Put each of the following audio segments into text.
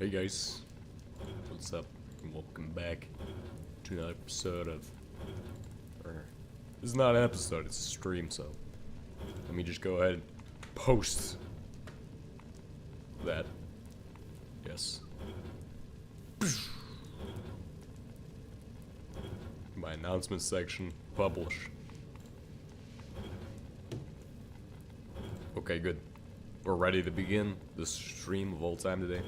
Hey guys, what's up? And welcome back to another episode of. Or, this is not an episode, it's a stream, so let me just go ahead and post that. Yes. My announcement section, publish. Okay, good. We're ready to begin the stream of all time today.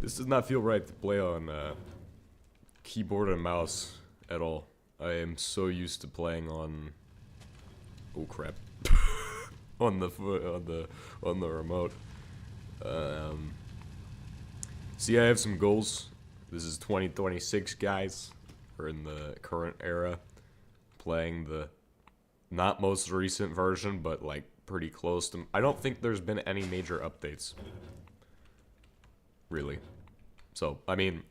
This does not feel right to play on keyboard and mouse at all. I am so used to playing on. Oh crap! on the remote. See, I have some goals. This is 2026, guys. We're in the current era, playing the not most recent version, but like pretty close to. I don't think there's been any major updates. Really. So, I mean.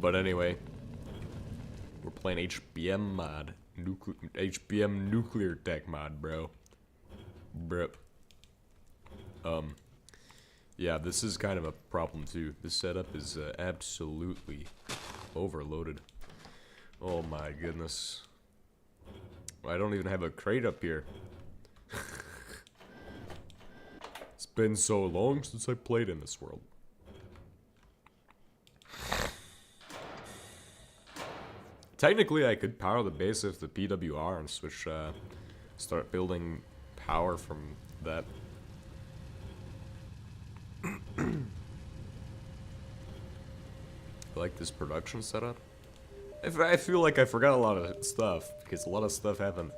But anyway. We're playing HBM mod. HBM nuclear tech mod, bro. Yeah, this is kind of a problem too. This setup is absolutely overloaded. Oh my goodness. I don't even have a crate up here. It's been so long since I played in this world. Technically, I could power the base with the PWR and switch, start building power from that. I like this production setup. I feel like I forgot a lot of stuff, because a lot of stuff happened.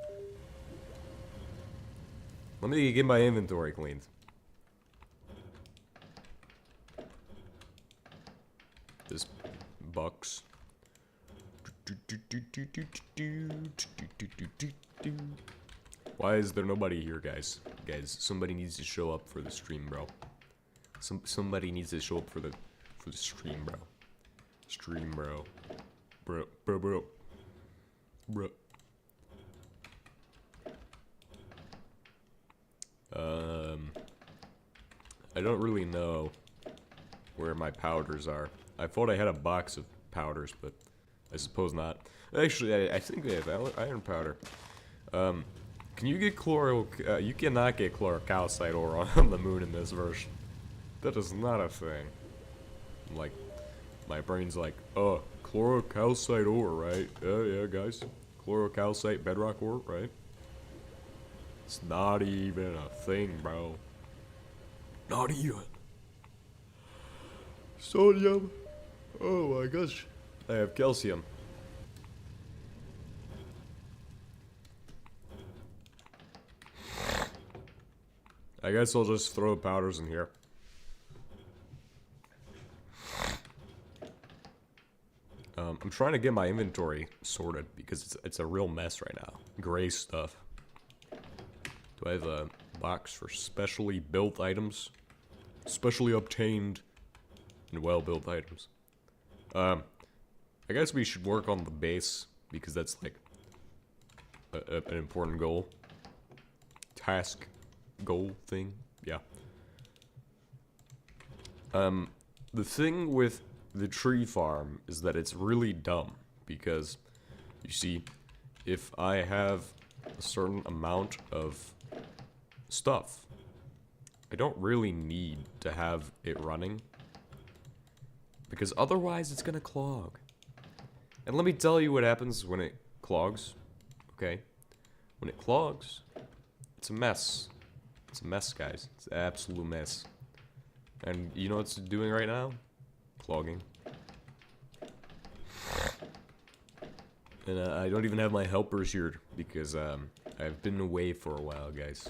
Let me get my inventory cleaned. This box. Why is there nobody here, guys? Guys, somebody needs to show up for the stream, bro. Somebody needs to show up for the stream, bro. Stream, bro. Bro. I don't really know where my powders are. I thought I had a box of powders, but I suppose not. Actually, I think they have iron powder. Can you get you cannot get chlorocalcite ore on the moon in this version. That is not a thing. Like, my brain's like, oh, chlorocalcite ore, right? Yeah, guys. Chlorocalcite bedrock ore, right? It's not even a thing, bro. Not even. Sodium. Oh my gosh. I have calcium. I guess I'll just throw powders in here. I'm trying to get my inventory sorted because it's a real mess right now. Gray stuff. Do I have a box for specially built items? Specially obtained and well-built items. I guess we should work on the base because that's like an important goal. Task goal thing. Yeah. The thing with the tree farm is that it's really dumb because you see, if I have a certain amount of stuff, I don't really need to have it running because otherwise it's gonna clog. And let me tell you what happens when it clogs, okay? When it clogs, it's a mess. It's a mess, guys. It's an absolute mess. And you know what it's doing right now? Clogging. And I don't even have my helpers here because I've been away for a while, guys.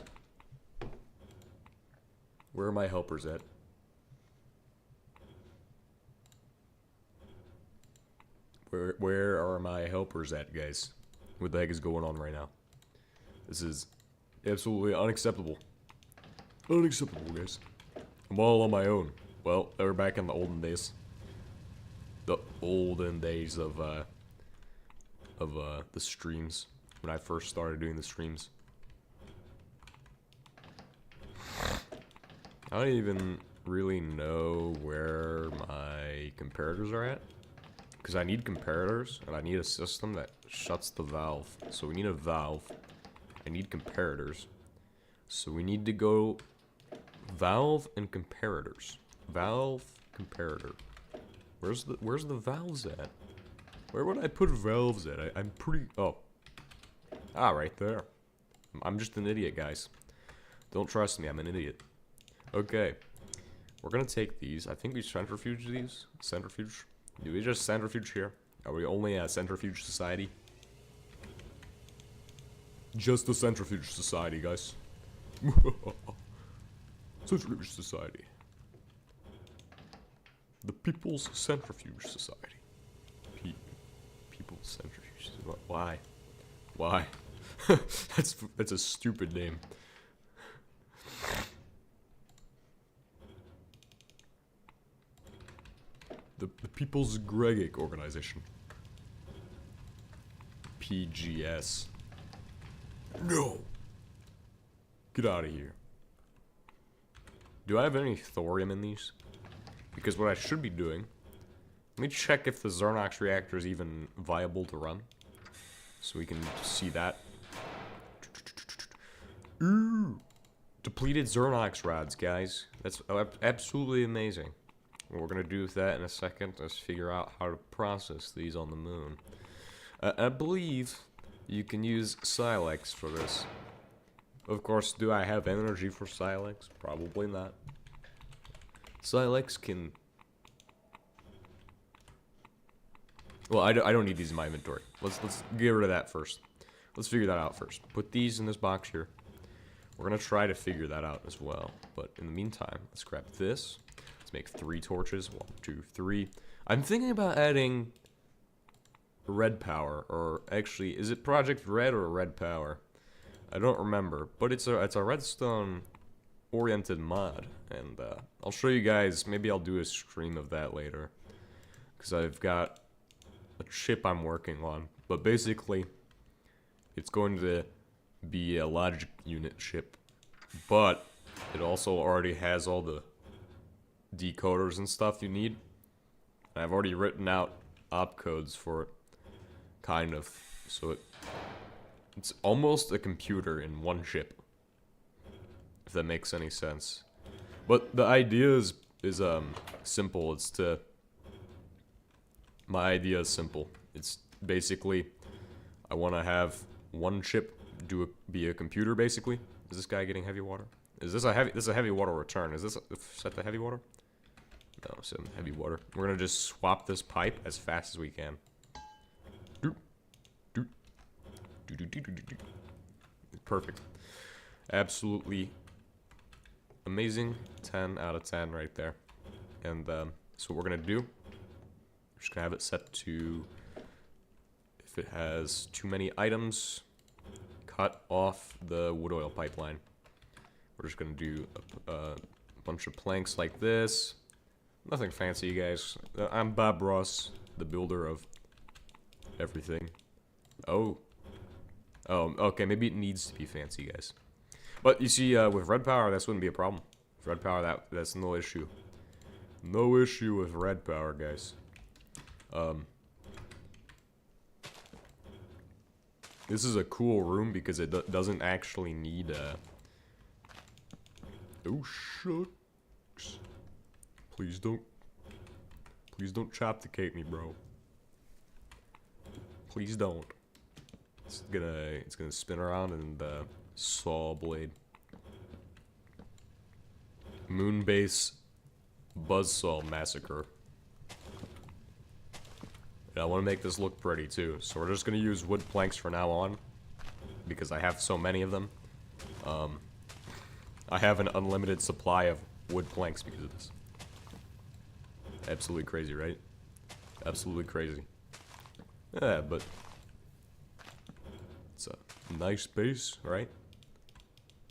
Where are my helpers at? Where are my helpers at, guys? What the heck is going on right now? This is absolutely unacceptable. Unacceptable, guys. I'm all on my own. Well, we're back in the olden days. The olden days of the streams. When I first started doing the streams. I don't even really know where my comparators are at. Because I need comparators, and I need a system that shuts the valve. So we need a valve. I need comparators. So we need to go valve and comparators. Valve, comparator. Where's the valves at? Where would I put valves at? I'm pretty... Oh. Ah, right there. I'm just an idiot, guys. Don't trust me, I'm an idiot. Okay. We're gonna take these. I think we centrifuge these. Centrifuge. Do we just centrifuge here? Are we only a centrifuge society? Just a centrifuge society, guys. Centrifuge society. The People's Centrifuge Society. People's Centrifuge. Why? Why? that's a stupid name. The People's Gregic Organization. PGS. No! Get out of here. Do I have any thorium in these? Because what I should be doing... Let me check if the Xernox reactor is even viable to run. So we can see that. Ooh! Depleted Xernox rods, guys. That's absolutely amazing. What we're gonna do with that in a second is figure out how to process these on the moon. I believe you can use Silex for this. Of course, do I have energy for Silex? Probably not. Silex can... Well, I don't need these in my inventory. Let's get rid of that first. Let's figure that out first. Put these in this box here. We're gonna try to figure that out as well. But in the meantime, let's grab this. Let's make 3 torches. 1, 2, 3. I'm thinking about adding red power, or actually, is it Project Red or Red Power? I don't remember, but it's a redstone oriented mod, and I'll show you guys. Maybe I'll do a stream of that later, because I've got a chip I'm working on. But basically, it's going to be a logic unit chip, but it also already has all the decoders and stuff you need. And I've already written out opcodes for it, kind of, so it's almost a computer in one chip, if that makes any sense. But the idea is simple. My idea is simple. It's basically, I want to have one chip be a computer, basically. Is this guy getting heavy water? This is a heavy water return. Is this set to heavy water? No, set heavy water. We're gonna just swap this pipe as fast as we can. Perfect. Absolutely amazing. 10 out of 10 right there. And so what we're gonna do, we're just gonna have it set to, if it has too many items, cut off the wood oil pipeline. We're just gonna do a bunch of planks like this. Nothing fancy, you guys. I'm Bob Ross, the builder of everything. Oh, okay, maybe it needs to be fancy, guys. But you see, with red power, this wouldn't be a problem. With red power, that's no issue. No issue with red power, guys. This is a cool room because it doesn't actually need oh, shucks. Please don't chopticate me, bro. Please don't. It's gonna spin around and saw blade. Moonbase Buzzsaw Massacre. And I want to make this look pretty too, so we're just gonna use wood planks for now on, because I have so many of them. I have an unlimited supply of wood planks because of this. Absolutely crazy, right? Absolutely crazy. Yeah, but it's a nice base, right?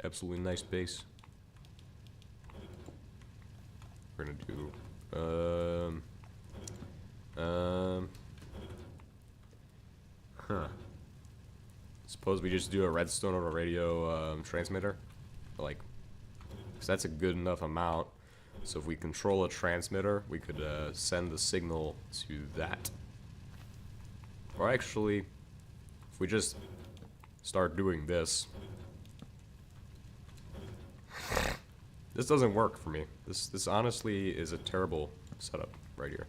Absolutely nice base. We're gonna do Suppose we just do a redstone on a radio transmitter, like because that's a good enough amount. So if we control a transmitter, we could send the signal to that. Or actually, if we just start doing this. This doesn't work for me. This honestly is a terrible setup right here.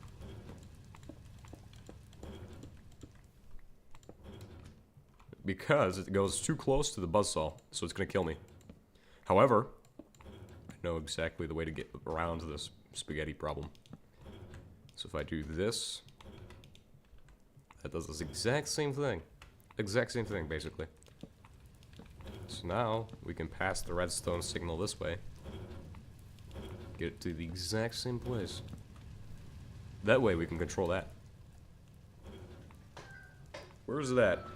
Because it goes too close to the buzzsaw, so it's gonna kill me. However, I know exactly the way to get around this spaghetti problem. So if I do this, that does this exact same thing. Exact same thing, basically. So now, we can pass the redstone signal this way. Get it to the exact same place. That way we can control that. Where's that?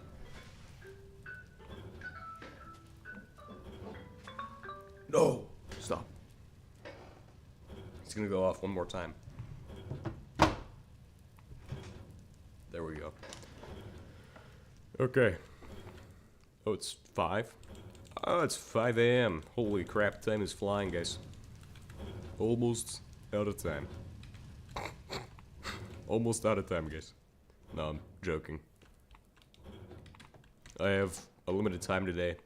No! Stop. It's gonna go off one more time. There we go. Okay. Oh, it's 5? Oh, it's 5 a.m. Holy crap, time is flying, guys. Almost out of time. Almost out of time, guys. No, I'm joking. I have a limited time today.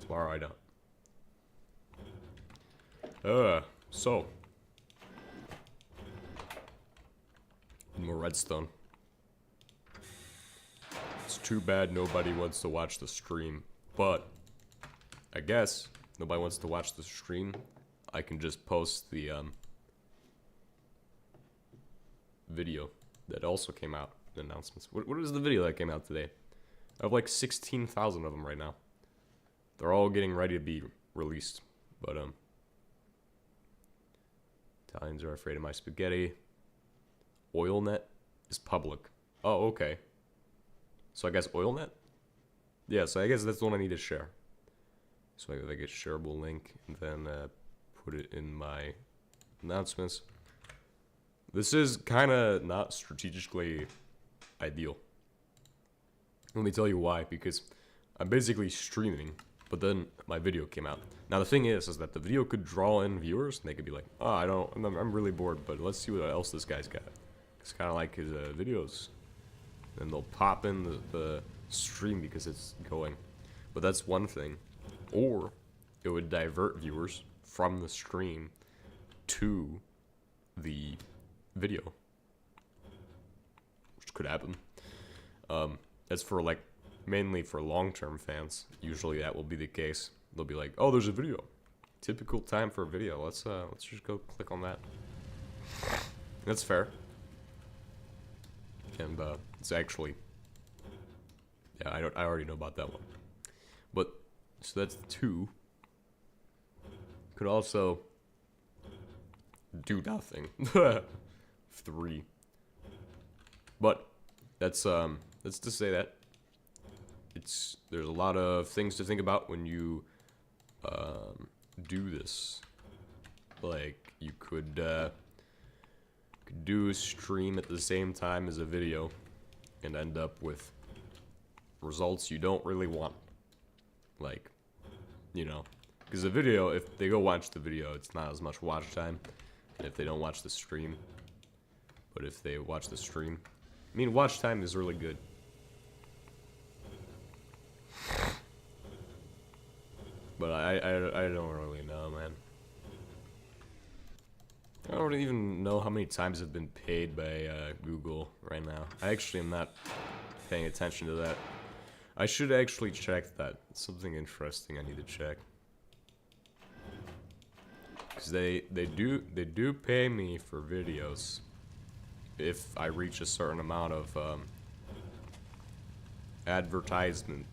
Tomorrow I don't. So. More redstone. It's too bad nobody wants to watch the stream, but I guess nobody wants to watch the stream. I can just post the video that also came out, the announcements. What is the video that came out today? I have like 16,000 of them right now. They're all getting ready to be released, but Italians are afraid of my spaghetti. OilNet is public. Oh, okay. So I guess OilNet? Yeah, so I guess that's the one I need to share. So I get shareable link and then put it in my announcements. This is kind of not strategically ideal. Let me tell you why. Because I'm basically streaming, but then my video came out. Now the thing is that the video could draw in viewers, and they could be like, "Oh, I'm really bored, but let's see what else this guy's got." It's kind of like his videos. And they'll pop in the stream because it's going. But that's one thing. Or it would divert viewers from the stream to the video, which could happen. That's for like mainly for long-term fans. Usually that will be the case. They'll be like, "Oh, there's a video. Typical time for a video. Let's just go click on that." That's fair. And it's actually, yeah, I already know about that one. But so that's 2. Could also do nothing. 3. But that's to say that there's a lot of things to think about when you do this. Like you could do a stream at the same time as a video and end up with results you don't really want. Like, you know, because the video, if they go watch the video, it's not as much watch time, and if they don't watch the stream. But if they watch the stream, I mean, watch time is really good. But I don't really know, man. I don't even know how many times I've been paid by Google right now. I actually am not paying attention to that. I should actually check that. It's something interesting I need to check. Because they do pay me for videos if I reach a certain amount of advertisement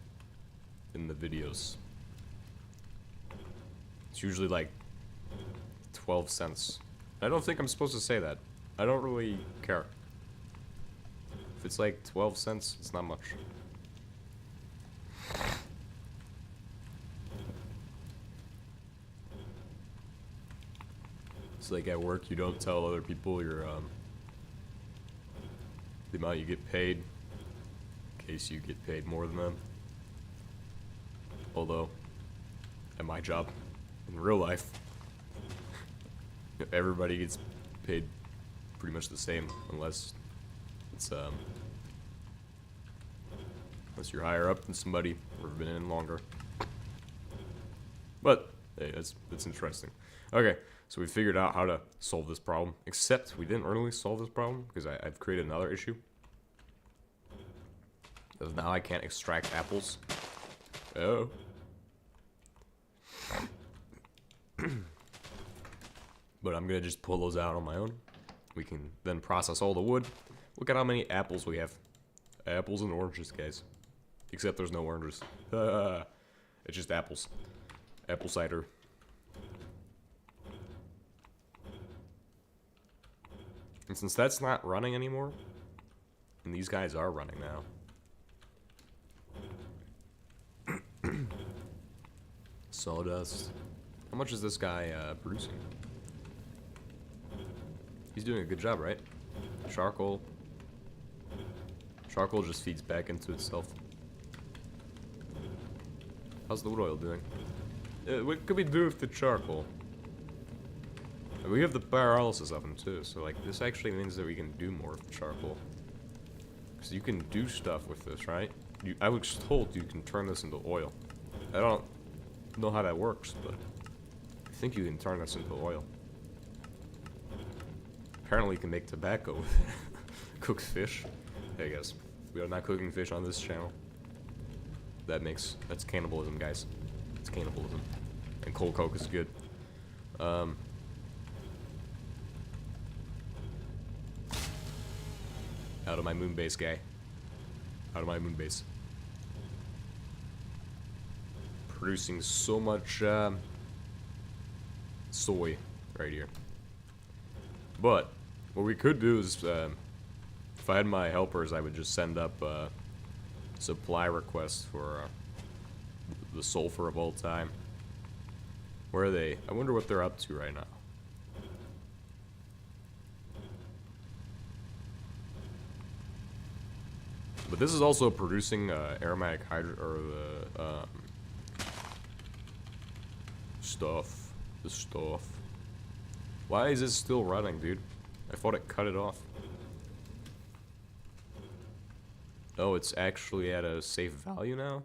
in the videos. It's usually like 12 cents. I don't think I'm supposed to say that. I don't really care. If it's like 12 cents, it's not much. It's like at work, you don't tell other people your the amount you get paid, in case you get paid more than them. Although, at my job, in real life, everybody gets paid pretty much the same, unless it's unless you're higher up than somebody or have been in longer. But hey, that's interesting. Okay, so we figured out how to solve this problem. Except we didn't really solve this problem because I've created another issue. Because now I can't extract apples. Oh. But I'm gonna just pull those out on my own. We can then process all the wood. Look at how many apples we have. Apples and oranges, guys. Except there's no oranges. It's just apples. Apple cider. And since that's not running anymore, and these guys are running now. Sawdust. How much is this guy producing? He's doing a good job, right? Charcoal. Charcoal just feeds back into itself. How's the wood oil doing? What could we do with the charcoal? We have the pyrolysis oven too, so like this actually means that we can do more with the charcoal. Because you can do stuff with this, right? I was told you can turn this into oil. I don't know how that works, but I think you can turn this into oil. Apparently you can make tobacco with it. Cook fish. Hey guys, we are not cooking fish on this channel. That's cannibalism, guys. It's cannibalism. And cold coke is good. Out of my moon base, guy. Out of my moon base. Producing so much soy right here. But what we could do is, if I had my helpers, I would just send up supply requests for the sulfur of all time. Where are they? I wonder what they're up to right now. But this is also producing aromatic hydro, or the stuff. The stuff. Why is it still running, dude? I thought it cut it off. Oh, it's actually at a safe value now?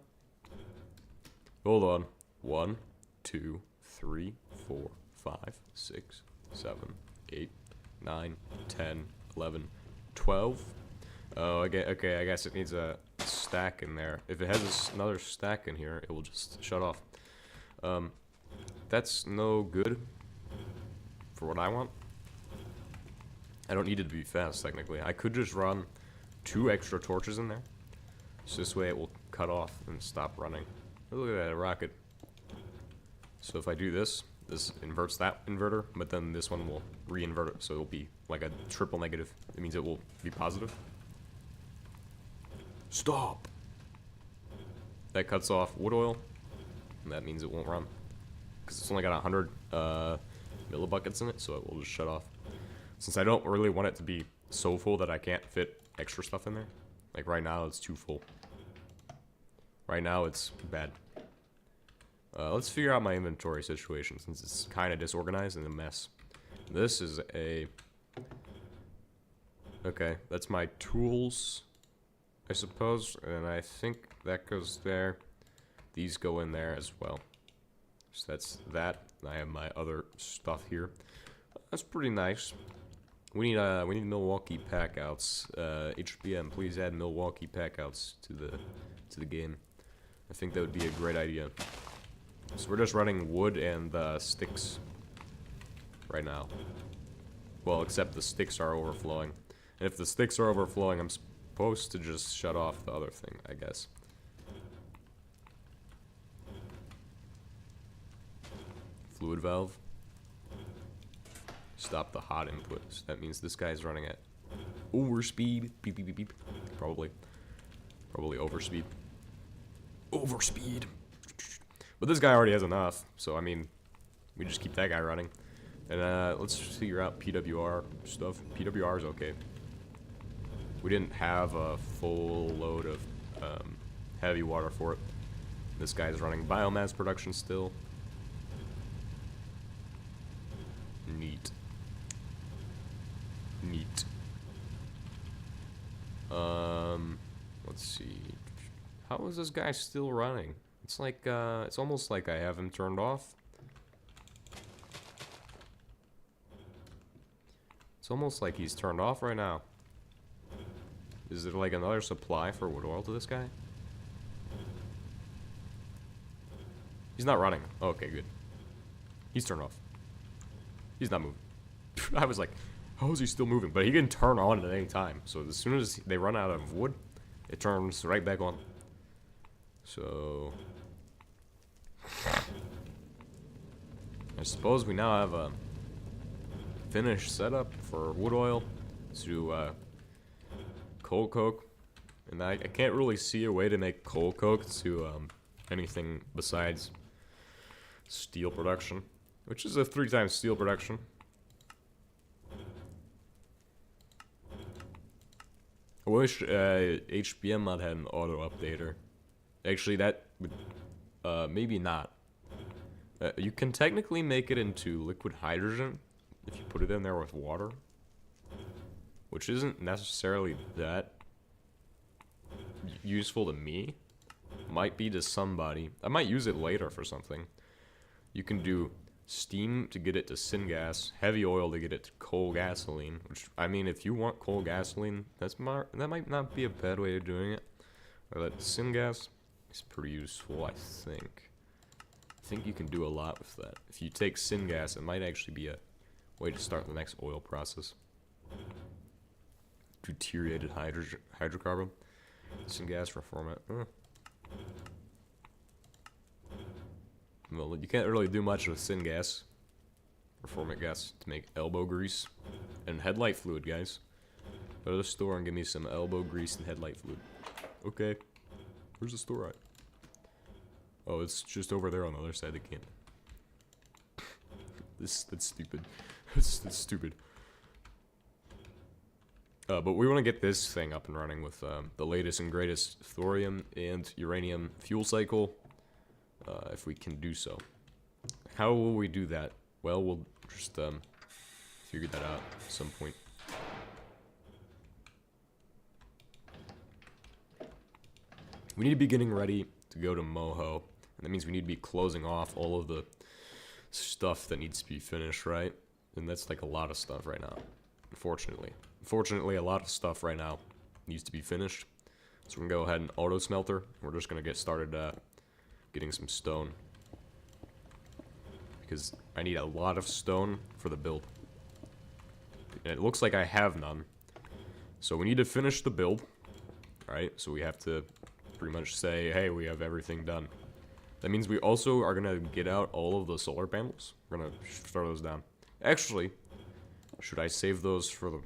Hold on. 1, 2, 3, 4, 5, 6, 7, 8, 9, 10, 11, 12. Oh, okay, I guess it needs a stack in there. If it has another stack in here, it will just shut off. That's no good for what I want. I don't need it to be fast, technically. I could just run 2 extra torches in there. So this way it will cut off and stop running. Look at that, a rocket. So if I do this, this inverts that inverter, but then this one will re-invert it, so it'll be like a triple negative. It means it will be positive. Stop! That cuts off wood oil, and that means it won't run. Because it's only got 100 millibuckets in it, so it will just shut off. Since I don't really want it to be so full that I can't fit extra stuff in there. Like right now, it's too full. Right now, it's bad. Let's figure out my inventory situation, since it's kind of disorganized and a mess. This is a... Okay, that's my tools, I suppose, and I think that goes there. These go in there as well. So that's that. I have my other stuff here. That's pretty nice. We need Milwaukee packouts. HBM, please add Milwaukee packouts to the game. I think that would be a great idea. So we're just running wood and sticks right now. Well, except the sticks are overflowing. And if the sticks are overflowing, I'm supposed to just shut off the other thing, I guess. Fluid valve. Stop the hot inputs. That means this guy's running at overspeed. Beep, beep, beep, beep. Probably overspeed. Overspeed. But this guy already has enough, so I mean, we just keep that guy running. And let's figure out PWR stuff. PWR is okay. We didn't have a full load of heavy water for it. This guy's running biomass production still. Neat. Let's see. How is this guy still running? It's like, it's almost like I have him turned off. It's almost like he's turned off right now. Is there like another supply for wood oil to this guy? He's not running. Okay, good. He's turned off. He's not moving. I was like, how is he still moving? But he can turn on at any time. So as soon as they run out of wood, it turns right back on. So I suppose we now have a finished setup for wood oil to coal coke. And I can't really see a way to make coal coke to anything besides steel production, which is a 3 times steel production. I wish HBM mod had an auto updater. Actually, that would maybe not. You can technically make it into liquid hydrogen if you put it in there with water, which isn't necessarily that useful to me. Might be to somebody. I might use it later for something. You can do steam to get it to syngas, heavy oil to get it to coal gasoline, which, I mean, if you want coal gasoline, that might not be a bad way of doing it. Or that syngas is pretty useful, I think. I think you can do a lot with that. If you take syngas, it might actually be a way to start the next oil process. Deuterated hydrocarbon. Syngas reformat. Well, you can't really do much with syngas. Reformate gas to make elbow grease. And headlight fluid, guys. Go to the store and give me some elbow grease and headlight fluid. Okay. Where's the store at? Oh, it's just over there on the other side of the can. That's stupid. That's stupid. But we want to get this thing up and running with the latest and greatest thorium and uranium fuel cycle, if we can do so. How will we do that? Well, we'll just figure that out at some point. We need to be getting ready to go to Moho, and that means we need to be closing off all of the stuff that needs to be finished, right? And that's like a lot of stuff right now, unfortunately. Unfortunately, a lot of stuff right now needs to be finished. So we're gonna go ahead and auto smelter. We're just gonna get started getting some stone, because I need a lot of stone for the build. And it looks like I have none. So we need to finish the build. Alright, so we have to pretty much say, hey, we have everything done. That means we also are gonna get out all of the solar panels. We're gonna throw those down. Actually, should I save those for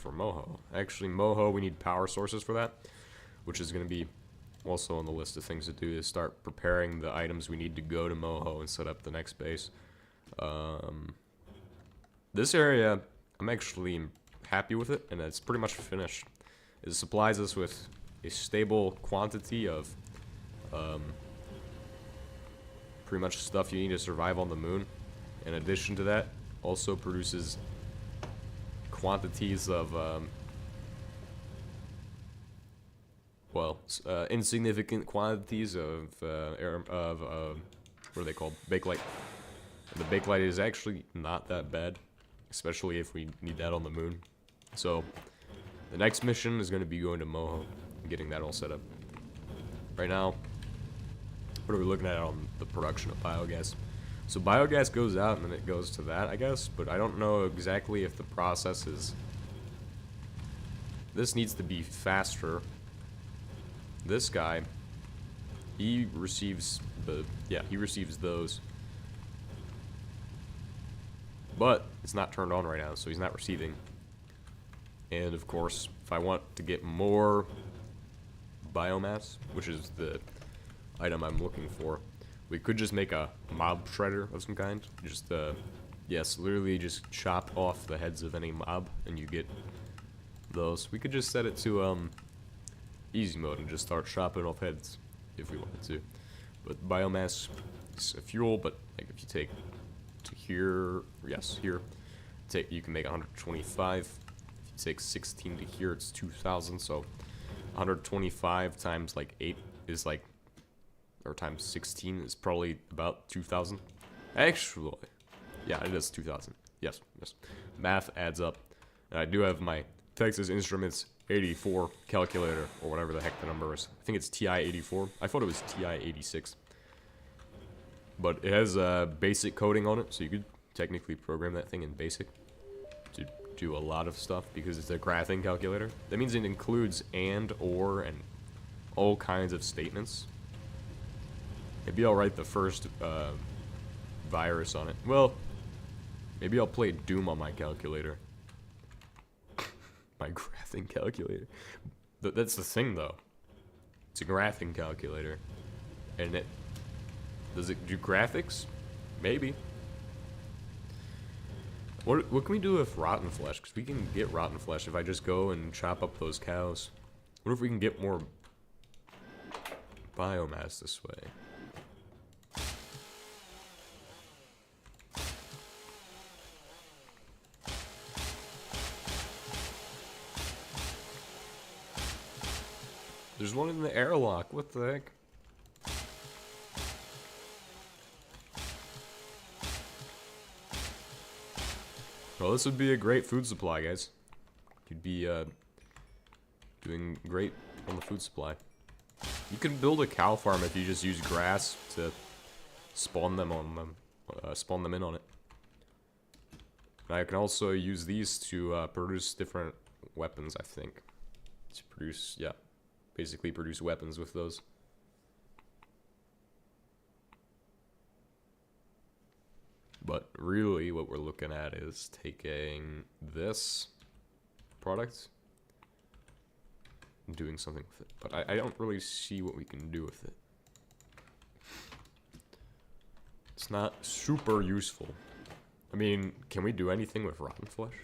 Moho? Actually, Moho, we need power sources for that, which is gonna be also on the list of things to do, is start preparing the items we need to go to Moho and set up the next base. This area, I'm actually happy with it, and it's pretty much finished. It supplies us with a stable quantity of pretty much stuff you need to survive on the moon. In addition to that, also produces quantities of insignificant quantities of what are they called? Bakelite. And the bakelite is actually not that bad, especially if we need that on the moon. So the next mission is going to be going to Moho and getting that all set up. Right now, what are we looking at on the production of biogas? So biogas goes out and then it goes to that, I guess, but I don't know exactly if the process is... This needs to be faster. This guy, he receives he receives those. But it's not turned on right now, so he's not receiving. And of course, if I want to get more biomass, which is the item I'm looking for, we could just make a mob shredder of some kind. Just, yes, literally just chop off the heads of any mob, and you get those. We could just set it to, easy mode and just start chopping off heads, if we wanted to. But biomass is a fuel, but like if you take to here, yes, here, you can make 125 takes 16 to here, it's 2,000, so 125 times like 8 is like, or times 16 is probably about 2,000. Actually, yeah, it is 2,000. Yes, yes. Math adds up. And I do have my Texas Instruments 84 calculator, or whatever the heck the number is. I think it's TI-84. I thought it was TI-86. But it has basic coding on it, so you could technically program that thing in BASIC to do a lot of stuff, because it's a graphing calculator. That means it includes and, or, and all kinds of statements. Maybe I'll write the first virus on it. Well, maybe I'll play Doom on my calculator. My graphing calculator. That's the thing, though. It's a graphing calculator. And it... Does it do graphics? Maybe. What can we do with rotten flesh? Because we can get rotten flesh if I just go and chop up those cows. What if we can get more biomass this way? There's one in the airlock. What the heck? Well, this would be a great food supply, guys. You'd be doing great on the food supply. You can build a cow farm if you just use grass to spawn them on them, spawn them in on it. And I can also use these to produce different weapons, I think. To produce, yeah, basically produce weapons with those. But really what we're looking at is taking this product and doing something with it. But I don't really see what we can do with it. It's not super useful. I mean, can we do anything with rotten flesh?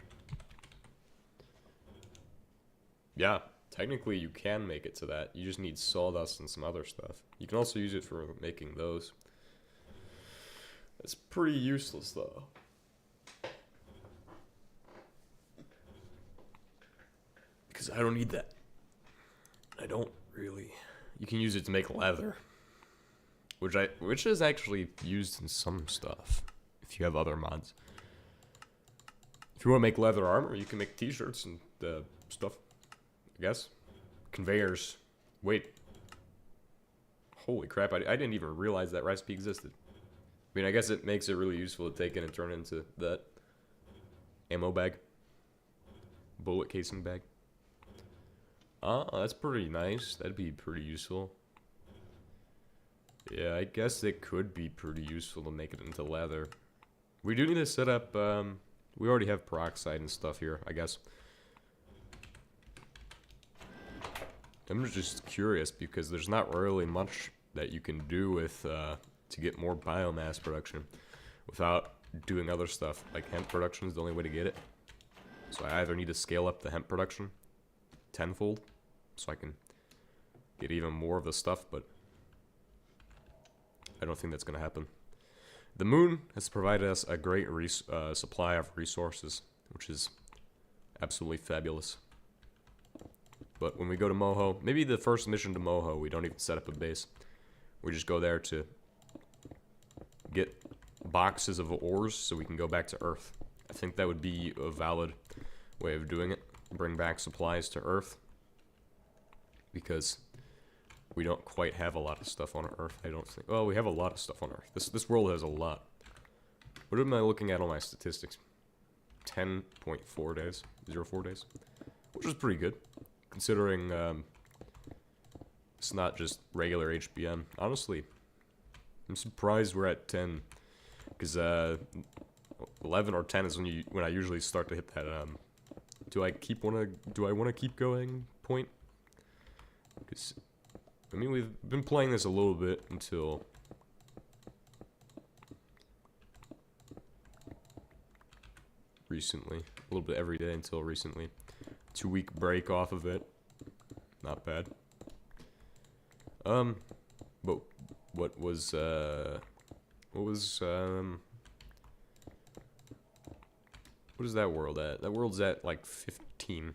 Yeah, technically you can make it to that. You just need sawdust and some other stuff. You can also use it for making those. It's pretty useless, though. Because I don't need that. I don't really. You can use it to make leather. Which is actually used in some stuff. If you have other mods. If you want to make leather armor, you can make t-shirts and stuff. I guess. Conveyors. Wait. Holy crap, I didn't even realize that recipe existed. I mean, I guess it makes it really useful to take it and turn it into that ammo bag. Bullet casing bag. Ah, that's pretty nice. That'd be pretty useful. Yeah, I guess it could be pretty useful to make it into leather. We do need to set up, we already have peroxide and stuff here, I guess. I'm just curious because there's not really much that you can do with, to get more biomass production without doing other stuff. Like hemp production is the only way to get it. So I either need to scale up the hemp production tenfold so I can get even more of the stuff, but I don't think that's going to happen. The moon has provided us a great supply of resources, which is absolutely fabulous. But when we go to Moho, maybe the first mission to Moho, we don't even set up a base. We just go there to get boxes of ores so we can go back to Earth. I think that would be a valid way of doing it. Bring back supplies to Earth. Because we don't quite have a lot of stuff on Earth, I don't think. Well, we have a lot of stuff on Earth. This world has a lot. What am I looking at on my statistics? 10.4 days. 0.4 days. Which is pretty good. Considering it's not just regular HBM. Honestly, I'm surprised we're at 10, because 11 or 10 is when I usually start to hit that do I want to keep going point? Because I mean, we've been playing this a little bit until recently, a little bit every day until recently. 2-week break off of it, not bad. But what is that world at? That world's at like 15 14.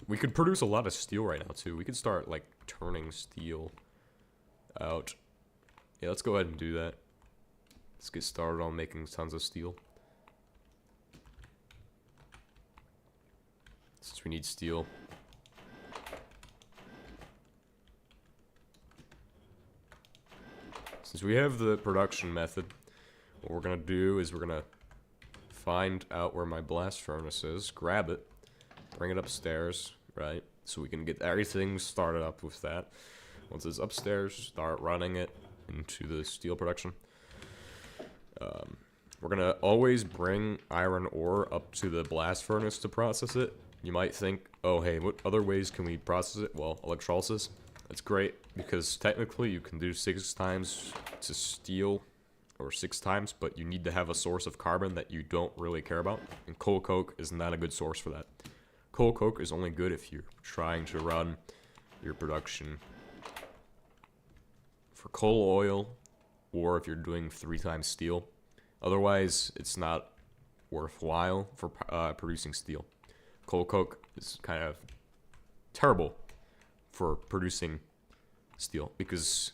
We could produce a lot of steel right now, too. We could start, like, turning steel out. Yeah, let's go ahead and do that. Let's get started on making tons of steel. Since we need steel. Since we have the production method, what we're going to do is we're going to find out where my blast furnace is, grab it, bring it upstairs, right? So we can get everything started up with that. Once it's upstairs, start running it into the steel production. We're going to always bring iron ore up to the blast furnace to process it. You might think, oh, hey, what other ways can we process it? Well, electrolysis. That's great, because technically you can do 6 times to steel, or 6 times, but you need to have a source of carbon that you don't really care about. And coal coke is not a good source for that. Coal coke is only good if you're trying to run your production for coal oil, or if you're doing 3 times steel. Otherwise, it's not worthwhile for producing steel. Coal coke is kind of terrible for producing steel, because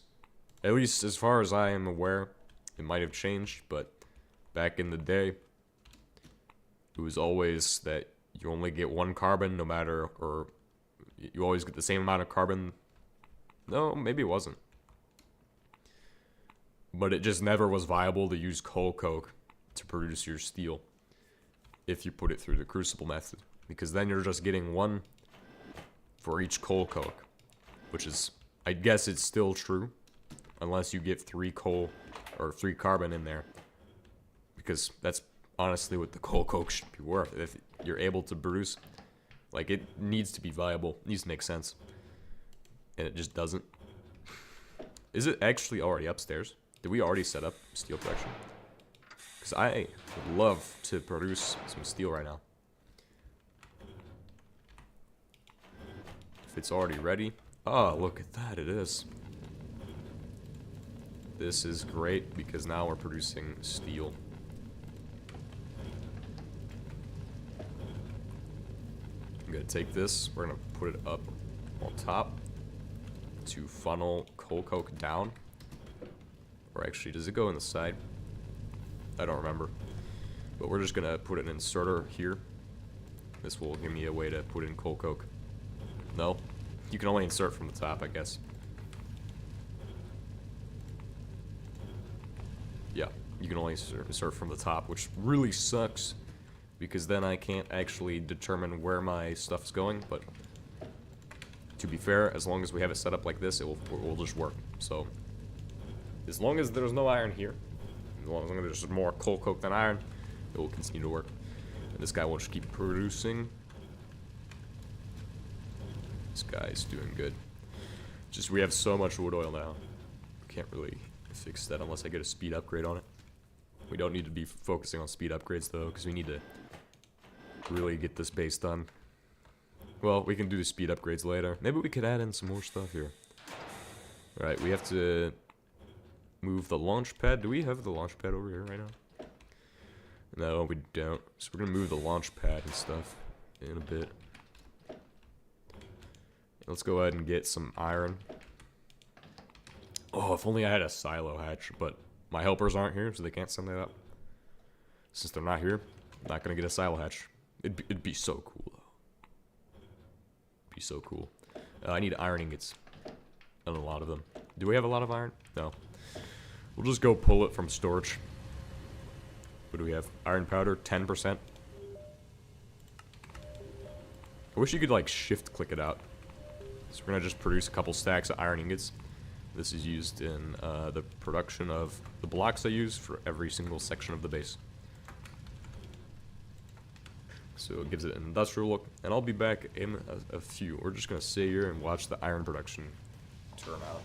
at least as far as I am aware, it might have changed, but back in the day, it was always that you only get 1 carbon no matter, or you always get the same amount of carbon. No, maybe it wasn't. But it just never was viable to use coal coke to produce your steel if you put it through the crucible method, because then you're just getting 1 for each coal coke, which is, I guess it's still true, unless you get 3 coal or 3 carbon in there, because that's honestly what the coal coke should be worth. If you're able to produce, like, it needs to be viable, it needs to make sense, and it just doesn't. Is it actually already upstairs? Did we already set up steel production? Because I would love to produce some steel right now. If it's already ready. Oh, look at that, it is. This is great, because now we're producing steel. I'm gonna take this, we're gonna put it up on top to funnel coal coke down. Or actually, does it go in the side? I don't remember. But we're just gonna put an inserter here. This will give me a way to put in coal coke. No? You can only insert from the top, I guess. Yeah, you can only insert from the top, which really sucks, because then I can't actually determine where my stuff's going, but to be fair, as long as we have it set up like this, it will just work. So, as long as there's no iron here, as long as there's more coal coke than iron, it will continue to work. And this guy will just keep producing. This guy's doing good. Just, we have so much wood oil now. Can't really fix that unless I get a speed upgrade on it. We don't need to be focusing on speed upgrades though, because we need to really get this base done. Well, we can do the speed upgrades later. Maybe we could add in some more stuff here. Alright, we have to move the launch pad. Do we have the launch pad over here right now? No, we don't. So we're gonna move the launch pad and stuff in a bit. Let's go ahead and get some iron. Oh, if only I had a silo hatch, but my helpers aren't here, so they can't send that up. Since they're not here, I'm not gonna get a silo hatch. It'd be so cool, though. It'd be so cool. I need iron ingots. And a lot of them. Do we have a lot of iron? No. We'll just go pull it from storage. What do we have? Iron powder, 10%. I wish you could, like, shift-click it out. So we're gonna just produce a couple stacks of iron ingots. This is used in the production of the blocks I use for every single section of the base. So it gives it an industrial look, and I'll be back in a few. We're just gonna sit here and watch the iron production turn out.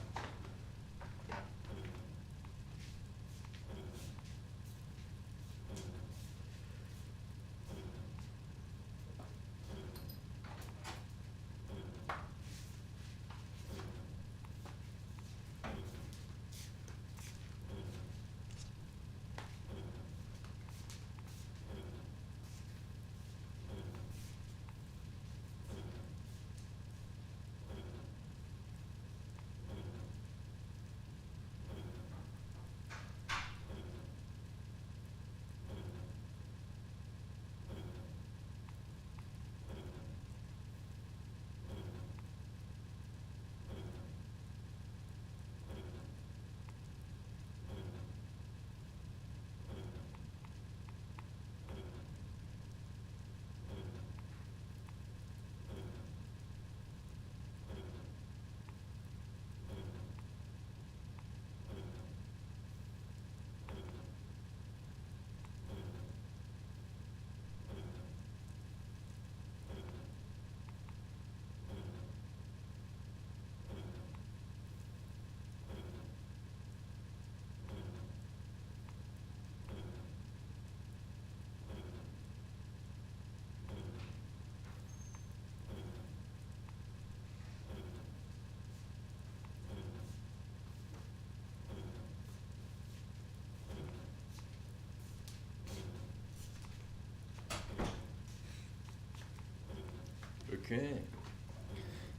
Okay.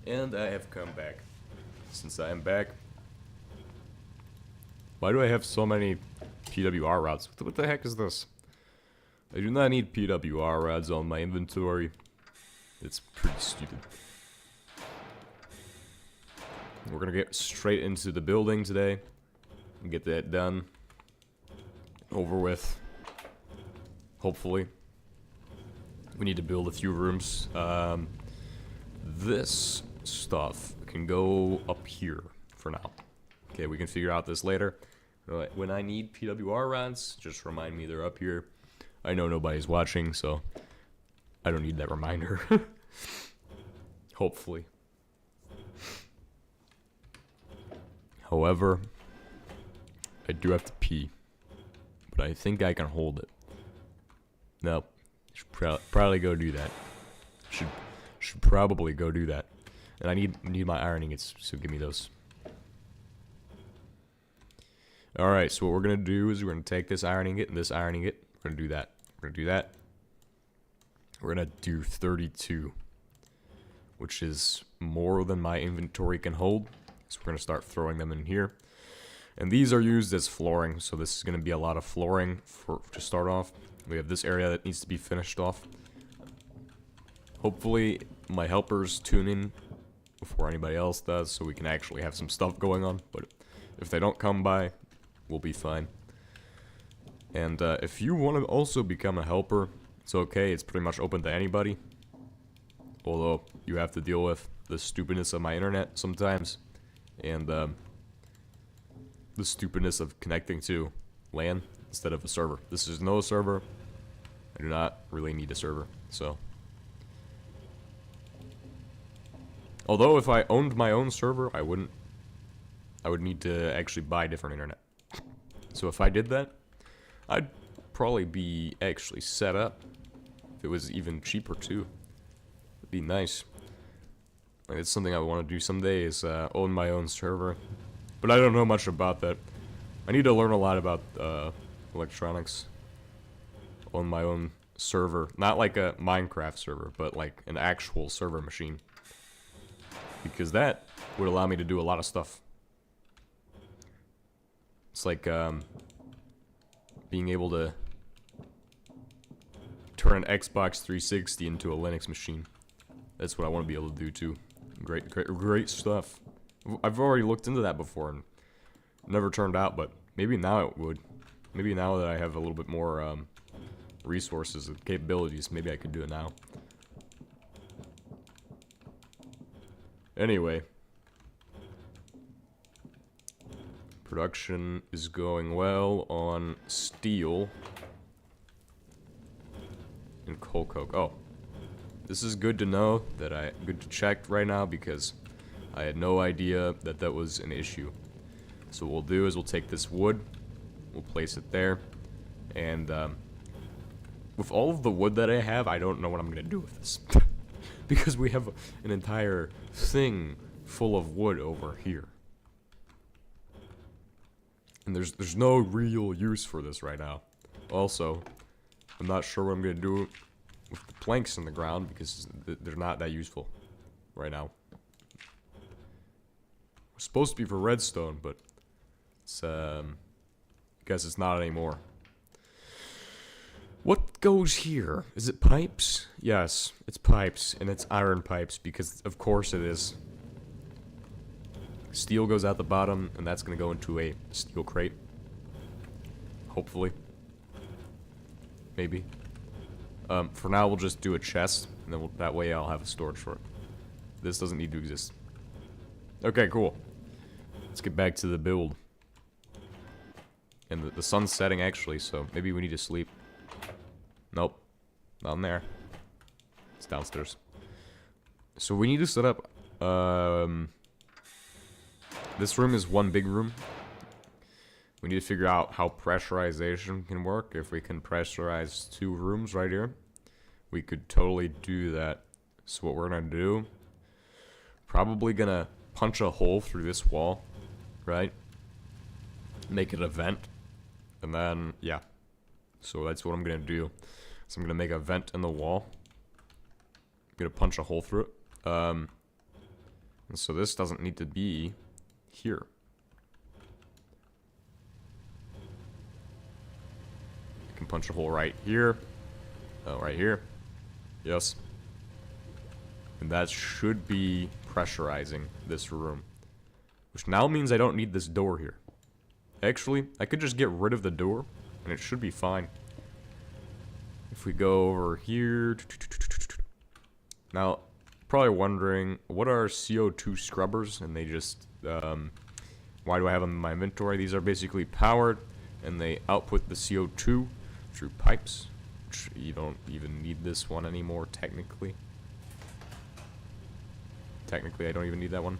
And I have come back. Since I am back... Why do I have so many PWR rods? What the heck is this? I do not need PWR rods on my inventory. It's pretty stupid. We're gonna get straight into the building today. And get that done. Over with. Hopefully. We need to build a few rooms. This stuff can go up here for now. Okay, we can figure out this later. When I need PWR rods, just remind me they're up here. I know nobody's watching, so I don't need that reminder. Hopefully. However, I do have to pee. But I think I can hold it. Nope. Should probably go do that. Should probably go do that. And I need my ironing ingots, so give me those. Alright, so what we're gonna do is we're gonna take this ironing ingot and this ironing ingot. We're gonna do that. We're gonna do that. We're gonna do 32. Which is more than my inventory can hold. So we're gonna start throwing them in here. And these are used as flooring, so this is gonna be a lot of flooring to start off. We have this area that needs to be finished off. Hopefully my helpers tune in before anybody else does, so we can actually have some stuff going on. But if they don't come by, we'll be fine. And if you want to also become a helper, it's okay. It's pretty much open to anybody. Although you have to deal with the stupidness of my internet sometimes, and the stupidness of connecting to LAN instead of a server. This is no server. I do not really need a server, so. Although if I owned my own server, I would need to actually buy different internet. So if I did that, I'd probably be actually set up. If it was even cheaper too. It'd be nice. Like, it's something I want to do someday, is own my own server. But I don't know much about that. I need to learn a lot about electronics. Own my own server. Not like a Minecraft server, but like an actual server machine. Because that would allow me to do a lot of stuff. It's like being able to turn an Xbox 360 into a Linux machine. That's what I want to be able to do too. Great stuff. I've already looked into that before and never turned out, but maybe now it would. Maybe now that I have a little bit more resources and capabilities, maybe I could do it now. Anyway. Production is going well on steel and coal coke. Oh. This is good to know, good to check right now, because I had no idea that that was an issue. So what we'll do is we'll take this wood, we'll place it there, and with all of the wood that I have, I don't know what I'm gonna do with this. Because we have an entire thing full of wood over here. And there's no real use for this right now. Also, I'm not sure what I'm gonna do with the planks in the ground, because they're not that useful right now. It's supposed to be for redstone, but it's I guess it's not anymore. What goes here? Is it pipes? Yes, it's pipes, and it's iron pipes, because of course it is. Steel goes out the bottom, and that's gonna go into a steel crate. Hopefully. Maybe. For now, we'll just do a chest, and then that way I'll have a storage for it. This doesn't need to exist. Okay, cool. Let's get back to the build. And the sun's setting, actually, so maybe we need to sleep. Nope. Not in there. It's downstairs. So we need to set up, this room is one big room. We need to figure out how pressurization can work. If we can pressurize 2 rooms right here, we could totally do that. So what we're gonna do, probably gonna punch a hole through this wall, right? Make it a vent, and then, yeah. So that's what I'm gonna do. So I'm gonna make a vent in the wall. I'm gonna punch a hole through it. And so this doesn't need to be here. I can punch a hole right here. Oh, right here. Yes. And that should be pressurizing this room. Which now means I don't need this door here. Actually, I could just get rid of the door, and it should be fine. If we go over here... Now, probably wondering, what are CO2 scrubbers? And they just... why do I have them in my inventory? These are basically powered, and they output the CO2 through pipes. Which you don't even need this one anymore, technically. Technically, I don't even need that one.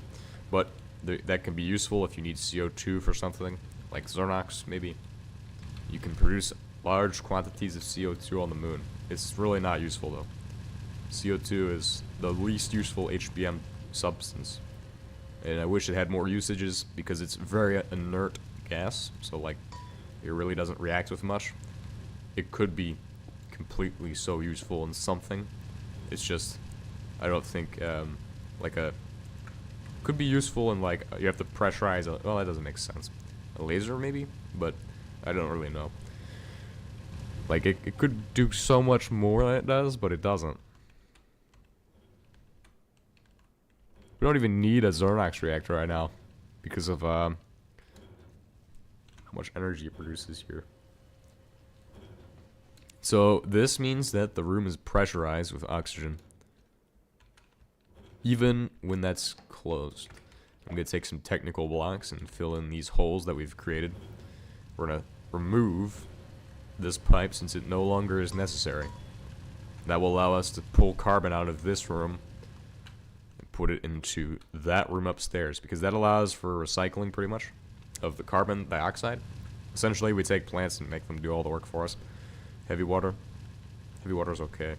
But that can be useful if you need CO2 for something. Like Xernox, maybe. You can produce large quantities of CO2 on the moon. It's really not useful, though. CO2 is the least useful HBM substance. And I wish it had more usages, because it's very inert gas. So, like, it really doesn't react with much. It could be completely so useful in something. It's just, I don't think, could be useful in, like, you have to pressurize a, well, that doesn't make sense. A laser, maybe? But I don't really know. Like, it could do so much more than it does, but it doesn't. We don't even need a Xernox reactor right now, because of, how much energy it produces here. So, this means that the room is pressurized with oxygen. Even when that's closed. I'm going to take some technical blocks and fill in these holes that we've created. We're going to remove this pipe since it no longer is necessary. That will allow us to pull carbon out of this room and put it into that room upstairs, because that allows for recycling pretty much of the carbon dioxide. Essentially, we take plants and make them do all the work for us. Heavy water. Heavy water is okay.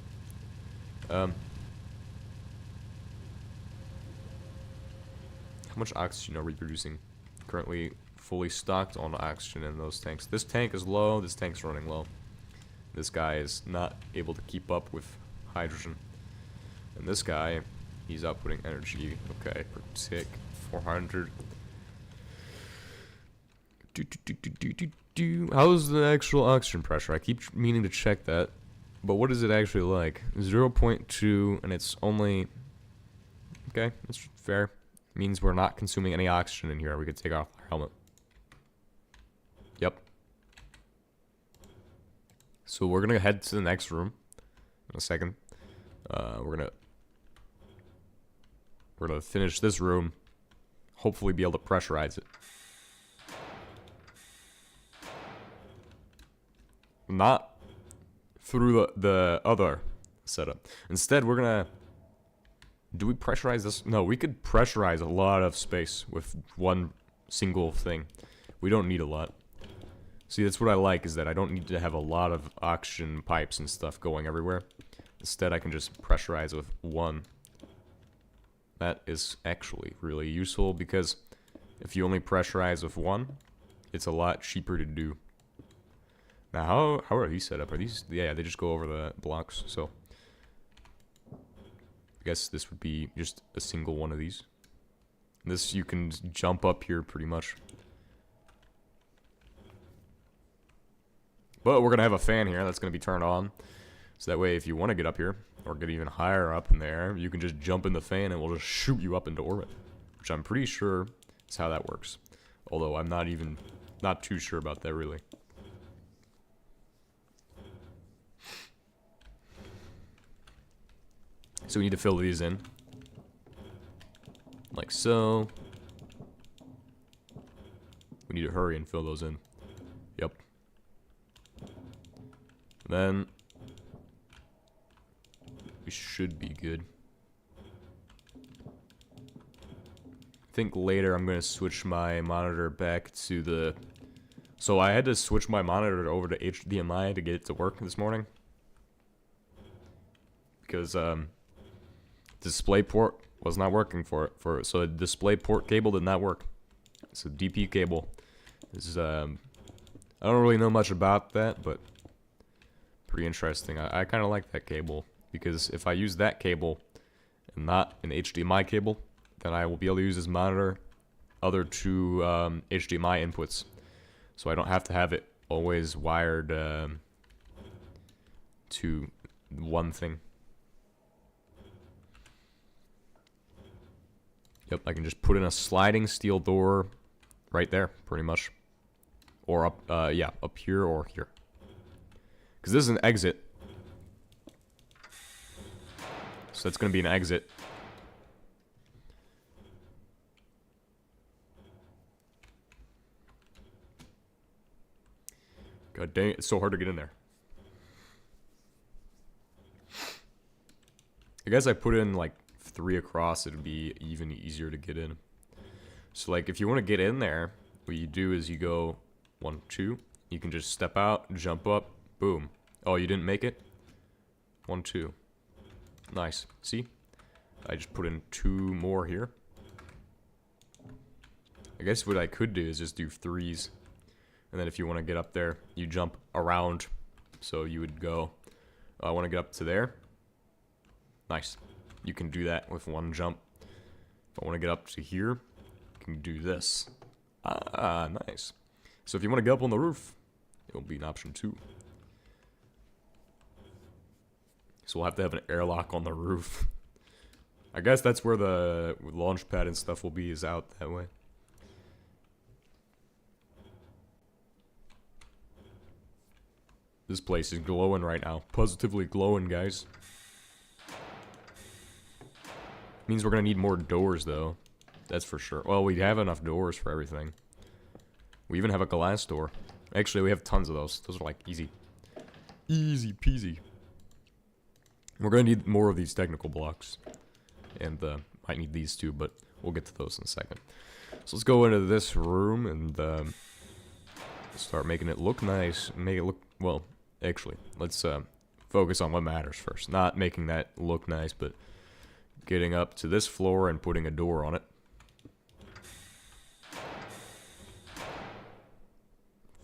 How much oxygen are we producing? Currently fully stocked on oxygen in those tanks. This tank is low, this tank's running low. This guy is not able to keep up with hydrogen. And this guy, he's outputting energy. Okay, per tick, 400. How's the actual oxygen pressure? I keep meaning to check that. But what is it actually like? 0.2, and it's only... Okay, that's fair. Means we're not consuming any oxygen in here. We could take off our helmet. Yep. So we're gonna head to the next room in a second. We're gonna finish this room. Hopefully be able to pressurize it. Not through the other setup. Instead, we're gonna... Do we pressurize this? No, we could pressurize a lot of space with one single thing. We don't need a lot. See, that's what I like, is that I don't need to have a lot of oxygen pipes and stuff going everywhere. Instead, I can just pressurize with one. That is actually really useful, because if you only pressurize with one, it's a lot cheaper to do. Now, how are these set up? Are these... Yeah, they just go over the blocks, so... I guess this would be just a single one of these. This, you can jump up here pretty much. But we're going to have a fan here that's going to be turned on. So that way, if you want to get up here, or get even higher up in the air, you can just jump in the fan and we'll just shoot you up into orbit. Which I'm pretty sure is how that works. Although I'm not too sure about that really. So we need to fill these in. Like so. We need to hurry and fill those in. Yep. Then we should be good. I think later I'm going to switch my monitor back to the... So I had to switch my monitor over to HDMI to get it to work this morning. Because display port was not working for it. So a display port cable did not work. It's a DP cable. This is I don't really know much about that, but pretty interesting. I kind of like that cable, because if I use that cable and not an HDMI cable, then I will be able to use this monitor other two HDMI inputs. So I don't have to have it always wired to one thing. Yep, I can just put in a sliding steel door right there, pretty much. Or up, yeah, up here or here. Because this is an exit. So that's going to be an exit. God dang it, it's so hard to get in there. I guess I put in like 3 across, it'd be even easier to get in. So like if you want to get in there, what you do is you go 1, 2. You can just step out, jump up, boom. Oh, you didn't make it? 1, 2. Nice. See? I just put in 2 more here. I guess what I could do is just do 3s. And then if you want to get up there, you jump around. So you would go, I want to get up to there. Nice. You can do that with 1 jump. If I want to get up to here, you can do this. Ah, nice. So if you want to get up on the roof, it will be an option 2. So we'll have to have an airlock on the roof. I guess that's where the launch pad and stuff will be, is out that way. This place is glowing right now. Positively glowing, guys. Means we're gonna need more doors, though. That's for sure. Well, we have enough doors for everything. We even have a glass door. Actually, we have tons of those. Those are like easy. Easy peasy. We're gonna need more of these technical blocks. And might need these too, but we'll get to those in a second. So let's go into this room and start making it look nice. Make it look, well, actually, let's focus on what matters first. Not making that look nice, but getting up to this floor and putting a door on it.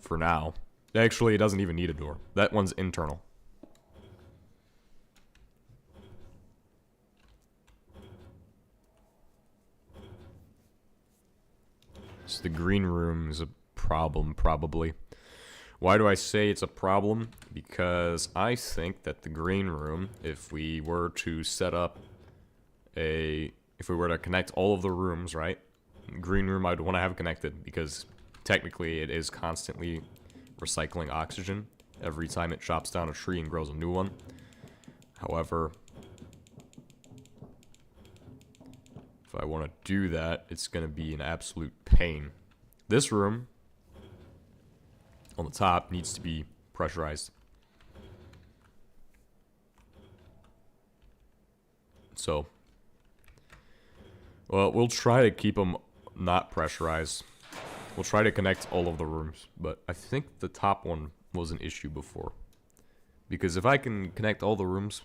For now. Actually, it doesn't even need a door. That one's internal. So the green room is a problem, probably. Why do I say it's a problem? Because I think that the green room, if we were to set up if we were to connect all of the rooms, right? Green room I'd want to have connected because technically it is constantly recycling oxygen every time it chops down a tree and grows a new one. However, if I want to do that, it's going to be an absolute pain. This room on the top needs to be pressurized. So, well, we'll try to keep them not pressurized. We'll try to connect all of the rooms, but I think the top one was an issue before. Because if I can connect all the rooms,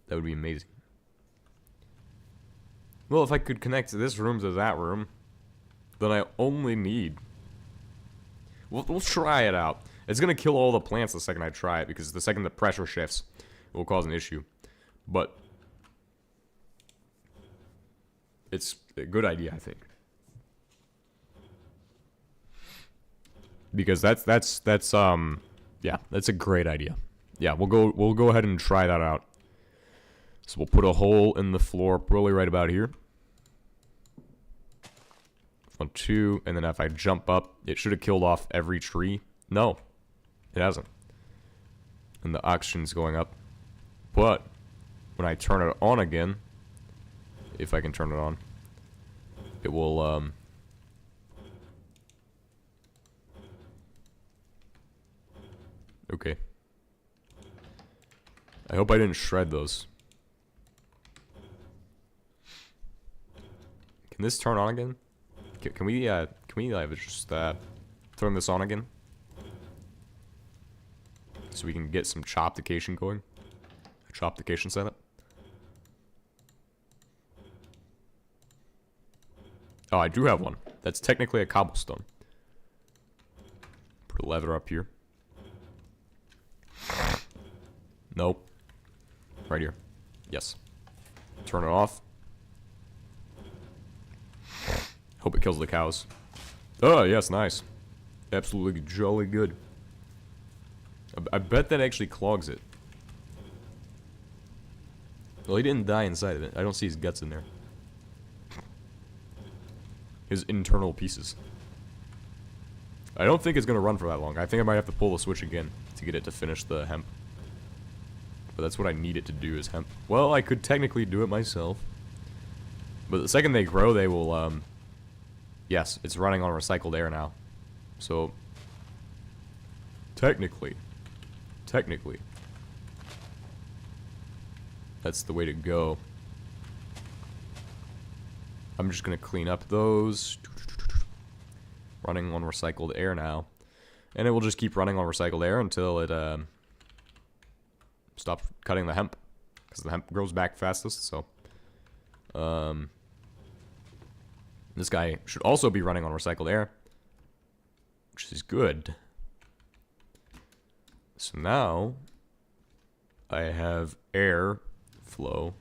that would be amazing. Well, if I could connect this room to that room, then I only need... We'll try it out. It's going to kill all the plants the second I try it, because the second the pressure shifts, it will cause an issue. But it's a good idea, I think. Because that's yeah, that's a great idea. Yeah, we'll go ahead and try that out. So we'll put a hole in the floor probably right about here. 1, 2, and then if I jump up, it should have killed off every tree. No, it hasn't. And the oxygen's going up. But when I turn it on again, if I can turn it on, it will okay. I hope I didn't shred those. Can this turn on again? Can we just turn this on again? So we can get some choptication going. A choptication setup. Oh, I do have one. That's technically a cobblestone. Put a lever up here. Nope. Right here. Yes. Turn it off. Hope it kills the cows. Oh, yes, nice. Absolutely jolly good. I bet that actually clogs it. Well, he didn't die inside of it. I don't see his guts in there. His internal pieces. I don't think it's going to run for that long. I think I might have to pull the switch again to get it to finish the hemp. But that's what I need it to do is hemp. Well, I could technically do it myself. But the second they grow, they will, yes, it's running on recycled air now. So, technically, that's the way to go. I'm just going to clean up those. Running on recycled air now. And it will just keep running on recycled air until it stops cutting the hemp. Because the hemp grows back fastest, so. This guy should also be running on recycled air. Which is good. So now, I have air flow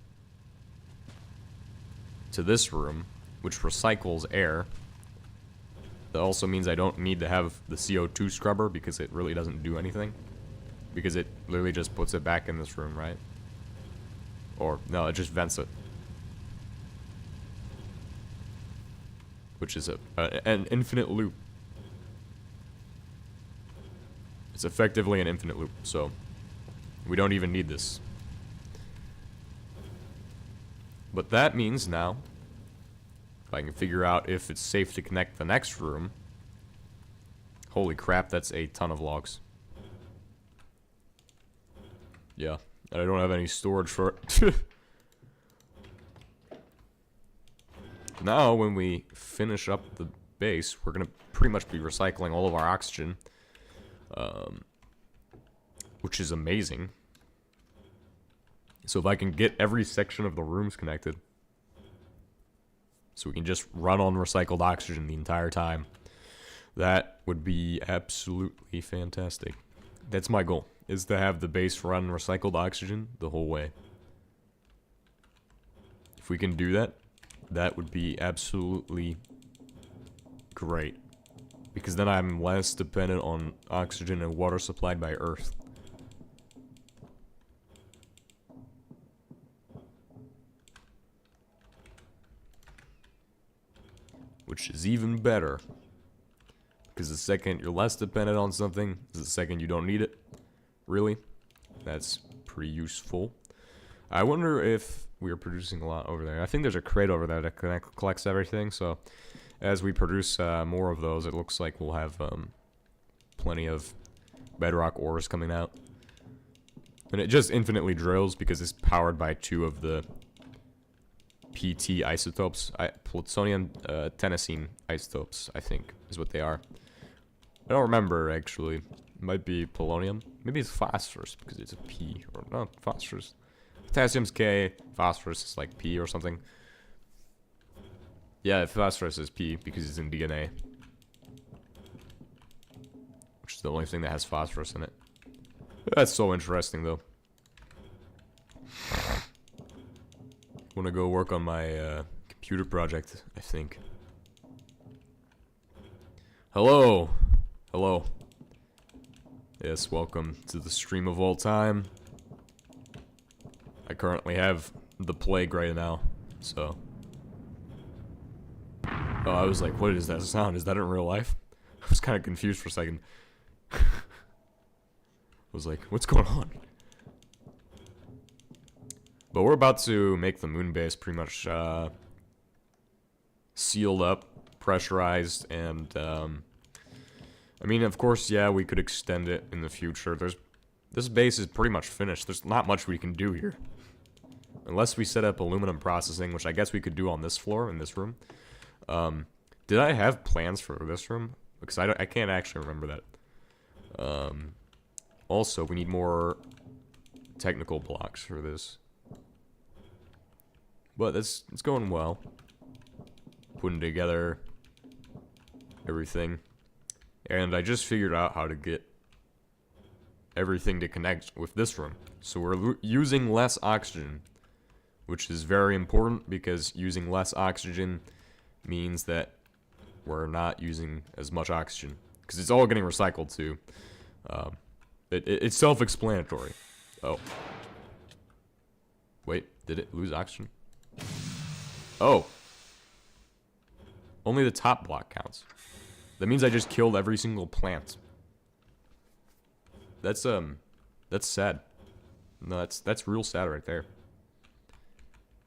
to this room, which recycles air. That also means I don't need to have the CO2 scrubber because it really doesn't do anything. Because it literally just puts it back in this room, right? Or, no, it just vents it. Which is an infinite loop. It's effectively an infinite loop, so we don't even need this. But that means now, if I can figure out if it's safe to connect the next room. Holy crap, that's a ton of logs. Yeah, and I don't have any storage for it. Now, when we finish up the base, we're going to pretty much be recycling all of our oxygen. Which is amazing. So if I can get every section of the rooms connected, so we can just run on recycled oxygen the entire time, that would be absolutely fantastic. That's my goal, is to have the base run recycled oxygen the whole way. If we can do that, that would be absolutely great. Because then I'm less dependent on oxygen and water supplied by Earth. Which is even better. Because the second you're less dependent on something is the second you don't need it. Really? That's pretty useful. I wonder if we're producing a lot over there. I think there's a crate over there that collects everything, so as we produce more of those, it looks like we'll have plenty of bedrock ores coming out. And it just infinitely drills because it's powered by 2 of the PT isotopes. Plutonium tennessine isotopes, I think, is what they are. I don't remember, actually. It might be polonium. Maybe it's phosphorus because it's a P. Or no, phosphorus. Potassium's K, phosphorus is like P or something. Yeah, phosphorus is P because it's in DNA. Which is the only thing that has phosphorus in it. That's so interesting, though. Want to go work on my computer project, I think. Hello. Hello. Yes, welcome to the stream of all time. I currently have the plague right now, so. Oh, I was like, what is that sound? Is that in real life? I was kind of confused for a second. I was like, what's going on? But we're about to make the moon base pretty much sealed up, pressurized, and I mean, of course, yeah, we could extend it in the future. This base is pretty much finished. There's not much we can do here. Unless we set up aluminum processing, which I guess we could do on this floor, in this room. Did I have plans for this room? Because I can't actually remember that. Also, we need more technical blocks for this. But it's going well. Putting together everything. And I just figured out how to get everything to connect with this room. So we're using less oxygen, which is very important because using less oxygen means that we're not using as much oxygen because it's all getting recycled too. It's self-explanatory. Oh. Wait, did it lose oxygen? Oh. Only the top block counts. That means I just killed every single plant. That's sad. No, that's real sad right there.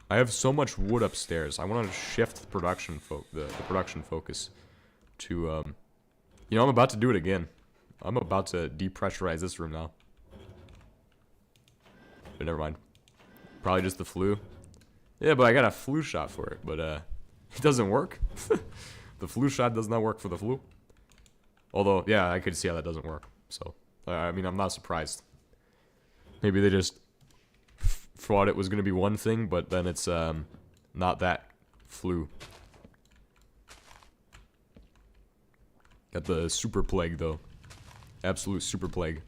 I have so much wood upstairs. I want to shift the production production focus to you know, I'm about to do it again. I'm about to depressurize this room now. But never mind. Probably just the flu. Yeah, but I got a flu shot for it, but it doesn't work. The flu shot does not work for the flu. Although, yeah, I could see how that doesn't work. So, I mean, I'm not surprised. Maybe they just thought it was going to be one thing, but then it's not that flu. Got the super plague, though. Absolute super plague.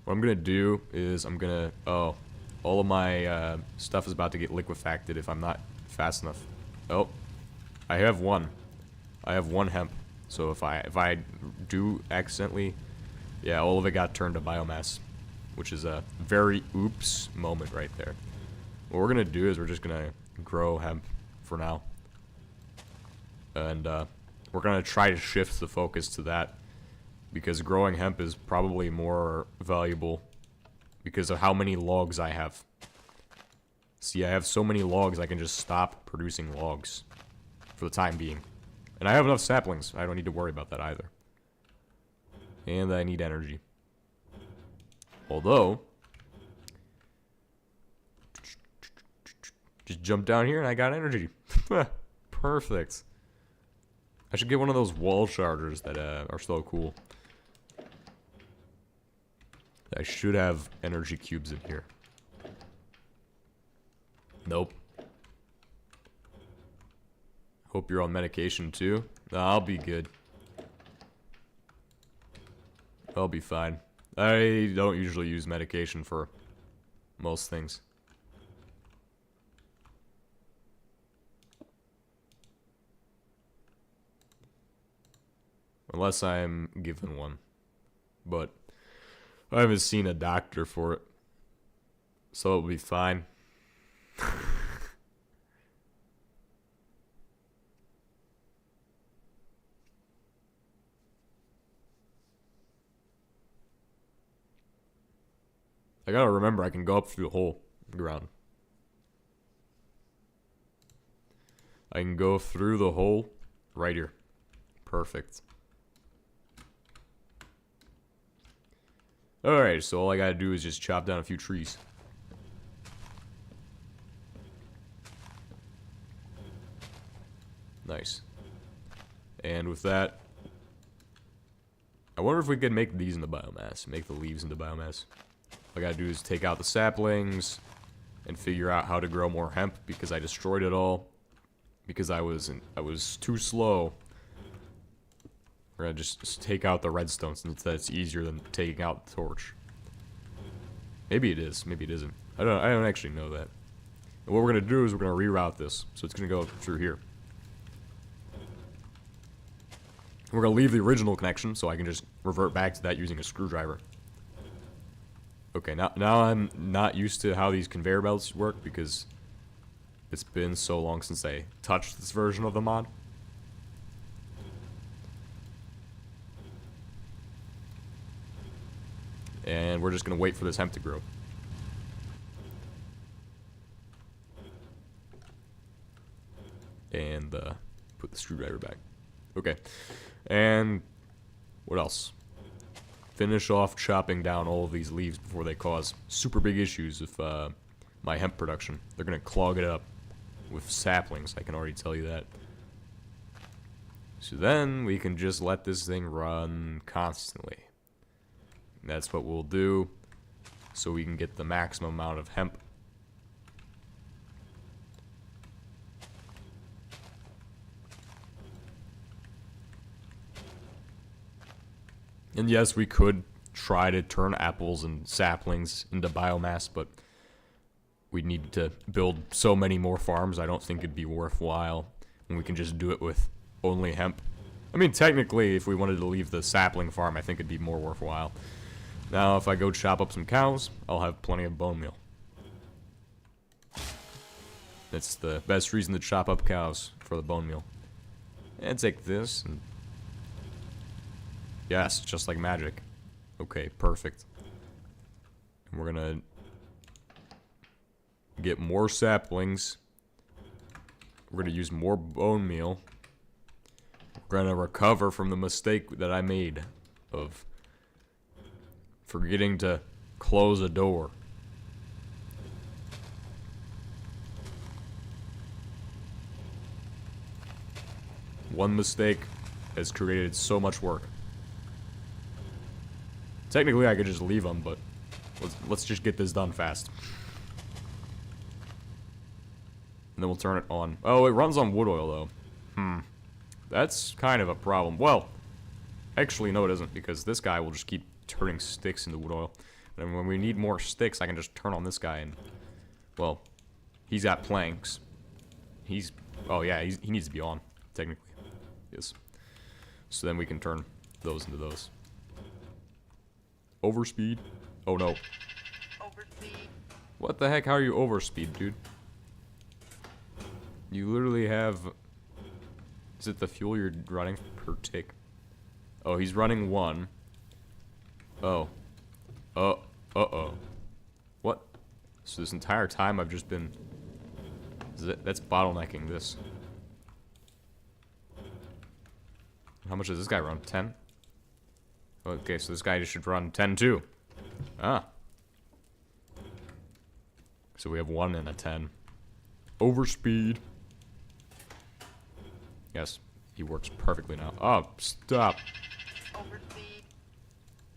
What I'm going to do is I'm going to... Oh, all of my stuff is about to get liquefacted if I'm not fast enough. Oh, I have one. I have one hemp. So if I do accidentally, yeah, all of it got turned to biomass, which is a very oops moment right there. What we're gonna do is we're just gonna grow hemp for now, and we're gonna try to shift the focus to that because growing hemp is probably more valuable because of how many logs I have. See, I have so many logs, I can just stop producing logs for the time being. And I have enough saplings. I don't need to worry about that either. And I need energy. Although, just jump down here and I got energy. Perfect. I should get one of those wall chargers that are so cool. I should have energy cubes in here. Nope. Hope you're on medication too. No, I'll be good. I'll be fine. I don't usually use medication for most things. Unless I'm given one. But I haven't seen a doctor for it. So it'll be fine. I gotta remember I can go up through the hole in the ground. I can go through the hole right here. Perfect. Alright, so all I gotta do is just chop down a few trees. Nice. And with that, I wonder if we could make these into biomass. Make the leaves into biomass. All I gotta do is take out the saplings and figure out how to grow more hemp because I destroyed it all because I was too slow. We're gonna just take out the redstone since that's easier than taking out the torch. Maybe it is, maybe it isn't. I don't actually know that. And what we're gonna do is we're gonna reroute this, so it's gonna go through here. We're gonna leave the original connection so I can just revert back to that using a screwdriver. Okay, now I'm not used to how these conveyor belts work because it's been so long since I touched this version of the mod. And we're just gonna wait for this hemp to grow. And put the screwdriver back. Okay. And what else? Finish off chopping down all of these leaves before they cause super big issues with my hemp production. They're gonna clog it up with saplings, I can already tell you that. So then we can just let this thing run constantly. And that's what we'll do so we can get the maximum amount of hemp. And yes, we could try to turn apples and saplings into biomass, but we'd need to build so many more farms. I don't think it'd be worthwhile. And we can just do it with only hemp. I mean, technically, if we wanted to leave the sapling farm, I think it'd be more worthwhile. Now, if I go chop up some cows, I'll have plenty of bone meal. That's the best reason to chop up cows, for the bone meal. And take this, and... yes, just like magic. Okay, perfect. And we're gonna... get more saplings. We're gonna use more bone meal. We're gonna recover from the mistake that I made of forgetting to close a door. One mistake has created so much work. Technically, I could just leave them, but let's just get this done fast. And then we'll turn it on. Oh, it runs on wood oil, though. That's kind of a problem. Well, actually, no, it isn't, because this guy will just keep turning sticks into wood oil. And when we need more sticks, I can just turn on this guy and... well, he's got planks. He's... oh, yeah, he needs to be on, technically. Yes. So then we can turn those into those. Overspeed? Oh, no. Overspeed. What the heck? How are you overspeed, dude? You literally have... is it the fuel you're running per tick? Oh, he's running 1. Oh. Uh-oh. What? So this entire time I've just been... that's bottlenecking this. How much does this guy run? 10? Okay, so this guy just should run 10 too. Ah. So we have 1 and a 10. Overspeed. Yes, he works perfectly now. Oh, stop. Overspeed.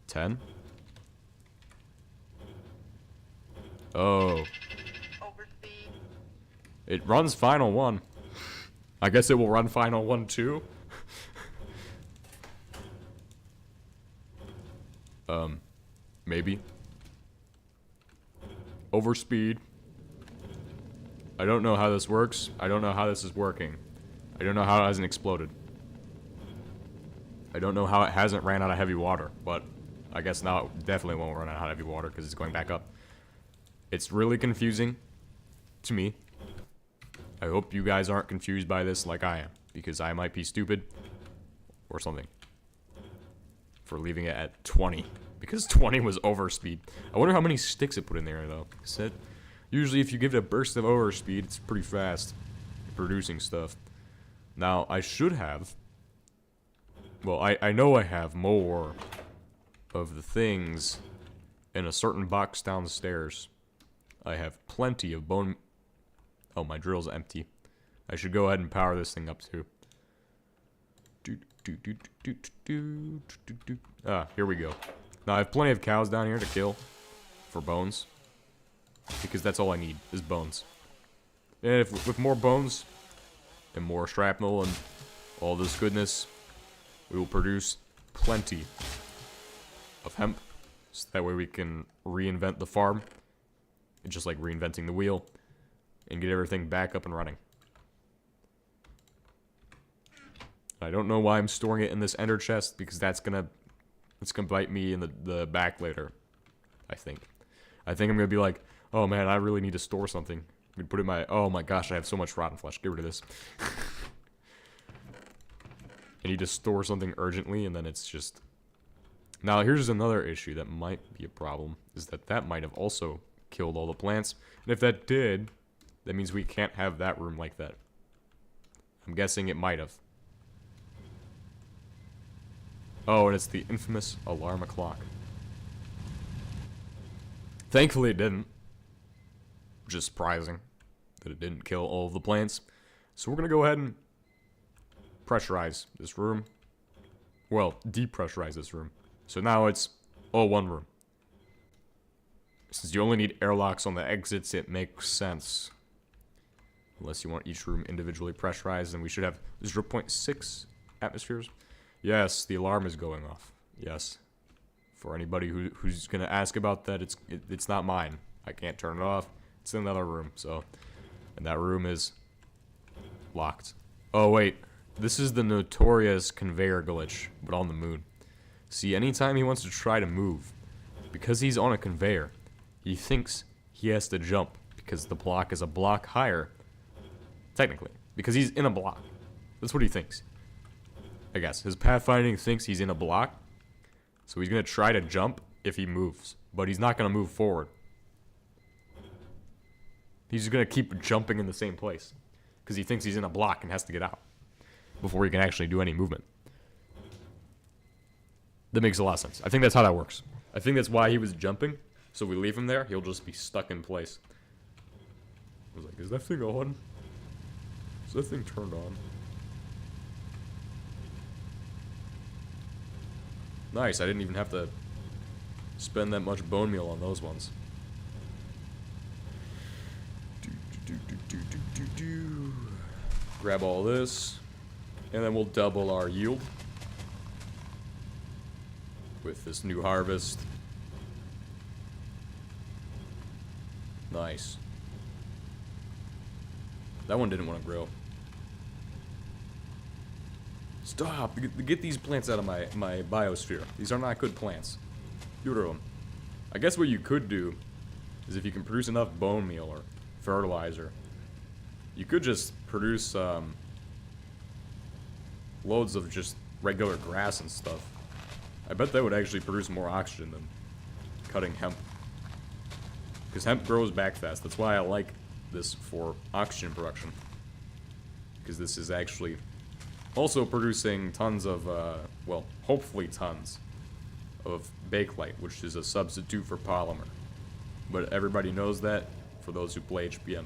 10? Oh. Overspeed. It runs final 1. I guess it will run final 1 too? Maybe. Overspeed. I don't know how this works. I don't know how this is working. I don't know how it hasn't exploded. I don't know how it hasn't ran out of heavy water, but I guess now it definitely won't run out of heavy water because it's going back up. It's really confusing to me. I hope you guys aren't confused by this like I am, because I might be stupid or something for leaving it at 20, because 20 was overspeed. I wonder how many sticks it put in there though. Usually if you give it a burst of overspeed, it's pretty fast producing stuff. Now, I should have... well, I know I have more of the things in a certain box downstairs. I have plenty of bone... oh, my drill's empty. I should go ahead and power this thing up too. Ah, here we go. Now, I have plenty of cows down here to kill for bones. Because that's all I need, is bones. And with more bones... and more shrapnel and all this goodness, we will produce plenty of hemp. So that way we can reinvent the farm. It's just like reinventing the wheel. And get everything back up and running. I don't know why I'm storing it in this ender chest, because it's gonna bite me in the back later. I think I'm gonna be like, oh man, I really need to store something. We put it in my... oh my gosh, I have so much rotten flesh. Get rid of this. I need to store something urgently, and then it's just... now, here's another issue that might be a problem, is that might have also killed all the plants. And if that did, that means we can't have that room like that. I'm guessing it might have. Oh, and it's the infamous alarm clock. Thankfully it didn't. Which is surprising that it didn't kill all of the plants. So we're going to go ahead and pressurize this room. Well, depressurize this room. So now it's all one room. Since you only need airlocks on the exits, it makes sense. Unless you want each room individually pressurized, then we should have 0.6 atmospheres. Yes, the alarm is going off. Yes, For anybody who's gonna ask about that, it's not mine. I can't turn it off. It's in another room. So, and that room is locked. Oh wait, this is the notorious conveyor glitch, but on the moon. See, anytime he wants to try to move, because he's on a conveyor, he thinks he has to jump because the block is a block higher. Technically, because he's in a block. That's what he thinks. I guess his pathfinding thinks he's in a block, so he's gonna try to jump if he moves, but he's not gonna move forward. He's just gonna keep jumping in the same place because he thinks he's in a block and has to get out before he can actually do any movement. That makes a lot of sense. I think that's how that works. I think that's why he was jumping. So if we leave him there, he'll just be stuck in place. I was like, is that thing on? Is that thing turned on? Nice, I didn't even have to spend that much bone meal on those ones. Grab all this, and then we'll double our yield with this new harvest. Nice. That one didn't want to grow. Stop! Get these plants out of my biosphere. These are not good plants. Get rid of them. I guess what you could do is if you can produce enough bone meal or fertilizer, you could just produce loads of just regular grass and stuff. I bet that would actually produce more oxygen than cutting hemp. Because hemp grows back fast. That's why I like this for oxygen production. Because this is actually also producing tons of, well, hopefully tons of bakelite, which is a substitute for polymer. But everybody knows that for those who play HBM.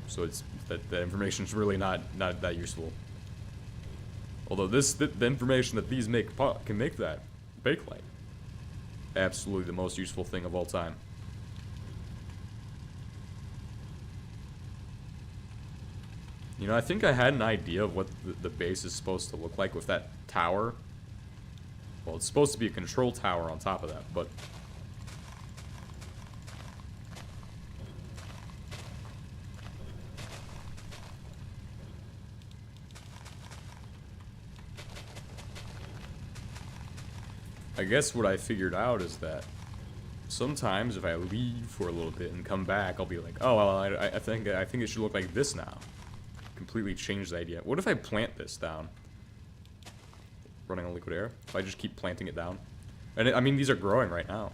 So it's that information is really not that useful. Although the information that these make can make that bakelite. Absolutely the most useful thing of all time. You know, I think I had an idea of what the base is supposed to look like with that tower. Well, it's supposed to be a control tower on top of that, but I guess what I figured out is that sometimes if I leave for a little bit and come back, I'll be like, oh, well, I think it should look like this now. Completely change the idea. What if I plant this down? Running on liquid air? If I just keep planting it down? And I mean, these are growing right now.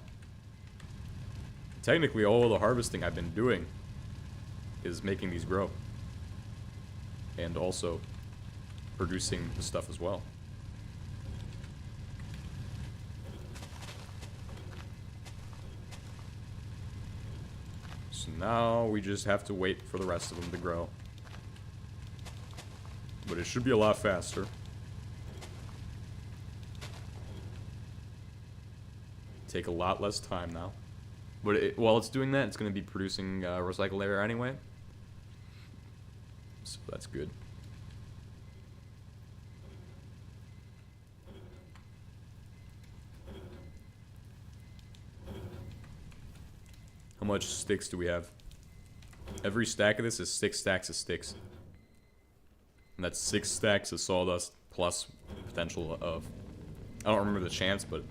Technically, all of the harvesting I've been doing is making these grow. And also producing the stuff as well. So now we just have to wait for the rest of them to grow. But it should be a lot faster. Take a lot less time now. But while it's doing that, it's going to be producing recycled air anyway. So that's good. How much sticks do we have? Every stack of this is 6 stacks of sticks. And that's 6 stacks of sawdust plus potential of... I don't remember the chance, but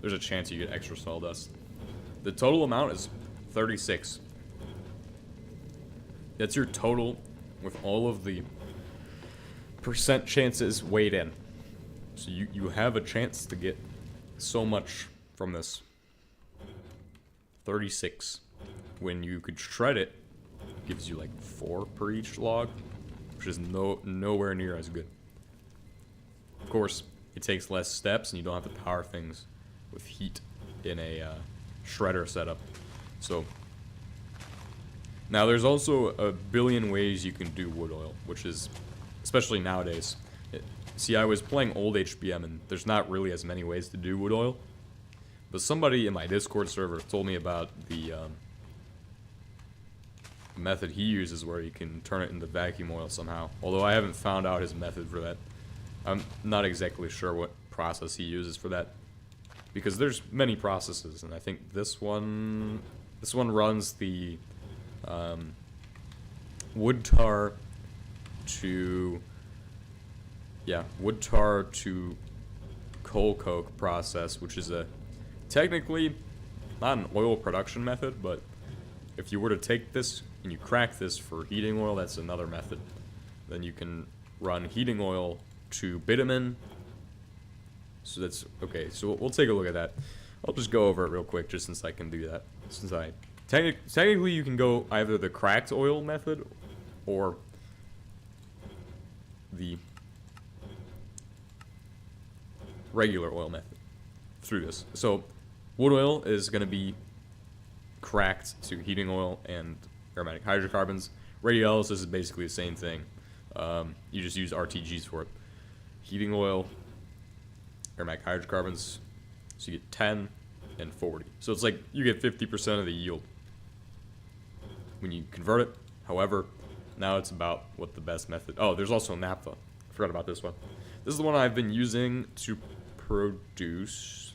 there's a chance you get extra sawdust. The total amount is 36. That's your total with all of the percent chances weighed in. So you have a chance to get so much from this. 36. When you could shred it, it gives you like 4 per each log, which is nowhere near as good. Of course, it takes less steps and you don't have to power things with heat in a shredder setup. So now there's also a billion ways you can do wood oil, which is, especially nowadays. See, I was playing old HBM and there's not really as many ways to do wood oil. But somebody in my Discord server told me about the method he uses where you can turn it into vacuum oil somehow. Although I haven't found out his method for that. I'm not exactly sure process he uses for that. Because there's many processes, and I think this one runs the wood tar to coal coke process, which is technically not an oil production method, but if you were to take this and you crack this for heating oil, that's another method. Then you can run heating oil to bitumen. So that's okay. So we'll take a look at that. I'll just go over it real quick, just since I can do that. Since technically you can go either the cracked oil method or the regular oil method through this. So wood oil is going to be cracked to heating oil and aromatic hydrocarbons. Radiolysis is basically the same thing. You just use RTGs for it. Heating oil, aromatic hydrocarbons, so you get 10 and 40. So it's like you get 50% of the yield when you convert it. However, now it's about what the best method. Oh, there's also naphtha. I forgot about this one. This is the one I've been using to produce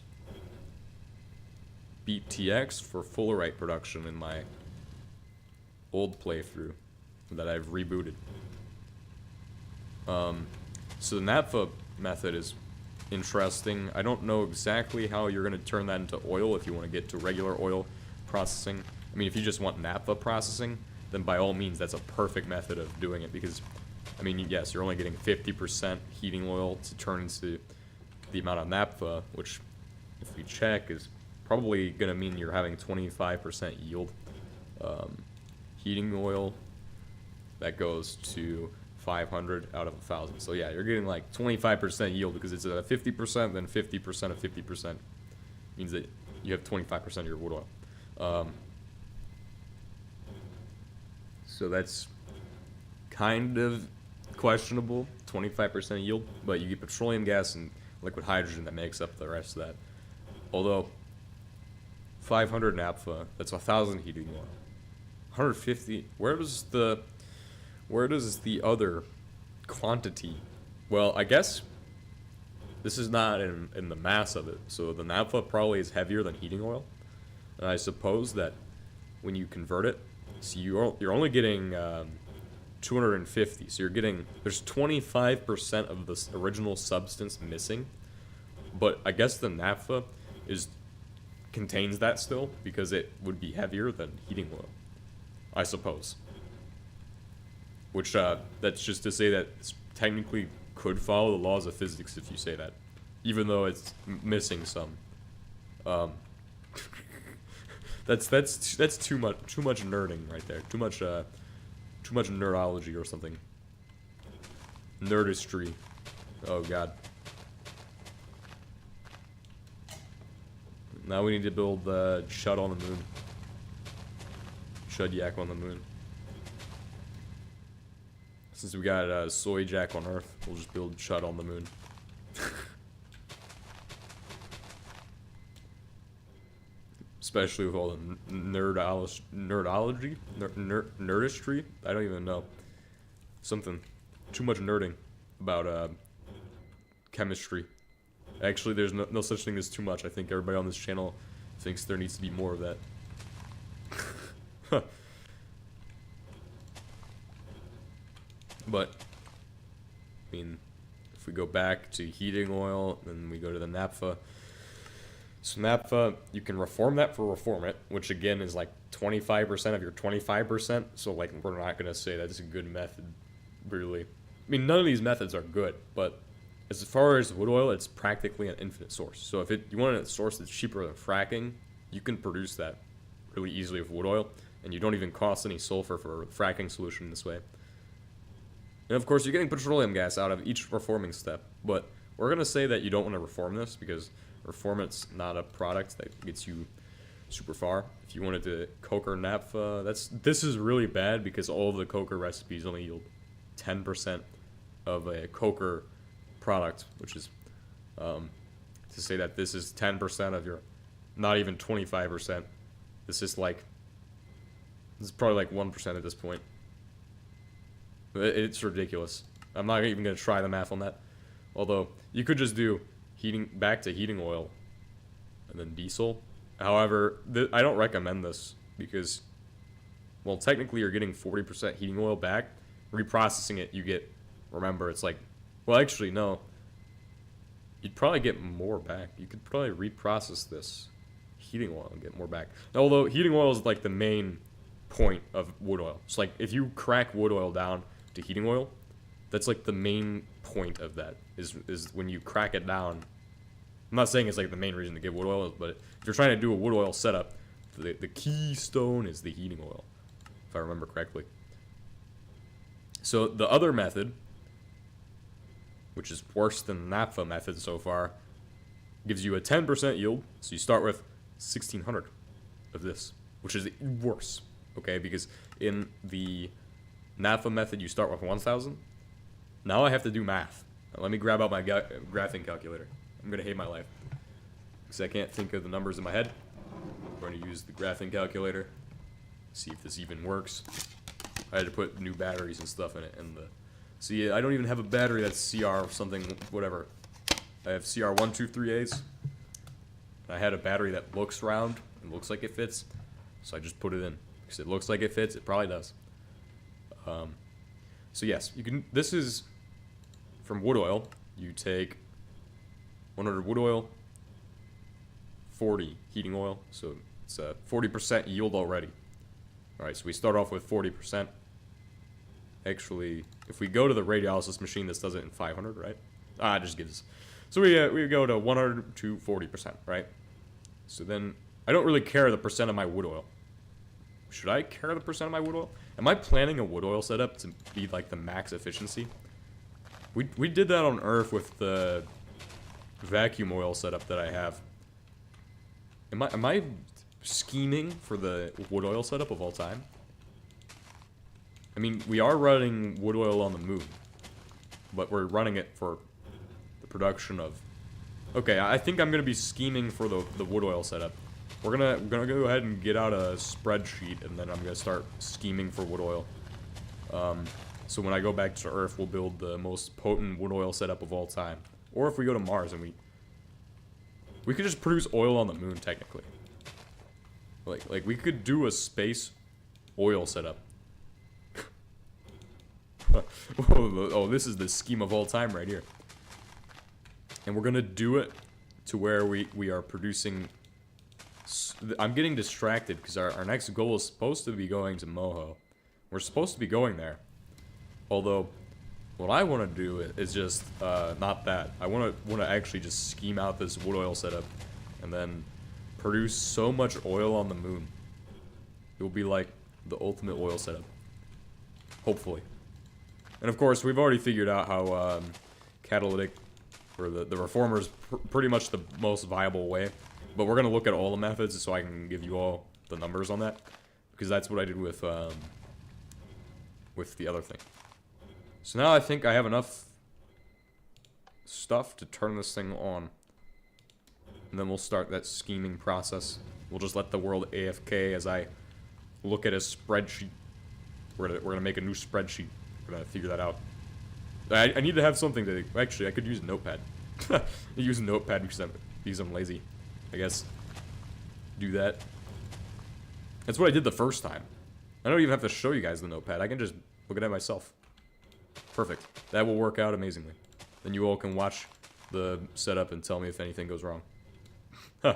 BTX for fullerite production in my old playthrough that I've rebooted. So the naphtha method is interesting. I don't know exactly how you're going to turn that into oil if you want to get to regular oil processing. I mean, if you just want naphtha processing, then by all means that's a perfect method of doing it, because I mean, yes, you're only getting 50% heating oil to turn into the amount of naphtha, which if we check is probably going to mean you're having 25% yield. Heating oil, that goes to 500 out of 1,000. So yeah, you're getting like 25% yield, because it's a 50%, then 50% of 50% means that you have 25% of your wood oil. So that's kind of questionable, 25% yield, but you get petroleum gas and liquid hydrogen that makes up the rest of that. Although 500 naphtha, that's 1,000 heating oil. 150. Where does the other quantity? Well, I guess this is not in the mass of it. So the naphtha probably is heavier than heating oil, and I suppose that when you convert it, so you're only getting 250. So there's 25% of the original substance missing, but I guess the naphtha contains that still, because it would be heavier than heating oil, I suppose. Which that's just to say that it's technically could follow the laws of physics if you say that, even though it's missing some. That's too much nerding right there. Too much nerdology or something. Nerdistry. Oh god. Now we need to build Chud on the moon. Chud Yak on the moon. Since we got Soy Jack on Earth, we'll just build Chud on the moon. Especially with all the nerdology? Nerdistry? I don't even know. Something. Too much nerding about chemistry. Actually, there's no such thing as too much. I think everybody on this channel thinks there needs to be more of that. But, I mean, if we go back to heating oil, then we go to the naphtha. So naphtha, you can reform that for reformant, which again is like 25% of your 25%. So like, we're not going to say that's a good method, really. I mean, none of these methods are good, but as far as wood oil, it's practically an infinite source. So if you want a source that's cheaper than fracking, you can produce that really easily with wood oil, and you don't even cost any sulfur for a fracking solution this way. And of course, you're getting petroleum gas out of each reforming step, but we're going to say that you don't want to reform this, because reformant's not a product that gets you super far. If you wanted to coker naphtha, this is really bad, because all of the coker recipes only yield 10% of a coker product, which is to say that this is 10% of your, not even 25%. This is probably like 1% at this point. It's ridiculous. I'm not even going to try the math on that. Although, you could just do back to heating oil, and then diesel. However, I don't recommend this because, well, technically you're getting 40% heating oil back. Reprocessing it, you get, remember, it's like, well, actually, no. You'd probably get more back. You could probably reprocess this heating oil and get more back. Although heating oil is like the main point of wood oil. It's like if you crack wood oil down to heating oil, that's like the main point of that is when you crack it down. I'm not saying it's like the main reason to get wood oil, but if you're trying to do a wood oil setup, the keystone is the heating oil, if I remember correctly. So the other method, which is worse than the naphtha method so far, gives you a 10% yield. So you start with 1,600 of this, which is worse, okay? Because in the naphtha method, you start with 1,000. Now I have to do math. Now let me grab out my graphing calculator. I'm going to hate my life because I can't think of the numbers in my head. I'm going to use the graphing calculator, see if this even works. I had to put new batteries and stuff in it, and see, I don't even have a battery that's CR something, whatever. I have CR 123As. I had a battery that looks round and looks like it fits, so I just put it in because it looks like it fits. It probably does. So yes, you can. This is from wood oil. You take 100 wood oil, 40 heating oil, so it's a 40% yield already. All right, so we start off with 40%. Actually, if we go to the radiolysis machine, this does it in 500, right? It just gives. So we go to 100 to 40%, right? So then I don't really care the percent of my wood oil. Should I care the percent of my wood oil? Am I planning a wood oil setup to be like the max efficiency? We did that on Earth with the vacuum oil setup that I have. Am I scheming for the wood oil setup of all time? I mean, we are running wood oil on the moon, but we're running it for the production of. Okay, I think I'm gonna be scheming for the wood oil setup. We're gonna go ahead and get out a spreadsheet, and then I'm gonna start scheming for wood oil. So when I go back to Earth, we'll build the most potent wood oil setup of all time. Or if we go to Mars and we could just produce oil on the moon technically. Like we could do a space oil setup. Oh, this is the scheme of all time right here. And we're gonna do it to where we are producing. I'm getting distracted because our next goal is supposed to be going to Moho. We're supposed to be going there. Although, what I want to do is just not that. I want to actually just scheme out this wood oil setup, and then produce so much oil on the moon. It will be like the ultimate oil setup. Hopefully. And of course, we've already figured out how catalytic, or the reformer is pretty much the most viable way. But we're gonna look at all the methods so I can give you all the numbers on that, because that's what I did with the other thing. So now I think I have enough stuff to turn this thing on. And then we'll start that scheming process. We'll just let the world AFK as I look at a spreadsheet. We're gonna make a new spreadsheet. We're gonna figure that out. I need to have something to. Actually, I could use a notepad. Use a notepad because I'm lazy. I guess. Do that. That's what I did the first time. I don't even have to show you guys the notepad. I can just look at it myself. Perfect. That will work out amazingly. Then you all can watch the setup and tell me if anything goes wrong. Huh.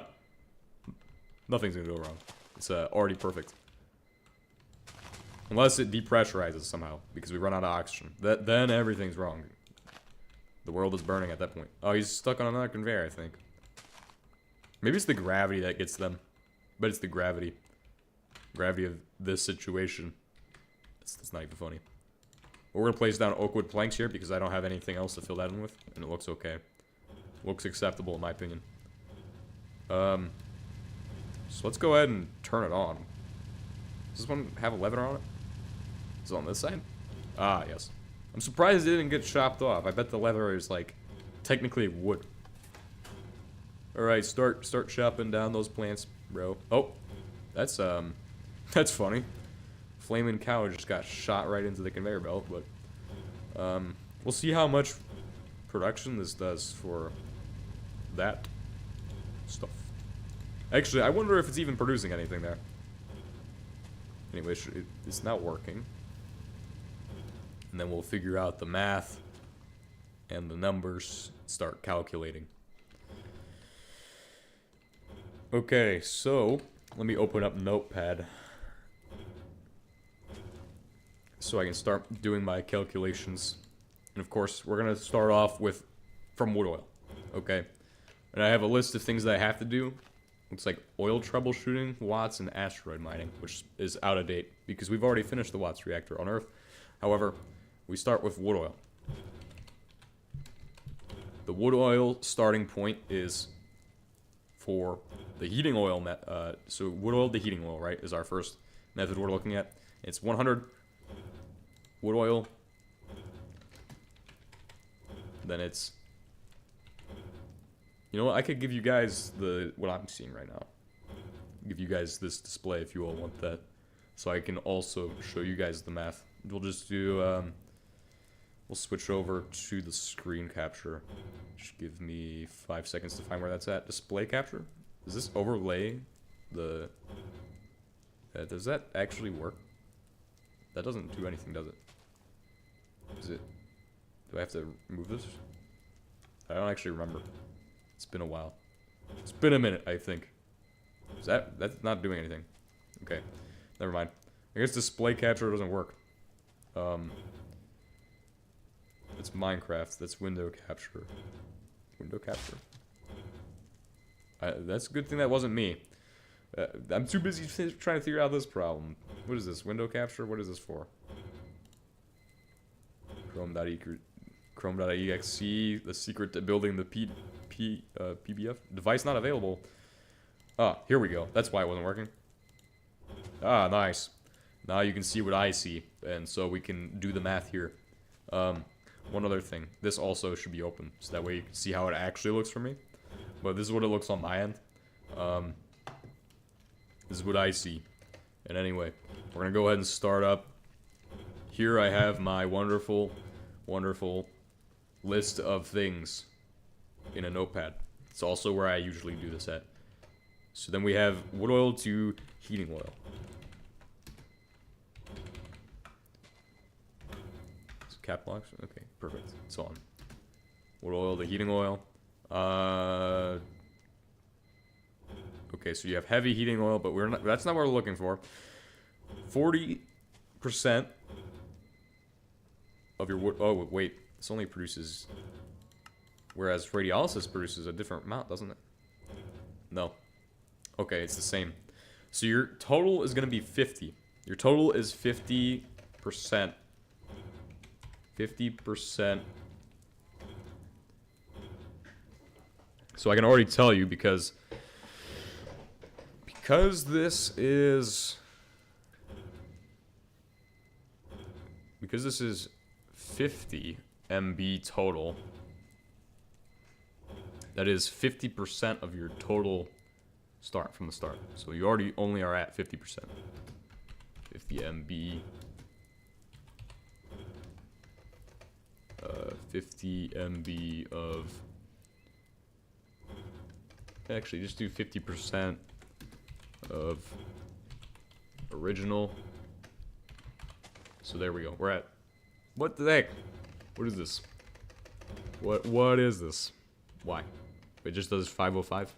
Nothing's gonna go wrong. It's already perfect. Unless it depressurizes somehow, because we run out of oxygen. Then everything's wrong. The world is burning at that point. Oh, he's stuck on another conveyor, I think. Maybe it's the gravity that gets them. But it's the gravity. Gravity of this situation. That's not even funny. We're going to place down oak wood planks here because I don't have anything else to fill that in with. And it looks okay. Looks acceptable in my opinion. So let's go ahead and turn it on. Does this one have a lever on it? Is it on this side? Ah, yes. I'm surprised it didn't get chopped off. I bet the lever is, like, technically wood. Alright, start chopping down those plants, bro. Oh, that's funny. Flaming cow just got shot right into the conveyor belt, but we'll see how much production this does for that stuff. Actually, I wonder if it's even producing anything there. Anyway, it's not working. And then we'll figure out the math and the numbers, start calculating. Okay, so let me open up Notepad so I can start doing my calculations. And of course, we're gonna start off with from wood oil. Okay, and I have a list of things that I have to do. Looks like oil troubleshooting, Watts, and asteroid mining, which is out of date because we've already finished the Watts reactor on Earth. However, we start with wood oil. The wood oil starting point is for the heating oil. So wood oil to heating oil, right, is our first method we're looking at. It's 100 wood oil. Then it's, you know what, I could give you guys what I'm seeing right now. Give you guys this display if you all want that. So I can also show you guys the math. We'll just do, we'll switch over to the screen capture. Just give me 5 seconds to find where that's at. Display capture? Does this overlay the, does that actually work? That doesn't do anything, does it? Is it, do I have to remove this? I don't actually remember. It's been a while. It's been a minute, I think. That's not doing anything. Okay, never mind. I guess display capture doesn't work. It's Minecraft. That's window capture. Window capture. That's a good thing that wasn't me. I'm too busy trying to figure out this problem. What is this? Window capture? What is this for? Chrome.exe, the secret to building the PBF. Device not available. Ah, here we go. That's why it wasn't working. Ah, nice. Now you can see what I see, and so we can do the math here. One other thing. This also should be open, so that way you can see how it actually looks for me. But this is what it looks on my end. This is what I see. And anyway, we're gonna go ahead and start up. Here I have my wonderful, wonderful list of things in a notepad. It's also where I usually do this at. So then we have wood oil to heating oil. Is it cap locks? Okay, perfect. It's on. Wood oil to heating oil. Okay, so you have heavy heating oil, but that's not what we're looking for. 40% of your wood. Oh, wait. This only produces. Whereas radiolysis produces a different amount, doesn't it? No. Okay, it's the same. So your total is going to be 50. Your total is 50%. 50%. So I can already tell you because this is 50 MB total. That is 50% of your total start from the start. So you already only are at 50%. 50 MB. 50 MB of. Actually, just do 50% of original. So there we go. We're at. What the heck? What is this? What is this? Why? It just does 505.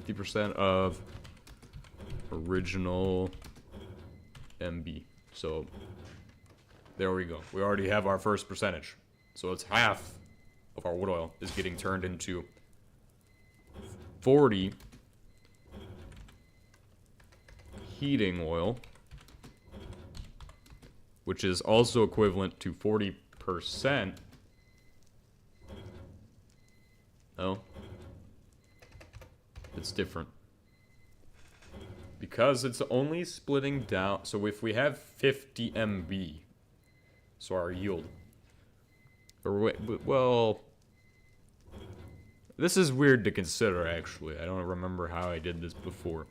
50% of original MB. So there we go. We already have our first percentage. So it's half of our wood oil is getting turned into 40 heating oil, which is also equivalent to 40%. No. It's different. Because it's only splitting down. So if we have 50 MB, so our yield. Or wait, well, this is weird to consider actually. I don't remember how I did this before.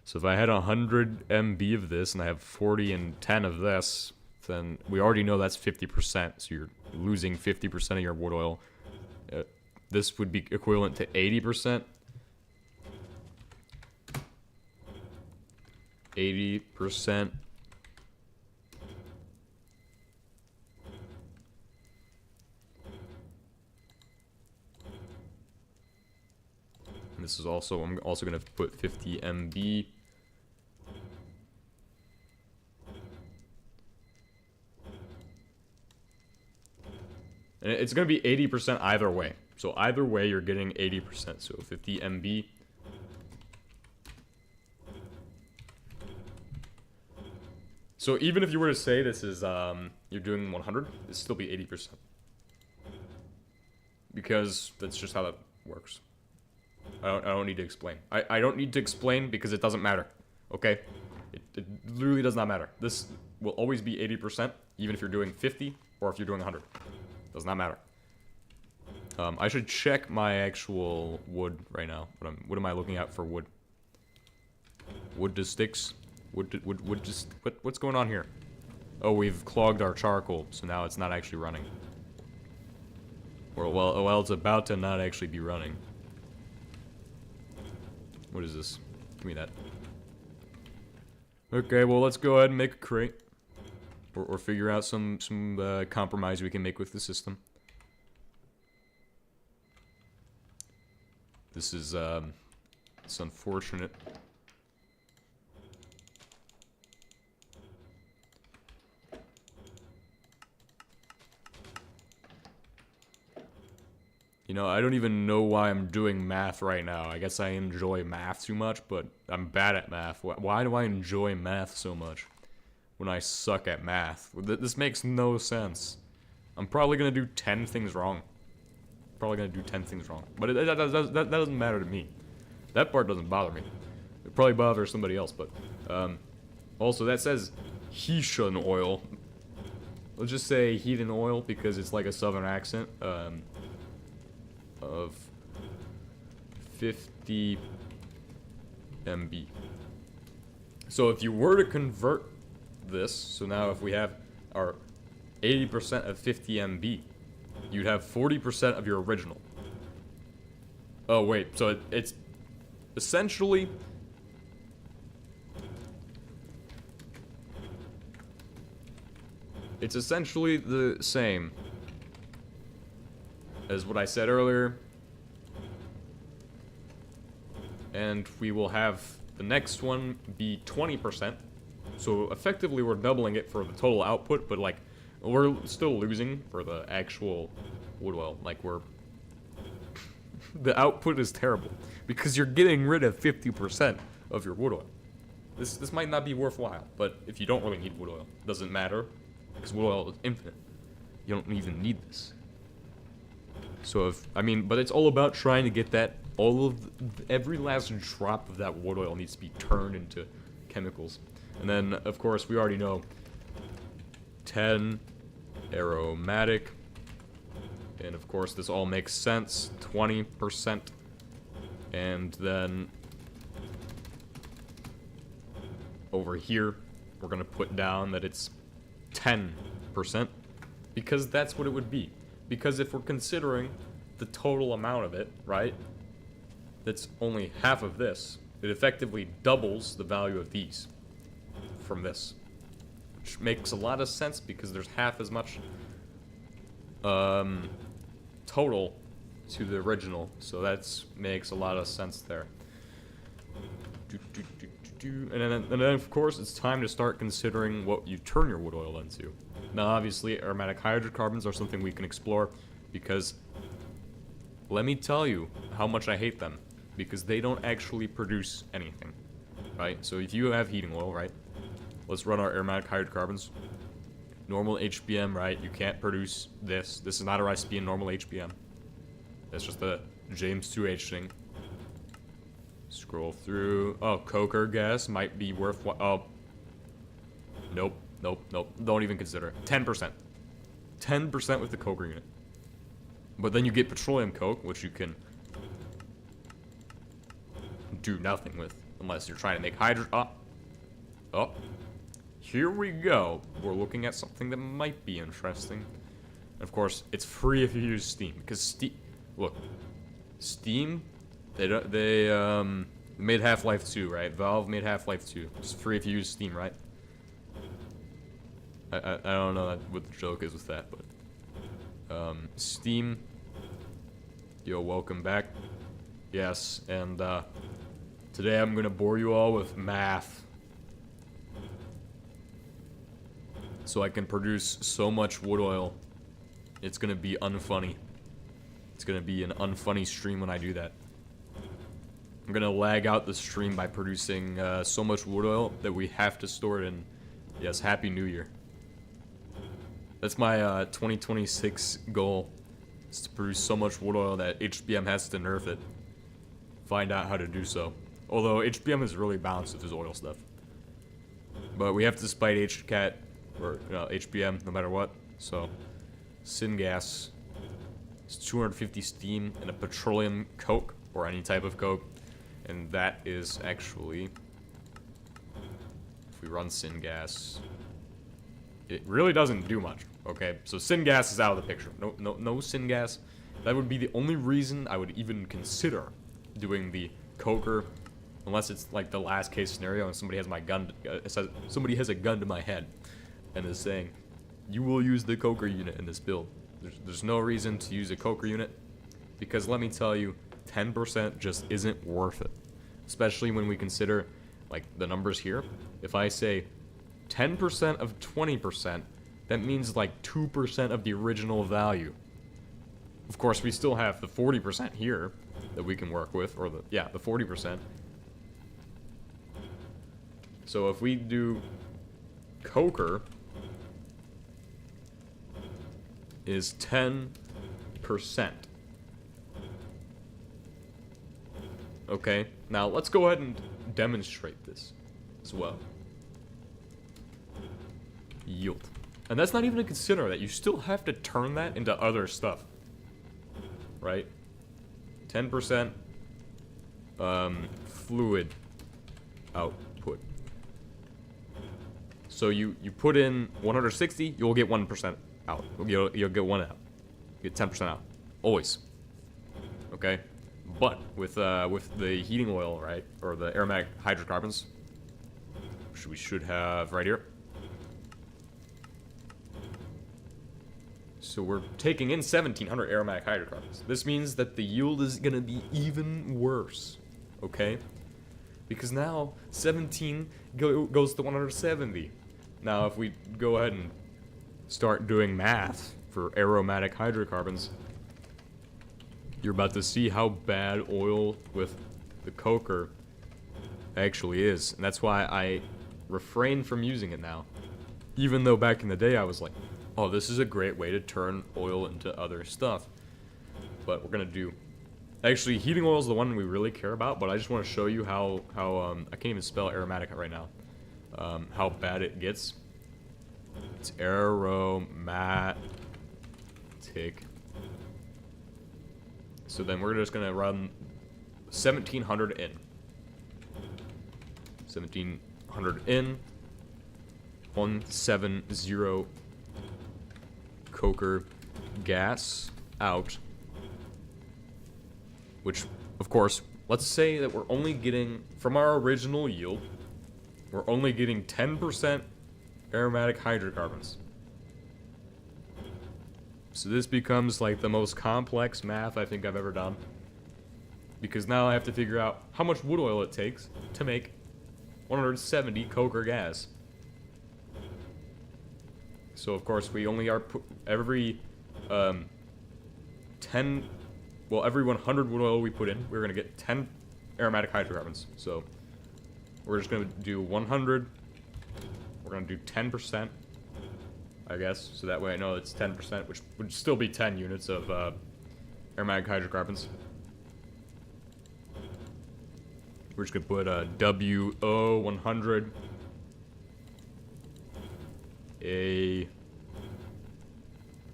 So if I had 100 MB of this and I have 40 and 10 of this, then we already know that's 50%. So you're losing 50% of your wood oil. this would be equivalent to 80%. 80%. And this is also, I'm also going to put 50 MB. And it's going to be 80% either way. So either way, you're getting 80%. So 50 MB. So even if you were to say this is, you're doing 100, it'd still be 80%. Because that's just how that works. I don't need to explain. I don't need to explain because it doesn't matter. Okay? It literally does not matter. This will always be 80%, even if you're doing 50 or if you're doing 100. Does not matter. I should check my actual wood right now. What am I looking at for wood? Wood to sticks. Wood just what's going on here? Oh, we've clogged our charcoal, so now it's not actually running. Or well, it's about to not actually be running. What is this? Give me that. Okay, well let's go ahead and make a crate, or figure out some compromise we can make with the system. This is it's unfortunate. You know, I don't even know why I'm doing math right now. I guess I enjoy math too much, but I'm bad at math. Why do I enjoy math so much when I suck at math? This makes no sense. I'm probably going to do 10 things wrong. Probably going to do 10 things wrong. But that doesn't matter to me. That part doesn't bother me. It probably bothers somebody else, but... also, that says Hessian oil. Let's just say heathen oil because it's like a southern accent. Of 50 MB. So if you were to convert this, so now if we have our 80% of 50 MB, you'd have 40% of your original. Oh wait, so it's essentially the same as what I said earlier, and we will have the next one be 20%, so effectively we're doubling it for the total output, but like, we're still losing for the actual wood oil, like the output is terrible, because you're getting rid of 50% of your wood oil. This might not be worthwhile, but if you don't really need wood oil, it doesn't matter, because wood oil is infinite. You don't even need this. So but it's all about trying to get that, every last drop of that wood oil needs to be turned into chemicals. And then, of course, we already know 10 aromatic, and of course this all makes sense, 20%, and then over here, we're gonna put down that it's 10%, because that's what it would be. Because if we're considering the total amount of it, right, that's only half of this, it effectively doubles the value of these from this. Which makes a lot of sense because there's half as much total to the original. So that makes a lot of sense there. And then of course it's time to start considering what you turn your wood oil into. Now obviously aromatic hydrocarbons are something we can explore, because let me tell you how much I hate them, because they don't actually produce anything, right? So if you have heating oil, right, let's run our aromatic hydrocarbons. Normal HBM, right, you can't produce this. This is not a recipe in normal HBM. That's just the James 2H thing. Scroll through. Oh, coker gas might be worthwhile. Oh. Nope. Don't even consider it. 10%. 10% with the coker unit. But then you get petroleum coke, which you can do nothing with, unless you're trying to make Oh. Here we go. We're looking at something that might be interesting. Of course, it's free if you use Steam, because look, Steam, they made Half-Life 2, right? Valve made Half-Life 2. It's free if you use Steam, right? I don't know what the joke is with that, but Steam, yo, welcome back. Yes, and today I'm gonna bore you all with math, so I can produce so much wood oil. It's gonna be unfunny. It's gonna be an unfunny stream when I do that. I'm gonna lag out the stream by producing so much wood oil that we have to store it in. Yes, Happy New Year. That's my 2026 goal, is to produce so much wood oil that HBM has to nerf it. Find out how to do so. Although HBM is really balanced with his oil stuff. But we have to spite HCAT, or HBM, no matter what. So, syngas. It's 250 steam and a petroleum coke, or any type of coke. And that is actually, if we run syngas, it really doesn't do much, okay? So syngas is out of the picture. No syngas. That would be the only reason I would even consider doing the coker, unless it's like the last case scenario and somebody has my gun, somebody has a gun to my head and is saying, you will use the coker unit in this build. There's no reason to use a coker unit, because let me tell you, 10% just isn't worth it. Especially when we consider, like, the numbers here. If I say 10% of 20%, that means like 2% of the original value. Of course, we still have the 40% here that we can work with, or the 40%. So if we do coker is 10%. Okay, now let's go ahead and demonstrate this as well. Yield. And that's not even to consider that you still have to turn that into other stuff. Right? 10% fluid output. So you put in 160, you'll get 1% out. You'll get 1 out. You get 10% out. Always. Okay? But with the heating oil, right, or the aromatic hydrocarbons, which we should have right here. So we're taking in 1,700 aromatic hydrocarbons. This means that the yield is gonna be even worse, okay? Because now 17 goes to 170. Now if we go ahead and start doing math for aromatic hydrocarbons, you're about to see how bad oil with the coker actually is. And that's why I refrain from using it now. Even though back in the day I was like, oh, this is a great way to turn oil into other stuff. But we're gonna do... Actually, heating oil is the one we really care about, but I just want to show you how I can't even spell aromatic right now. How bad it gets. It's aromatic. So then we're just gonna run 1,700 in. 1,700 in. 170 coker gas out. Which, of course, let's say that we're only getting, from our original yield, we're only getting 10% aromatic hydrocarbons. So this becomes like the most complex math I think I've ever done. Because now I have to figure out how much wood oil it takes to make 170 coker gas. So of course we only are every 10, well every 100 wood oil we put in, we're gonna get 10 aromatic hydrocarbons. So we're just gonna do 100. We're gonna do 10%, I guess. So that way I know it's 10%, which would still be 10 units of aromatic hydrocarbons. We're just gonna put a WO 100. A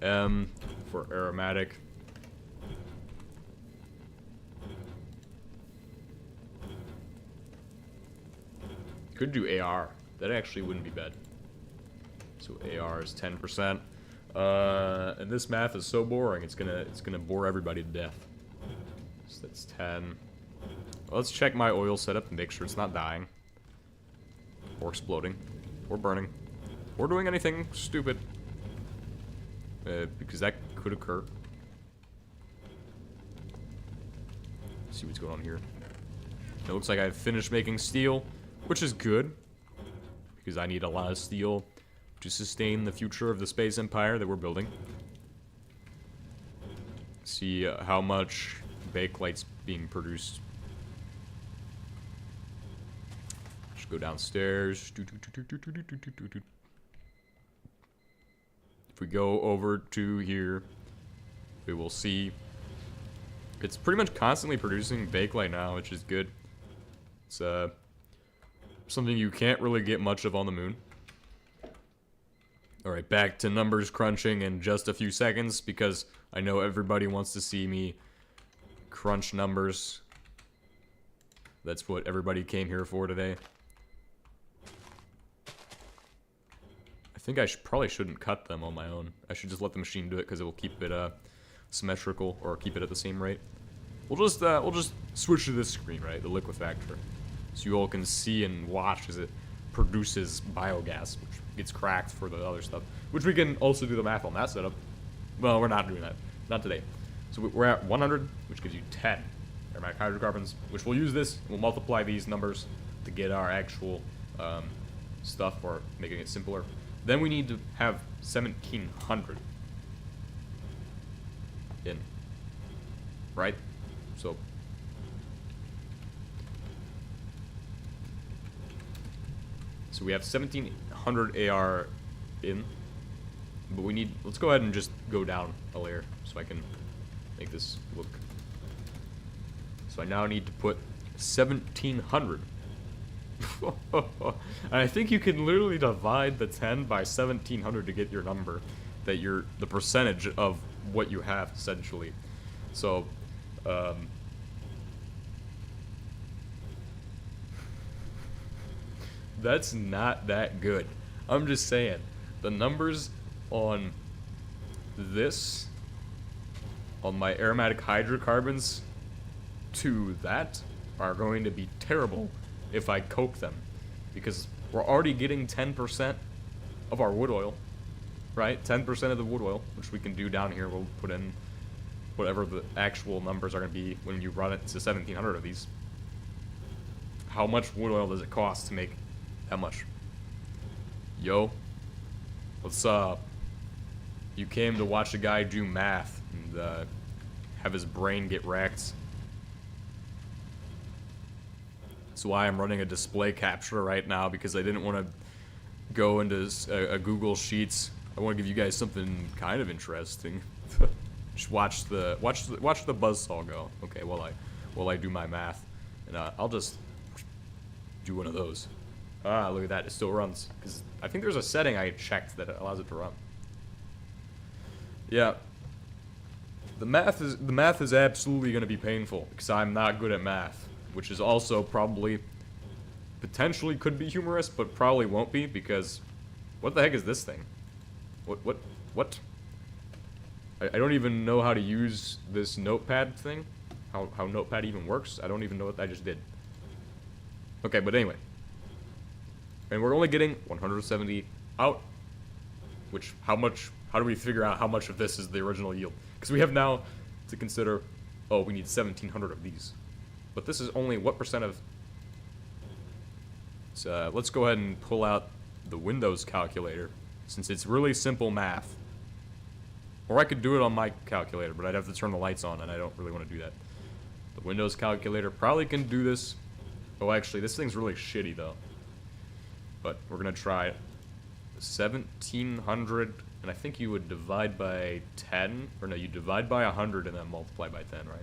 M for aromatic. Could do AR. That actually wouldn't be bad. So AR is 10%. And this math is so boring. It's gonna bore everybody to death. So that's 10. Well, let's check my oil setup and make sure it's not dying. Or exploding. Or burning. Or doing anything stupid. Because that could occur. Let's see what's going on here. It looks like I've finished making steel, which is good. Because I need a lot of steel to sustain the future of the space empire that we're building. See how much bakelite's being produced. Just go downstairs. If we go over to here, we will see it's pretty much constantly producing bakelite now, which is good. It's something you can't really get much of on the moon. Alright, back to numbers crunching in just a few seconds, because I know everybody wants to see me crunch numbers. That's what everybody came here for today. I think I probably shouldn't cut them on my own. I should just let the machine do it, because it will keep it symmetrical, or keep it at the same rate. We'll just switch to this screen, right, the liquefactor, so you all can see and watch as it produces biogas, which gets cracked for the other stuff, which we can also do the math on that setup. Well, we're not doing that, not today. So we're at 100, which gives you 10 aromatic hydrocarbons, which we'll use this. We'll multiply these numbers to get our actual stuff, or making it simpler. Then we need to have 1700 in, right? So we have 1700 AR in, but we need, let's go ahead and just go down a layer so I can make this look. So I now need to put 1700. And I think you can literally divide the 10 by 1700 to get your number, that you're the percentage of what you have essentially. So that's not that good. I'm just saying, the numbers on this, on my aromatic hydrocarbons, to that are going to be terrible if I coke them, because we're already getting 10% of our wood oil, right? 10% of the wood oil, which we can do down here. We'll put in whatever the actual numbers are going to be when you run it to 1700 of these. How much wood oil does it cost to make that much? Yo, let's you came to watch a guy do math and have his brain get wrecked. That's why I'm running a display capture right now, because I didn't want to go into a Google Sheets. I want to give you guys something kind of interesting. Just watch the buzzsaw go. Okay, while I do my math, and I'll just do one of those. Ah, look at that! It still runs, because I think there's a setting I checked that allows it to run. Yeah. The math is absolutely going to be painful, because I'm not good at math, which is also probably potentially could be humorous, but probably won't be, because what the heck is this thing? What? I don't even know how to use this notepad thing. How notepad even works. I don't even know what I just did. Okay, but anyway. And we're only getting 170 out. Which, how do we figure out how much of this is the original yield? Because we have now to consider, oh, we need 1700 of these. But this is only what percent of... So let's go ahead and pull out the Windows calculator, since it's really simple math. Or I could do it on my calculator, but I'd have to turn the lights on, and I don't really want to do that. The Windows calculator probably can do this. Oh, actually, this thing's really shitty, though. But we're going to try it. 1700, and I think you would divide by 10, or no, you divide by 100 and then multiply by 10, right?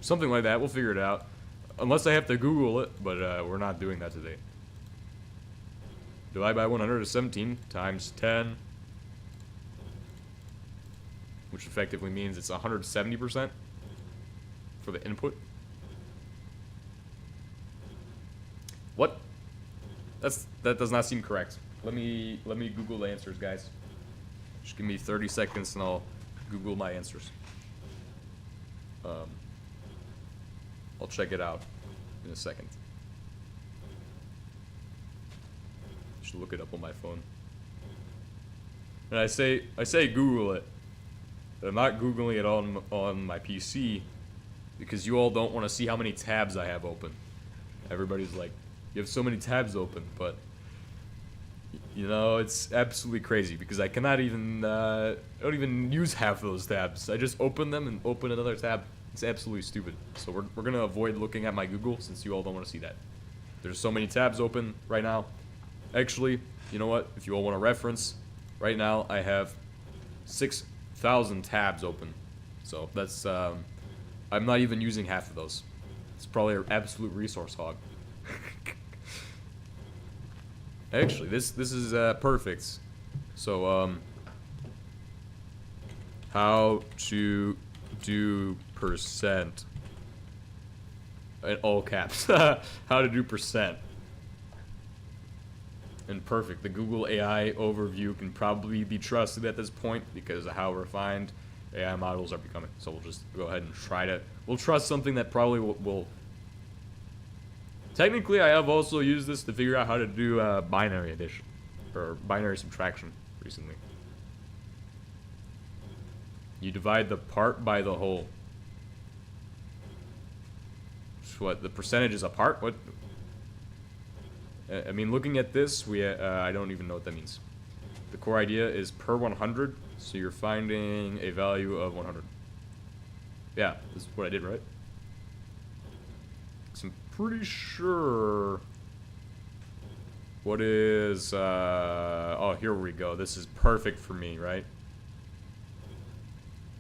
Something like that. We'll figure it out. Unless I have to Google it, but we're not doing that today. Divide by 100 is 17 times 10, which effectively means it's 170% for the input. What? That does not seem correct. Let me Google the answers, guys. Just give me 30 seconds and I'll Google my answers. I'll check it out in a second. Should look it up on my phone. And I say Google it. But I'm not Googling it on my PC because you all don't want to see how many tabs I have open. Everybody's like, you have so many tabs open, but you know, it's absolutely crazy because I cannot even, I don't even use half of those tabs. I just open them and open another tab. It's absolutely stupid. So we're gonna avoid looking at my Google since you all don't want to see that. There's so many tabs open right now. Actually, you know what? If you all want to reference, right now I have 6,000 tabs open. So that's, I'm not even using half of those. It's probably an absolute resource hog. Actually, this is perfect. So how to do percent in all caps. How to do percent. And perfect. The Google AI overview can probably be trusted at this point because of how refined AI models are becoming. So we'll just go ahead and try to. We'll trust something that probably will. Technically, I have also used this to figure out how to do binary addition or binary subtraction recently. You divide the part by the whole. What, the percentage is a part? What? I mean, looking at this, I don't even know what that means. The core idea is per 100, so you're finding a value of 100. Yeah, this is what I did, right? So I'm pretty sure. What is, oh, here we go. This is perfect for me, right?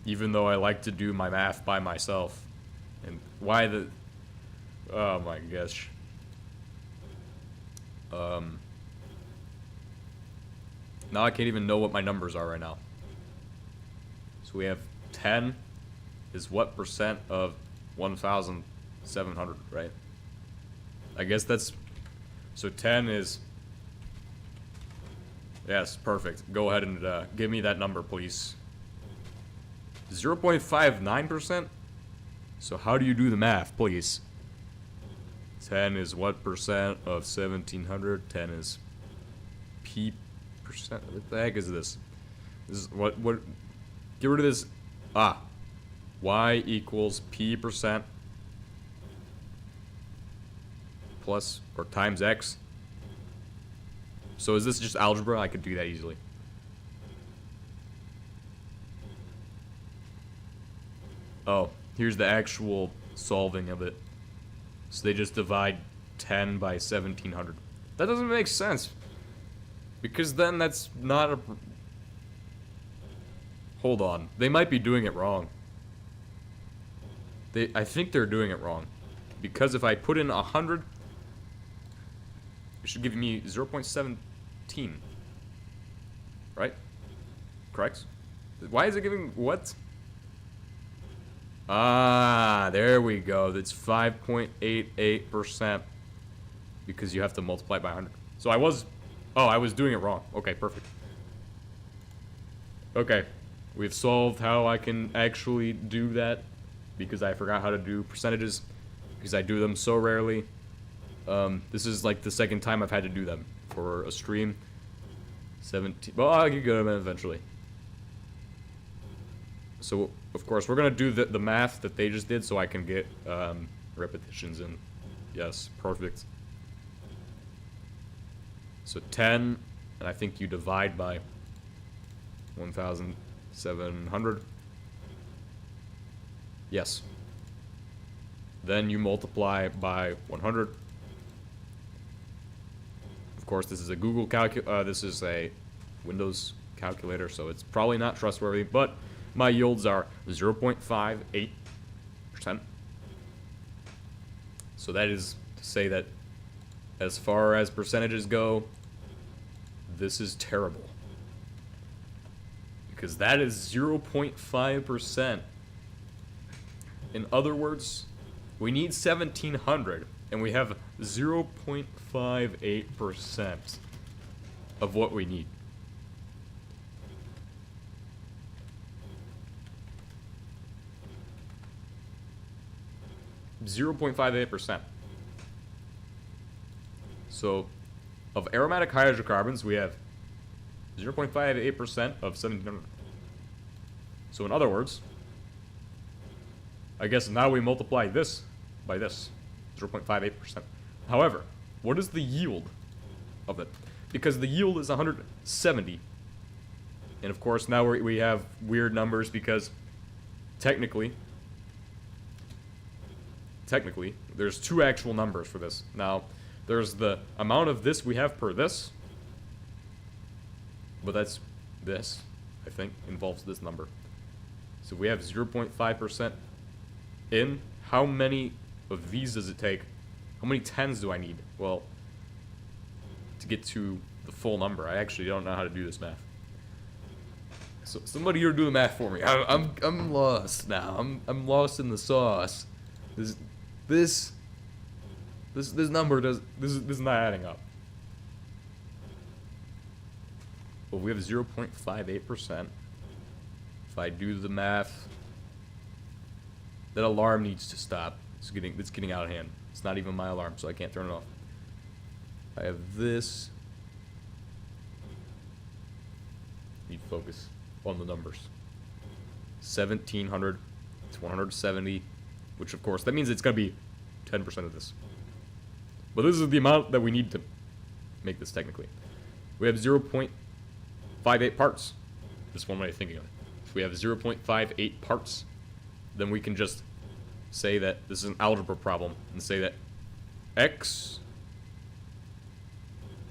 Even though I like to do my math by myself. And why the, oh my gosh. Now I can't even know what my numbers are right now. So we have 10 is what percent of 1,700, right? I guess that's, so 10 is, yes, perfect. Go ahead and give me that number, please. 0.59%? So how do you do the math, please? 10 is what percent of 1,700? 10 is P percent. What the heck is this? This is what, get rid of this. Ah. Y equals P percent plus or times X. So is this just algebra? I could do that easily. Oh, here's the actual solving of it. So they just divide 10 by 1,700. That doesn't make sense. Because then that's not a... Hold on. They might be doing it wrong. I think they're doing it wrong. Because if I put in 100, it should give me 0.17. Right? Correct? Why is it giving... What? Ah, there we go. That's 5.88%. Because you have to multiply by 100. So I was... Oh, I was doing it wrong. Okay, perfect. Okay. We've solved how I can actually do that. Because I forgot how to do percentages. Because I do them so rarely. This is like the second time I've had to do them for a stream. 17... Well, I'll get good at them eventually. So, of course, we're going to do the math that they just did so I can get repetitions in. Yes, perfect. So 10, and I think you divide by 1,700. Yes. Then you multiply by 100. Of course, this is a Google this is a Windows calculator, so it's probably not trustworthy, but my yields are 0.58%. So that is to say that as far as percentages go, this is terrible. Because that is 0.5%. In other words, we need 1,700, and we have 0.58% of what we need. 0.58%. So, of aromatic hydrocarbons, we have 0.58% of 1700. So in other words, I guess now we multiply this by this, 0.58%. However, what is the yield of it? Because the yield is 170. And of course, now we have weird numbers because technically, there's two actual numbers for this. Now, there's the amount of this we have per this, but that's this, I think, involves this number. So we have 0.5% in. How many of these does it take? How many 10s do I need? Well, to get to the full number, I actually don't know how to do this math. So somebody here do the math for me. I'm lost now. I'm lost in the sauce. This number this is not adding up. Well, we have 0.58%. If I do the math, that alarm needs to stop. It's getting out of hand. It's not even my alarm, so I can't turn it off. I have this. Need focus on the numbers. 1700 to 170, which of course that means it's gonna be 10% of this. But this is the amount that we need to make this technically. We have 0.58 parts. This one way of thinking of it. If we have 0.58 parts, then we can just say that this is an algebra problem and say that x,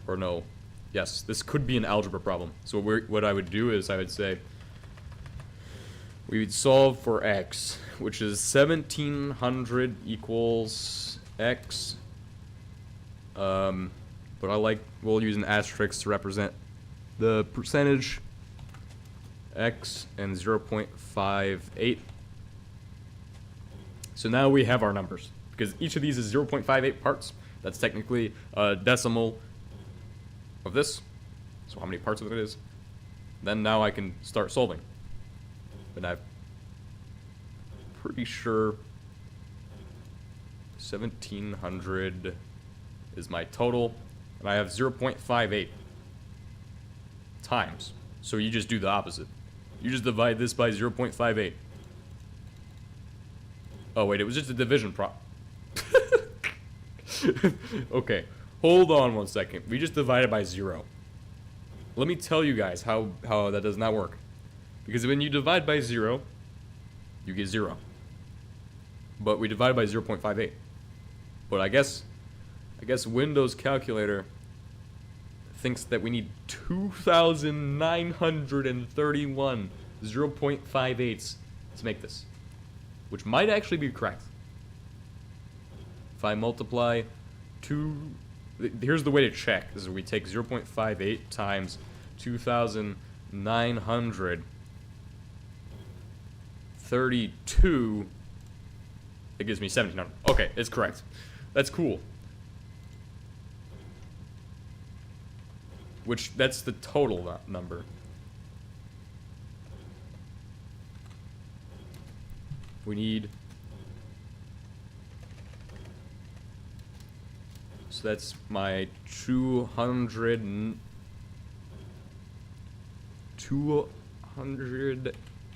or no, yes, this could be an algebra problem. So what I would do is I would say we would solve for x, which is 1700 equals x. But we'll use an asterisk to represent the percentage x and 0.58. So now we have our numbers because each of these is 0.58 parts. That's technically a decimal of this. So how many parts of it is? Then now I can start solving. And I'm pretty sure 1700 is my total, and I have 0.58 times. So you just do the opposite. You just divide this by 0.58. Oh wait, it was just a division Okay, hold on one second. We just divided by 0. Let me tell you guys how that does not work. Because when you divide by 0, you get 0. But we divide by 0.58. But I guess Windows calculator thinks that we need 2,931 0.58s to make this, which might actually be correct. If I multiply here's the way to check. This is we take 0.58 times 2,932. It gives me 1,700. Okay, it's correct. That's cool. That's the total number. We need... So that's my 200...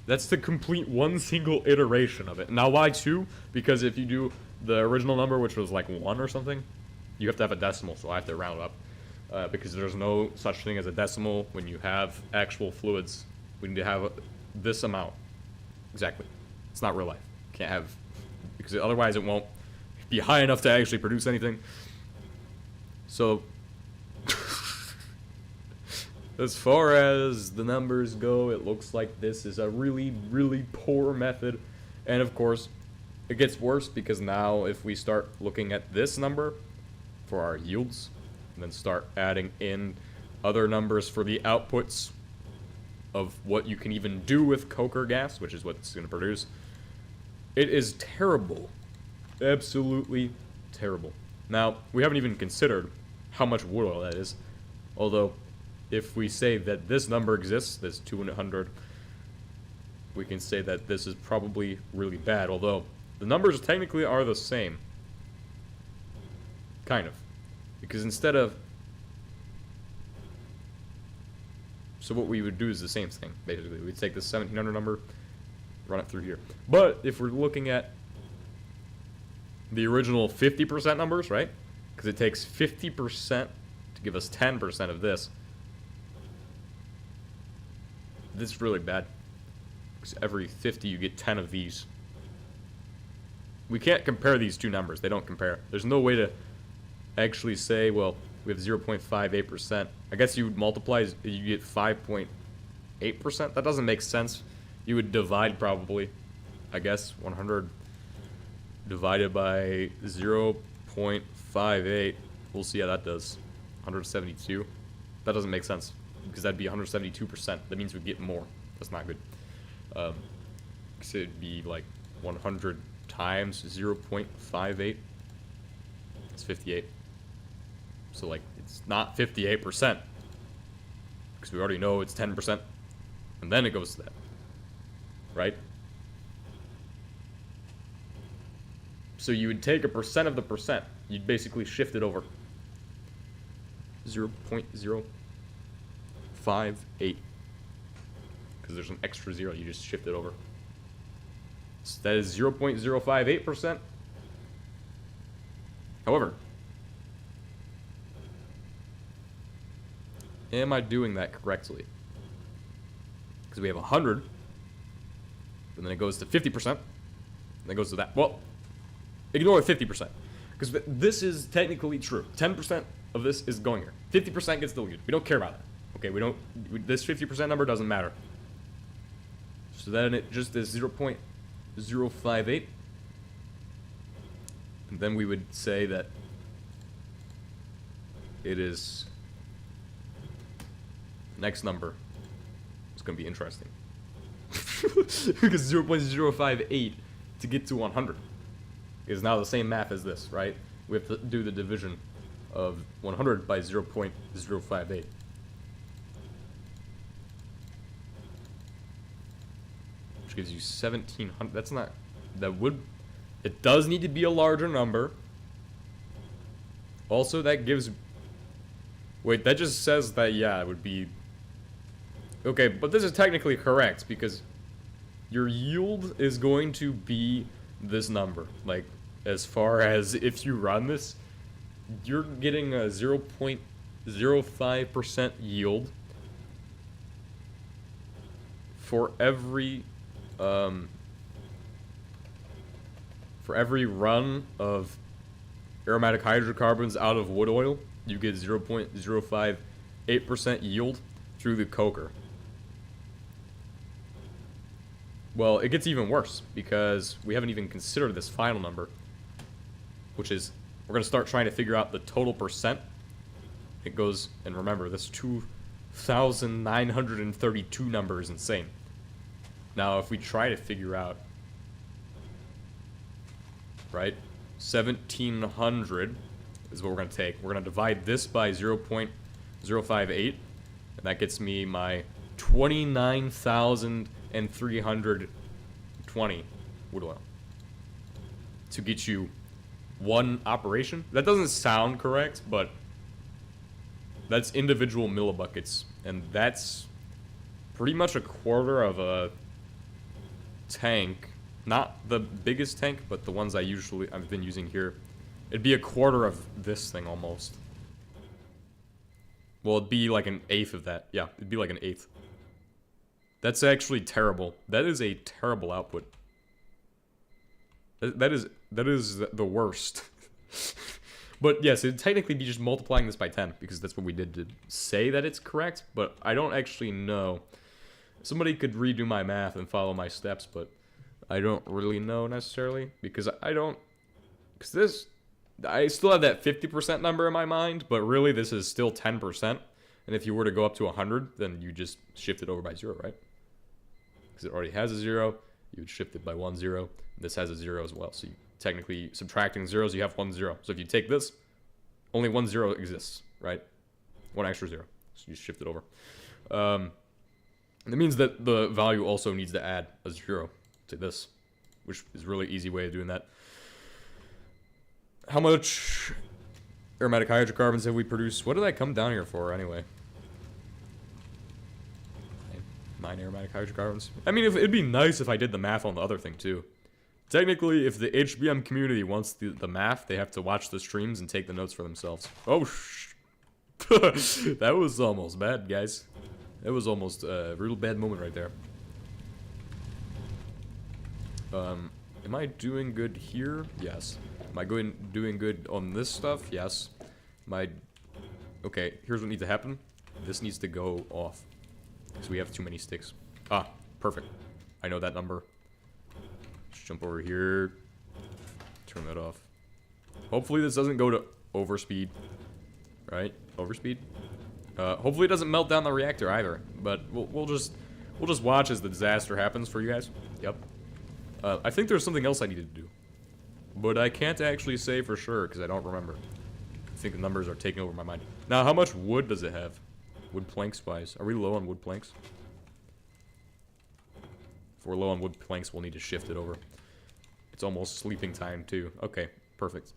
That's to complete one single iteration of it. Now why 2? Because if you do the original number, which was like 1 or something, you have to have a decimal, so I have to round up. Because there's no such thing as a decimal when you have actual fluids. We need to have this amount. Exactly. It's not real life. Can't have... Because otherwise it won't be high enough to actually produce anything. So... as far as the numbers go, it looks like this is a really, really poor method. And of course, it gets worse because now if we start looking at this number for our yields, and then start adding in other numbers for the outputs of what you can even do with coker gas, which is what it's going to produce, it is terrible. Absolutely terrible. Now, we haven't even considered how much wood oil that is, although if we say that this number exists, this 200, we can say that this is probably really bad, although The numbers technically are the same. Kind of. Because instead of... So what we would do is the same thing, basically. We'd take this 1700 number, run it through here. But if we're looking at the original 50% numbers, right? Because it takes 50% to give us 10% of this. This is really bad. Because every 50 you get 10 of these. We can't compare these two numbers. They don't compare. There's no way to actually say, well, we have 0.58%. I guess you would multiply, you get 5.8%. That doesn't make sense. You would divide probably, I guess, 100 divided by 0.58. We'll see how that does. 172. That doesn't make sense because that'd be 172%. That means we get more. That's not good. So it'd be like 100 times 0.58. It's 58. So like it's not 58% because we already know it's 10%, and then it goes to that, right? So you would take a percent of the percent. You'd basically shift it over. 0.058. Because there's an extra zero, you just shift it over. So that is 0.058%. However, am I doing that correctly? Because we have 100, and then it goes to 50%, and then it goes to that. Well, ignore 50%, because this is technically true. 10% of this is going here. 50% gets deleted. We don't care about that. Okay, this 50% number doesn't matter. So then it just is 0.058. And then we would say that it is... Next number is going to be interesting. Because 0.058 to get to 100 is now the same math as this, right? We have to do the division of 100 by 0.058. Which gives you 1700. That's not... That would... It does need to be a larger number. Also, that gives... Wait, that just says that, yeah, it would be... Okay, but this is technically correct, because your yield is going to be this number. Like, as far as if you run this, you're getting a 0.05% yield for every run of aromatic hydrocarbons out of wood oil. You get 0.058% yield through the coker. Well, it gets even worse, because we haven't even considered this final number, which is, we're going to start trying to figure out the total percent. It goes, and remember, this 2,932 number is insane. Now, if we try to figure out, right, 1,700 is what we're going to take. We're going to divide this by 0.058, and that gets me my 29,320 wood oil to get you one operation. That doesn't sound correct, but that's individual millibuckets, and that's pretty much a quarter of a tank. Not the biggest tank, but the ones I've been using here. It'd be a quarter of this thing almost. Well, it'd be like an eighth of that. Yeah, it'd be like an eighth. That's actually terrible. That is a terrible output. That is the worst. But yes, it'd technically be just multiplying this by 10, because that's what we did to say that it's correct, but I don't actually know. Somebody could redo my math and follow my steps, but I don't really know necessarily, because I still have that 50% number in my mind, but really this is still 10%. And if you were to go up to 100, then you just shift it over by 0, right? Because it already has a 0, you would shift it by 1 0. This has a 0 as well, so you technically subtracting zeros, you have 1 0. So if you take this, only 1 0 exists, right? 1 extra 0, so you shift it over. That means that the value also needs to add a 0 to this, which is a really easy way of doing that. How much aromatic hydrocarbons have we produced? What did I come down here for, anyway? 9 aromatic hydrocarbons. I mean, it'd be nice if I did the math on the other thing, too. Technically, if the HBM community wants the math, they have to watch the streams and take the notes for themselves. Oh, that was almost bad, guys. That was almost a real bad moment right there. Am I doing good here? Yes. Am I doing good on this stuff? Yes. Okay, here's what needs to happen. This needs to go off. Because we have too many sticks. Ah, perfect. I know that number. Just jump over here. Turn that off. Hopefully this doesn't go to overspeed. Right? Overspeed? Hopefully it doesn't melt down the reactor either. But we'll just watch as the disaster happens for you guys. Yep. I think there's something else I needed to do. But I can't actually say for sure because I don't remember. I think the numbers are taking over my mind. Now, how much wood does it have? Wood planks wise. Are we low on wood planks? If we're low on wood planks, we'll need to shift it over. It's almost sleeping time too. Okay, perfect.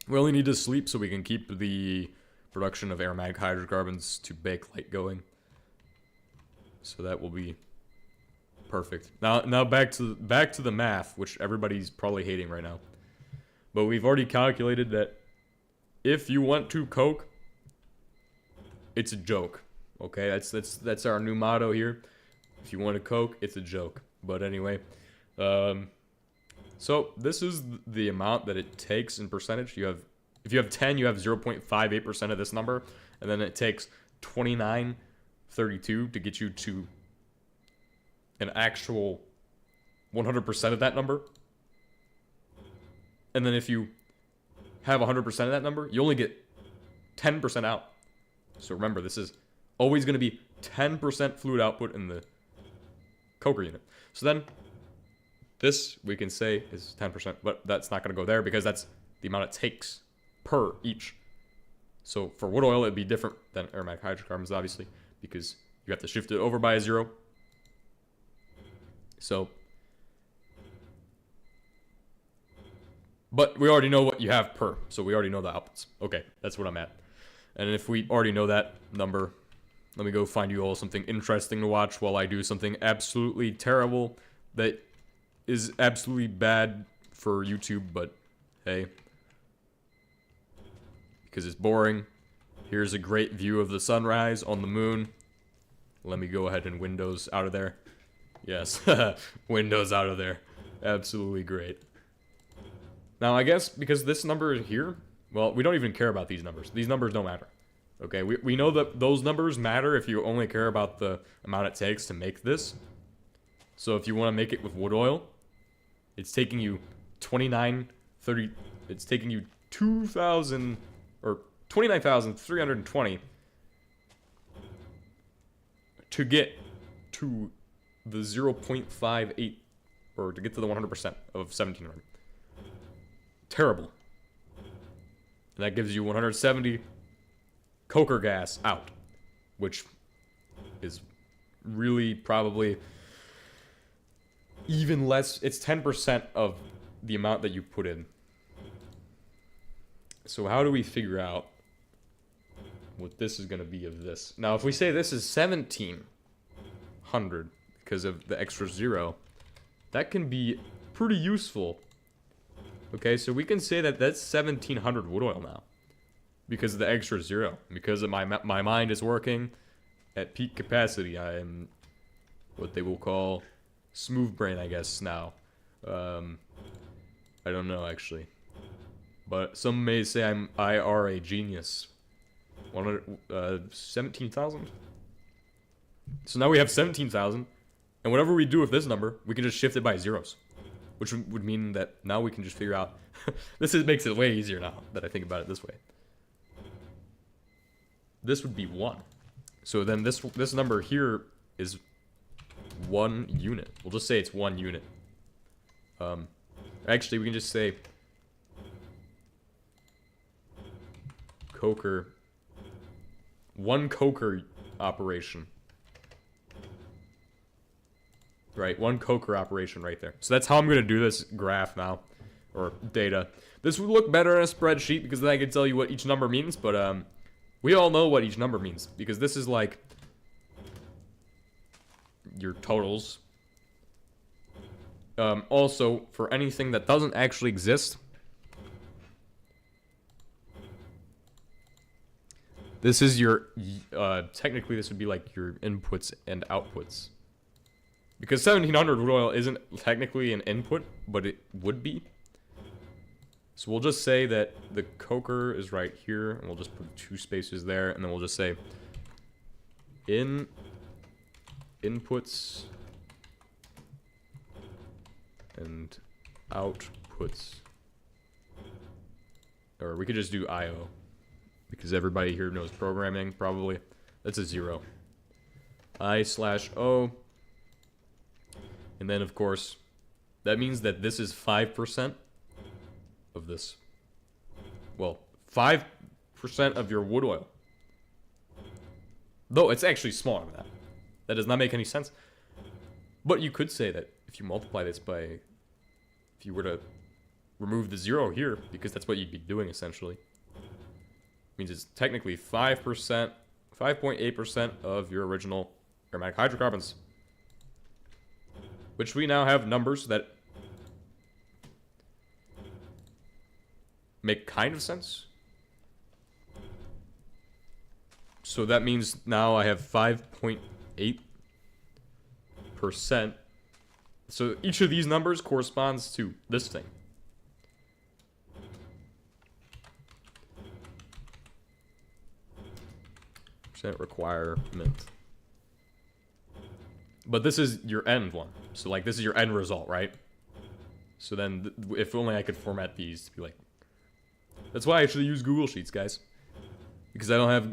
We only need to sleep so we can keep the production of aromatic hydrocarbons to bakelite going. So that will be perfect. Now back to the math, which everybody's probably hating right now. But we've already calculated that if you want to coke, it's a joke. Okay, that's our new motto here. If you want to coke, it's a joke. But anyway, so this is the amount that it takes in percentage. If you have 10, you have 0.58% of this number, and then it takes 29.32 to get you to an actual 100% of that number. And then if you have 100% of that number, you only get 10% out. So remember, this is always going to be 10% fluid output in the coker unit. So then, this we can say is 10%, but that's not going to go there because that's the amount it takes per each. So for wood oil, it'd be different than aromatic hydrocarbons, obviously, because you have to shift it over by a 0. So, but we already know what you have per, so we already know the outputs. Okay, that's what I'm at. And if we already know that number, let me go find you all something interesting to watch while I do something absolutely terrible that is absolutely bad for YouTube, but hey, because it's boring. Here's a great view of the sunrise on the moon. Let me go ahead and Windows out of there. Yes, Windows out of there. Absolutely great. Now, I guess because this number is here, well, we don't even care about these numbers. These numbers don't matter. Okay, we know that those numbers matter if you only care about the amount it takes to make this. So if you want to make it with wood oil, it's taking you 29.30. It's taking you 2,000 or 29,320 to get to the 0.58 or to get to the 100% of 1,700. Terrible. And that gives you 170 coker gas out, which is really probably even less. It's 10% of the amount that you put in. So how do we figure out what this is going to be of this? Now, if we say this is 1,700 because of the extra 0, that can be pretty useful. Okay, so we can say that that's 1,700 wood oil now because of the extra 0. Because of my mind is working at peak capacity. I am what they will call smooth brain, I guess, now. I don't know, actually. But some may say I are a genius. 17,000? So now we have 17,000. And whatever we do with this number, we can just shift it by zeros. Which would mean that now we can just figure out... makes it way easier now that I think about it this way. This would be 1. So then this number here is 1 unit. We'll just say it's 1 unit. Actually, we can just say... coker... 1 coker operation. right? One coker operation right there. So that's how I'm going to do this graph now, or data. This would look better in a spreadsheet because then I can tell you what each number means, but we all know what each number means because this is like your totals. Also, for anything that doesn't actually exist, this is your, technically this would be like your inputs and outputs. Because 1700 wood oil isn't technically an input, but it would be. So we'll just say that the coker is right here, and we'll just put 2 spaces there, and then we'll just say inputs and outputs. Or we could just do IO, because everybody here knows programming, probably. That's a 0. I/O. And then, of course, that means that this is 5% of this. Well, 5% of your wood oil. Though it's actually smaller than that. That does not make any sense. But you could say that if you multiply this by, if you were to remove the 0 here, because that's what you'd be doing essentially, means it's technically 5%, 5.8% of your original aromatic hydrocarbons. Which we now have numbers that make kind of sense. So that means now I have 5.8%. So each of these numbers corresponds to this thing. Percent requirement. But this is your end one. So, like, this is your end result, right? So then, if only I could format these to be like... That's why I actually use Google Sheets, guys. Because I don't have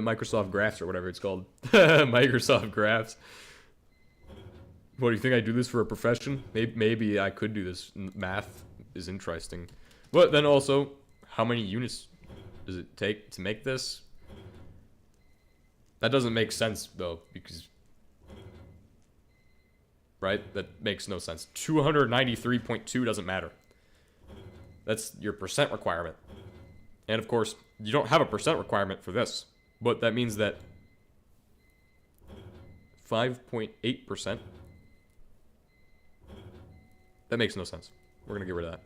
Microsoft Graphs or whatever it's called. Microsoft Graphs. What, do you think I do this for a profession? Maybe I could do this. Math is interesting. But then also, how many units does it take to make this? That doesn't make sense, though, because... Right? That makes no sense. 293.2 doesn't matter. That's your percent requirement. And of course, you don't have a percent requirement for this. But that means that 5.8%. That makes no sense. We're going to get rid of that.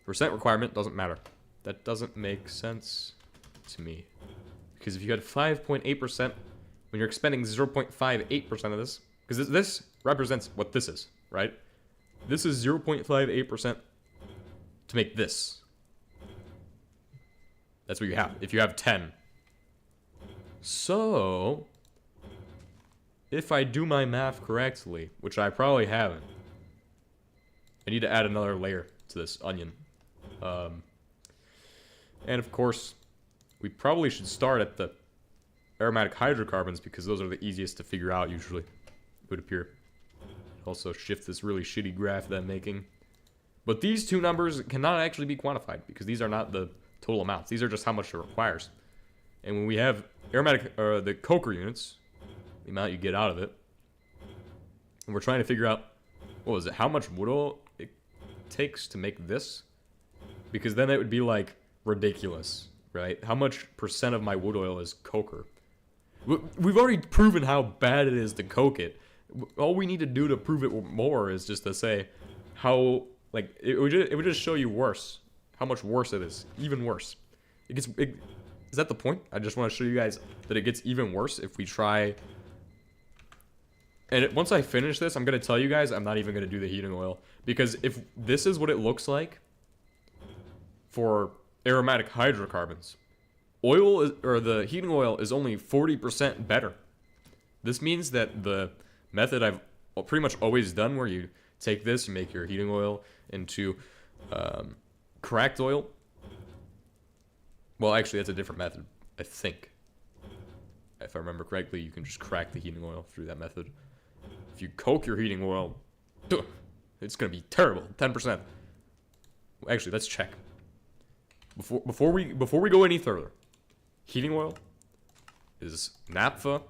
Percent requirement doesn't matter. That doesn't make sense to me. Because if you had 5.8% when you're expending 0.58% of this, because this represents what this is, right? This is 0.58% to make this. That's what you have. If you have 10. So, if I do my math correctly, which I probably haven't, I need to add another layer to this onion. And of course, we probably should start at the aromatic hydrocarbons because those are the easiest to figure out usually. It would appear. Also shift this really shitty graph that I'm making. But these two numbers cannot actually be quantified because these are not the total amounts. These are just how much it requires. And when we have aromatic, the coker units, the amount you get out of it, and we're trying to figure out, what was it, how much wood oil it takes to make this? Because then it would be like ridiculous, right? How much percent of my wood oil is coker? We've already proven how bad it is to coke it. All we need to do to prove it more is just to say how, like, it would just show you worse. How much worse it is. Even worse. Is that the point? I just want to show you guys that it gets even worse if we try. And once I finish this, I'm going to tell you guys I'm not even going to do the heating oil. Because if this is what it looks like for aromatic hydrocarbons, the heating oil is only 40% better. This means that the method I've pretty much always done, where you take this, you make your heating oil into cracked oil. Well, actually, that's a different method, I think. If I remember correctly, you can just crack the heating oil through that method. If you coke your heating oil, it's going to be terrible. 10%. Actually, let's check. Before we go any further, heating oil is naphtha,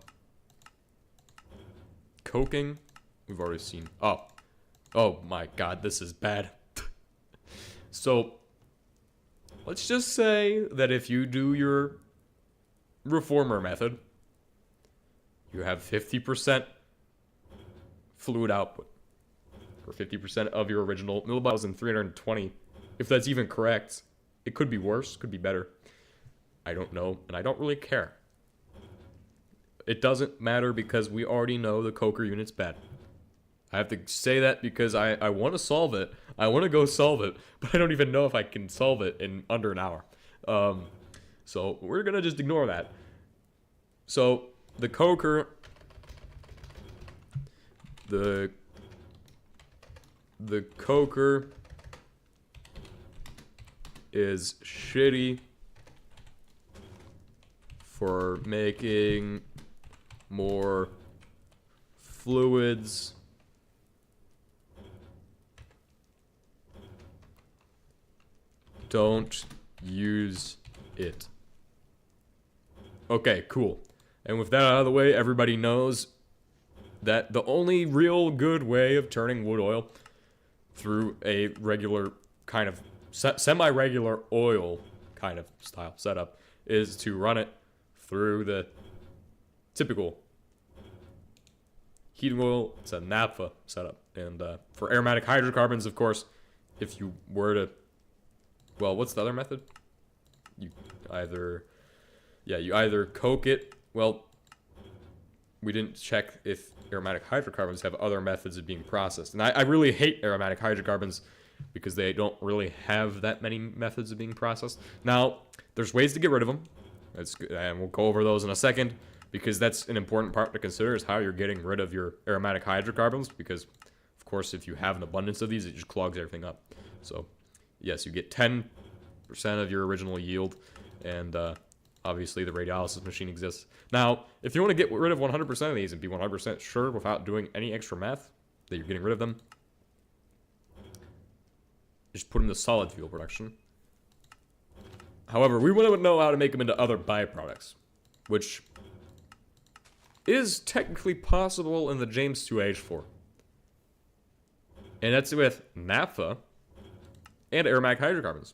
coking we've already seen. Oh my god, this is bad. So, let's just say that if you do your reformer method, you have 50% fluid output, or 50% of your original millibottles and 320. If that's even correct, it could be worse, could be better. I don't know, and I don't really care. It doesn't matter because we already know the coker unit's bad. I have to say that because I want to solve it. I want to go solve it, but I don't even know if I can solve it in under an hour. So we're going to just ignore that. So the coker, the coker is shitty for making more fluids. Don't use it. Okay, cool. And with that out of the way, everybody knows that the only real good way of turning wood oil through a regular kind of semi-regular oil kind of style setup is to run it through the typical heating oil. It's a naphtha setup. And for aromatic hydrocarbons, of course, if you were to, well, what's the other method? You either coke it. Well, we didn't check if aromatic hydrocarbons have other methods of being processed. And I really hate aromatic hydrocarbons because they don't really have that many methods of being processed. Now, there's ways to get rid of them. And we'll go over those in a second, because that's an important part to consider, is how you're getting rid of your aromatic hydrocarbons, because, of course, if you have an abundance of these, it just clogs everything up. So, yes, you get 10% of your original yield, and obviously the radiolysis machine exists. Now, if you want to get rid of 100% of these and be 100% sure without doing any extra math that you're getting rid of them, just put them to solid fuel production. However, we want to know how to make them into other byproducts, which is technically possible in the James 2H4. And that's with naphtha and aromatic hydrocarbons.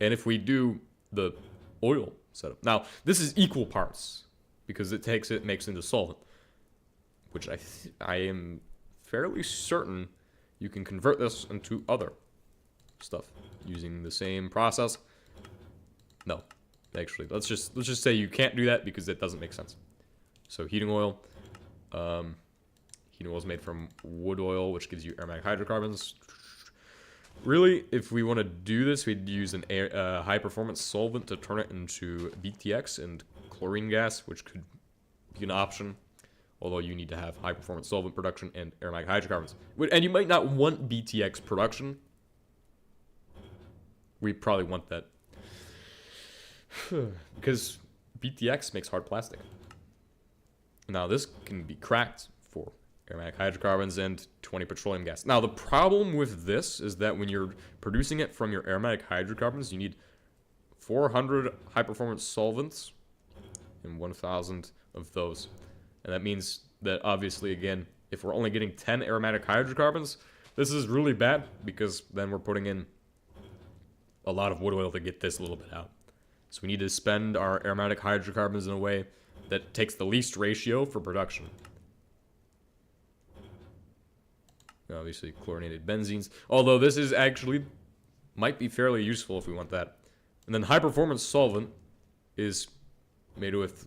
And if we do the oil setup. Now, this is equal parts, because it makes it into solvent, which I am fairly certain you can convert this into other stuff using the same process. No, actually, let's just say you can't do that because it doesn't make sense. So heating oil is made from wood oil, which gives you aromatic hydrocarbons. Really, if we want to do this, we'd use a high-performance solvent to turn it into BTX and chlorine gas, which could be an option, although you need to have high-performance solvent production and aromatic hydrocarbons. And you might not want BTX production. We probably want that, because BTX makes hard plastic. Now, this can be cracked for aromatic hydrocarbons and 20 petroleum gas. Now, the problem with this is that when you're producing it from your aromatic hydrocarbons, you need 400 high-performance solvents and 1,000 of those. And that means that, obviously, again, if we're only getting 10 aromatic hydrocarbons, this is really bad, because then we're putting in a lot of wood oil to get this a little bit out. So we need to spend our aromatic hydrocarbons in a way that takes the least ratio for production. Obviously, chlorinated benzenes. Although this is actually, might be fairly useful if we want that. And then high-performance solvent is made with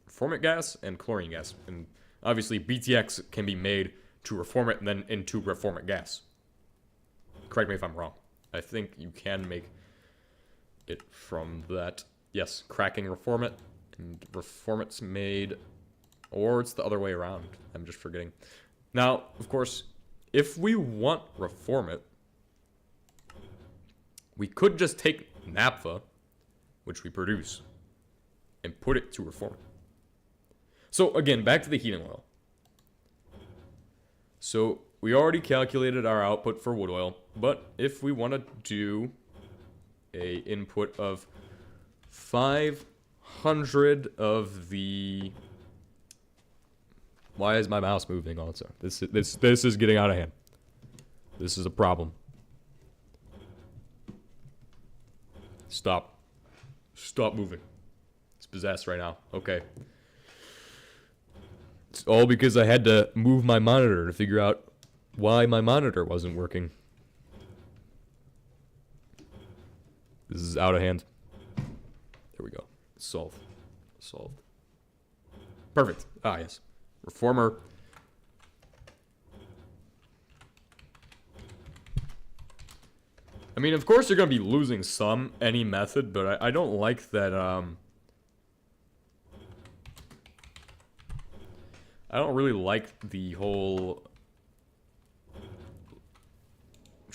reformant gas and chlorine gas. And obviously, BTX can be made to reform it and then into reformant gas. Correct me if I'm wrong. I think you can make it from that. Yes, cracking reformant, and reformant's made, or it's the other way around. I'm just forgetting. Now, of course, if we want reformant, we could just take naphtha, which we produce, and put it to reformant. So again, back to the heating oil. So we already calculated our output for wood oil, but if we want to do a input of 500 of the Why is my mouse moving all the time? This is getting out of hand. This is a problem. Stop. Stop moving. It's possessed right now. Okay. It's all because I had to move my monitor to figure out why my monitor wasn't working. This is out of hand. There we go. Solved. Solved. Perfect. Ah, yes. Reformer. I mean, of course you're going to be losing some, any method, but I don't like that, I don't really like the whole...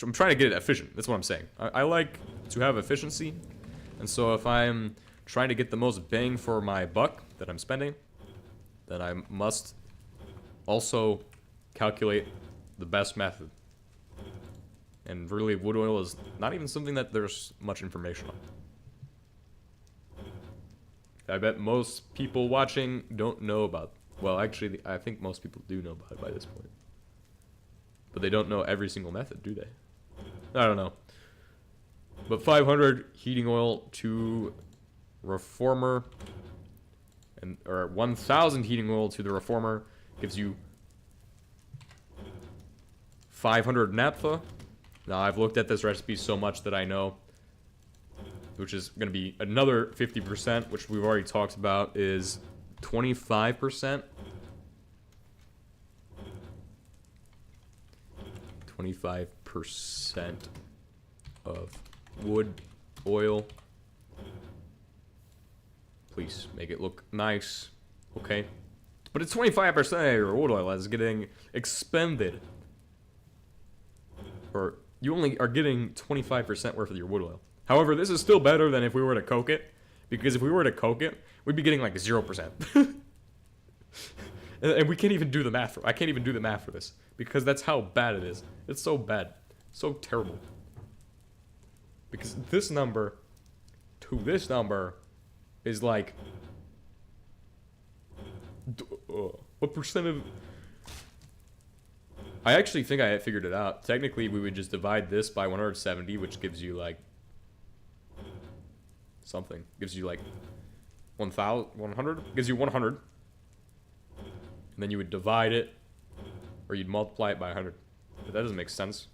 I'm trying to get it efficient, that's what I'm saying. I like to have efficiency, and so if I'm trying to get the most bang for my buck that I'm spending, then I must also calculate the best method. And really, wood oil is not even something that there's much information on. I bet most people watching don't know about. Well, actually, I think most people do know about it by this point. But they don't know every single method, do they? I don't know. But 500 heating oil to reformer, or 1,000 heating oil to the reformer gives you 500 naphtha. Now, I've looked at this recipe so much that I know, which is going to be another 50%, which we've already talked about, is 25%. 25% of wood oil. Please make it look nice, okay? But it's 25% of your wood oil that's getting expended. Or you only are getting 25% worth of your wood oil. However, this is still better than if we were to coke it, because if we were to coke it, we'd be getting like 0%. And we can't even do the math. I can't even do the math for this, because that's how bad it is. It's so bad, so terrible. Because this number to this number is like, what percent of... I actually think I figured it out. Technically, we would just divide this by 170, which gives you like something. Gives you like 100. Gives you 100. And then you would divide it, or you'd multiply it by 100. But that doesn't make sense.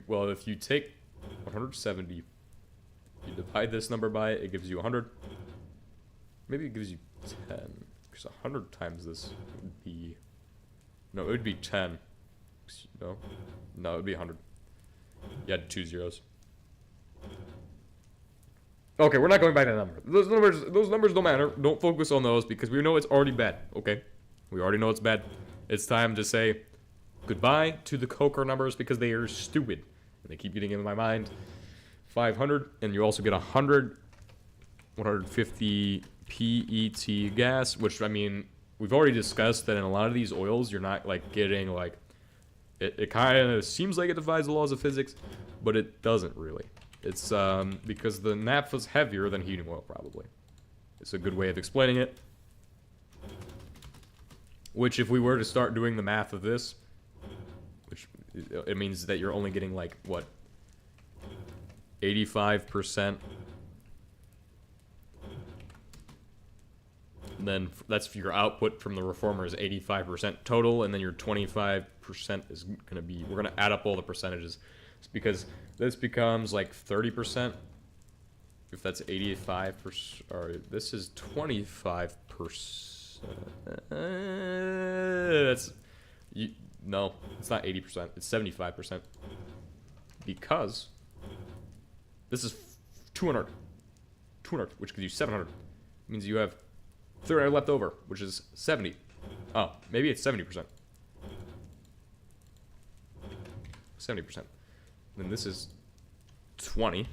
Well, if you take 170, you divide this number by it, it gives you 100. Maybe it gives you 10. Because 100 times this would be... No, it would be 10. No? No, it would be 100. You had 2 zeros. Okay, we're not going back to that number. Those numbers don't matter. Don't focus on those because we know it's already bad. Okay? We already know it's bad. It's time to say goodbye to the coker numbers because they are stupid. And they keep getting in my mind. 500, and you also get 150 PET gas, which, I mean... We've already discussed that in a lot of these oils, you're not, like, getting, like... It kind of seems like it defies the laws of physics, but it doesn't really. It's, because the naphtha's heavier than heating oil, probably. It's a good way of explaining it. Which, if we were to start doing the math of this... Which, it means that you're only getting, like, what? 85%... Then that's your output from the reformer is 85% total, and then your 25% is going to be, we're going to add up all the percentages. It's because this becomes like 30%, if that's 85%, or this is 25%. That's, no, it's not 80%, it's 75%. Because this is 200, which gives you 700. It means you have 30 left over, which is 70. Oh, maybe it's 70%. 70%. Then this is 20.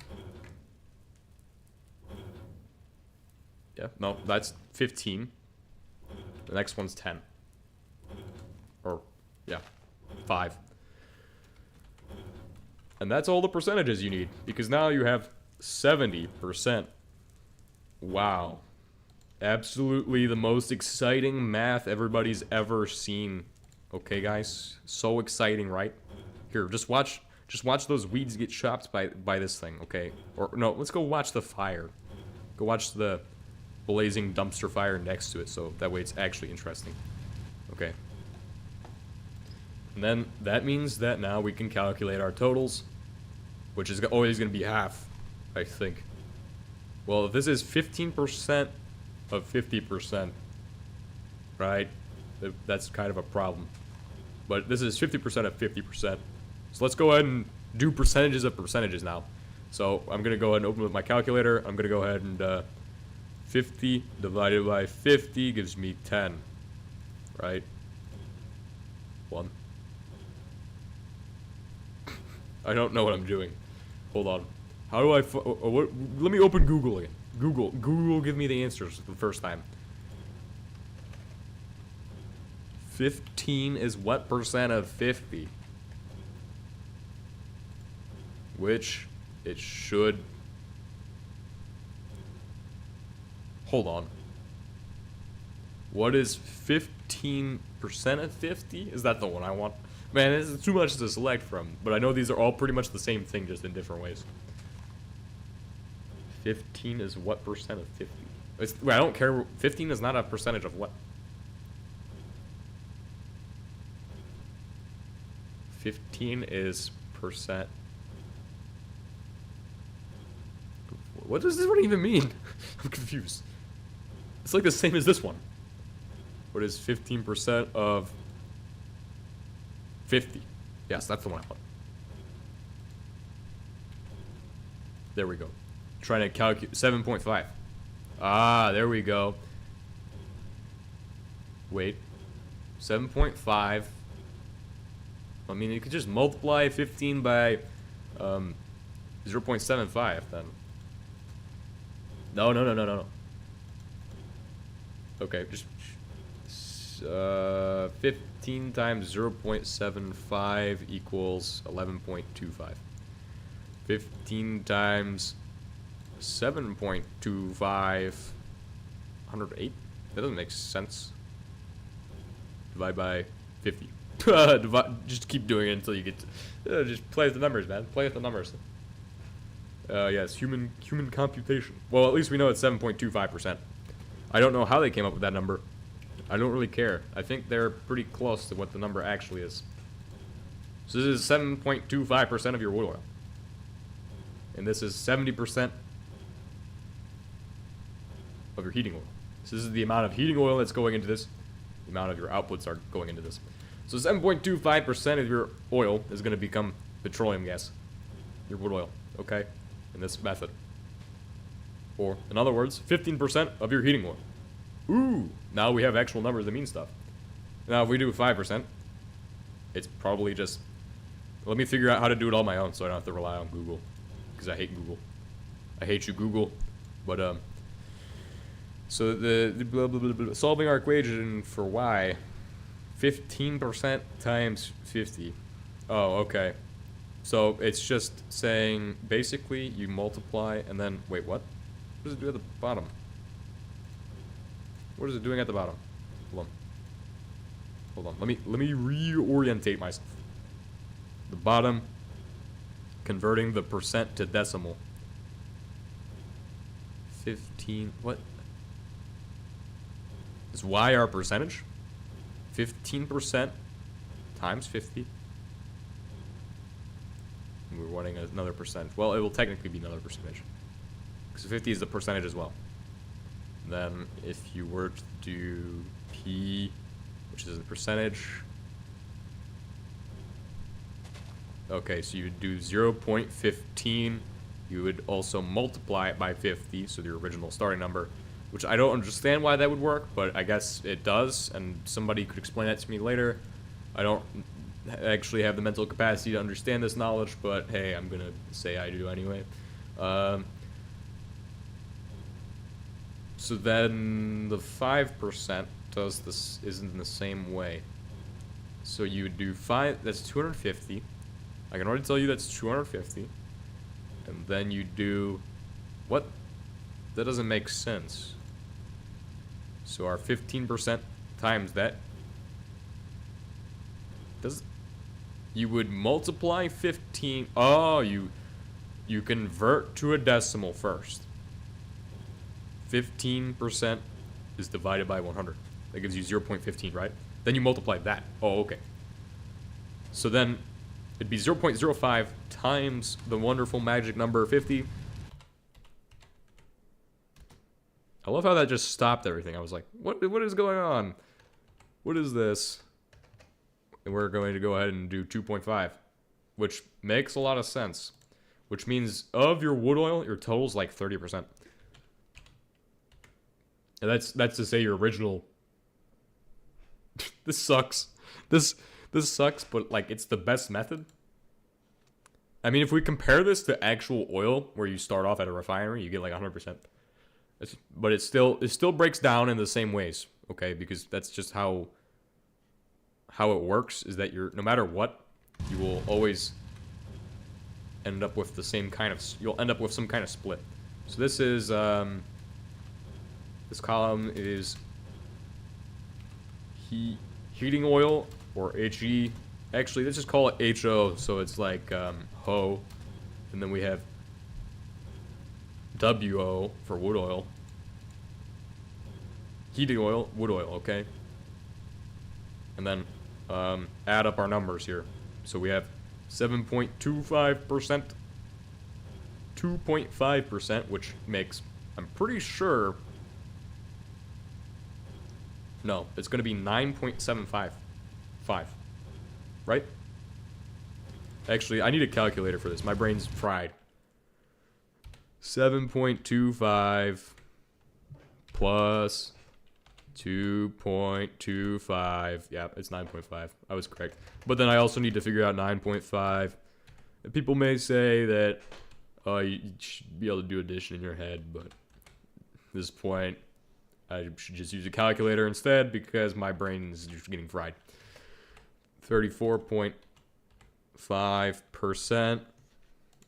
Yeah, no, that's 15. The next one's 10. Or, yeah, 5. And that's all the percentages you need, because now you have 70%. Wow. Absolutely the most exciting math everybody's ever seen. Okay, guys? So exciting, right? Here, just watch those weeds get chopped by this thing, okay? Or no, let's go watch the fire. Go watch the blazing dumpster fire next to it, so that way it's actually interesting. Okay. And then that means that now we can calculate our totals, which is always going to be half, I think. Well, if this is 15% of 50%, right? That's kind of a problem. But this is 50% of 50%. So let's go ahead and do percentages of percentages now. So I'm going to go ahead and open with my calculator. I'm going to go ahead and 50 divided by 50 gives me 10, right? 1. I don't know what I'm doing. Hold on. How do I... let me open Google again. Google, give me the answers for the first time. 15 is what percent of 50? Which it should... Hold on. What is 15% of 50? Is that the one I want? Man, this is too much to select from, but I know these are all pretty much the same thing, just in different ways. 15 is what percent of 50? Wait, I don't care. 15 is not a percentage of what? 15 is percent. What does this one even mean? I'm confused. It's like the same as this one. What is 15% of 50? Yes, that's the one I want. There we go. Trying to calculate 7.5. Ah, there we go. Wait. 7.5. I mean, you could just multiply 15 by 0.75 then. No. Okay, just 15 times 0.75 equals 11.25. 15 times 7.25, 108? That doesn't make sense. Divide by 50. Just keep doing it until you get to, just play with the numbers, man. Play with the numbers. Yes, human computation. Well, at least we know it's 7.25%. I don't know how they came up with that number. I don't really care. I think they're pretty close to what the number actually is. So this is 7.25% of your wood oil. And this is 70% of your heating oil. So this is the amount of heating oil that's going into this. The amount of your outputs are going into this. So 7.25% of your oil is going to become petroleum gas. Your wood oil, okay? In this method. Or, in other words, 15% of your heating oil. Ooh! Now we have actual numbers that mean stuff. Now if we do 5%, it's probably just... Let me figure out how to do it on my own so I don't have to rely on Google. Because I hate Google. I hate you, Google. But, so the solving our equation for y, 15% times 50. Oh, okay. So it's just saying, basically, you multiply and then, wait, what? What does it do at the bottom? What is it doing at the bottom? Hold on. Let me reorientate myself. The bottom, converting the percent to decimal. 15, what? Is y our percentage? 15% times 50. We're wanting another percent. Well, it will technically be another percentage. Because 50 is the percentage as well. Then if you were to do P, which is the percentage. Okay, so you would do 0.15. You would also multiply it by 50, so the original starting number. Which I don't understand why that would work, but I guess it does, and somebody could explain that to me later. I don't actually have the mental capacity to understand this knowledge, but hey, I'm gonna say I do anyway. So then the 5% does this isn't the same way. So you would do 5, that's 250. I can already tell you that's 250. And then you do, what? That doesn't make sense. So our 15% times that. You would multiply 15. Oh, you convert to a decimal first. 15% is divided by 100. That gives you 0.15, right? Then you multiply that. Oh, okay. So then it'd be 0.05 times the wonderful magic number 50. I love how that just stopped everything. I was like, what is going on? What is this? And we're going to go ahead and do 2.5, which makes a lot of sense. Which means of your wood oil, your total's like 30%. And that's to say your original. This sucks. This sucks, but like it's the best method. I mean, if we compare this to actual oil, where you start off at a refinery, you get like 100%. But it still breaks down in the same ways, okay? Because that's just how it works. Is that no matter what, you will always end up with the same kind of. You'll end up with some kind of split. So this is this column is heating oil or HE. Actually, let's just call it HO. So it's like HO, and then we have WO for wood oil. Heating oil, wood oil, okay? And then add up our numbers here. So we have 7.25%, 2.5%, which makes, I'm pretty sure, no, it's going to be 9.755, right? Actually, I need a calculator for this. My brain's fried. 7.25 plus 2.25. Yeah, it's 9.5. I was correct. But then I also need to figure out 9.5. And people may say that you should be able to do addition in your head, but at this point, I should just use a calculator instead because my brain is just getting fried. 34.5%.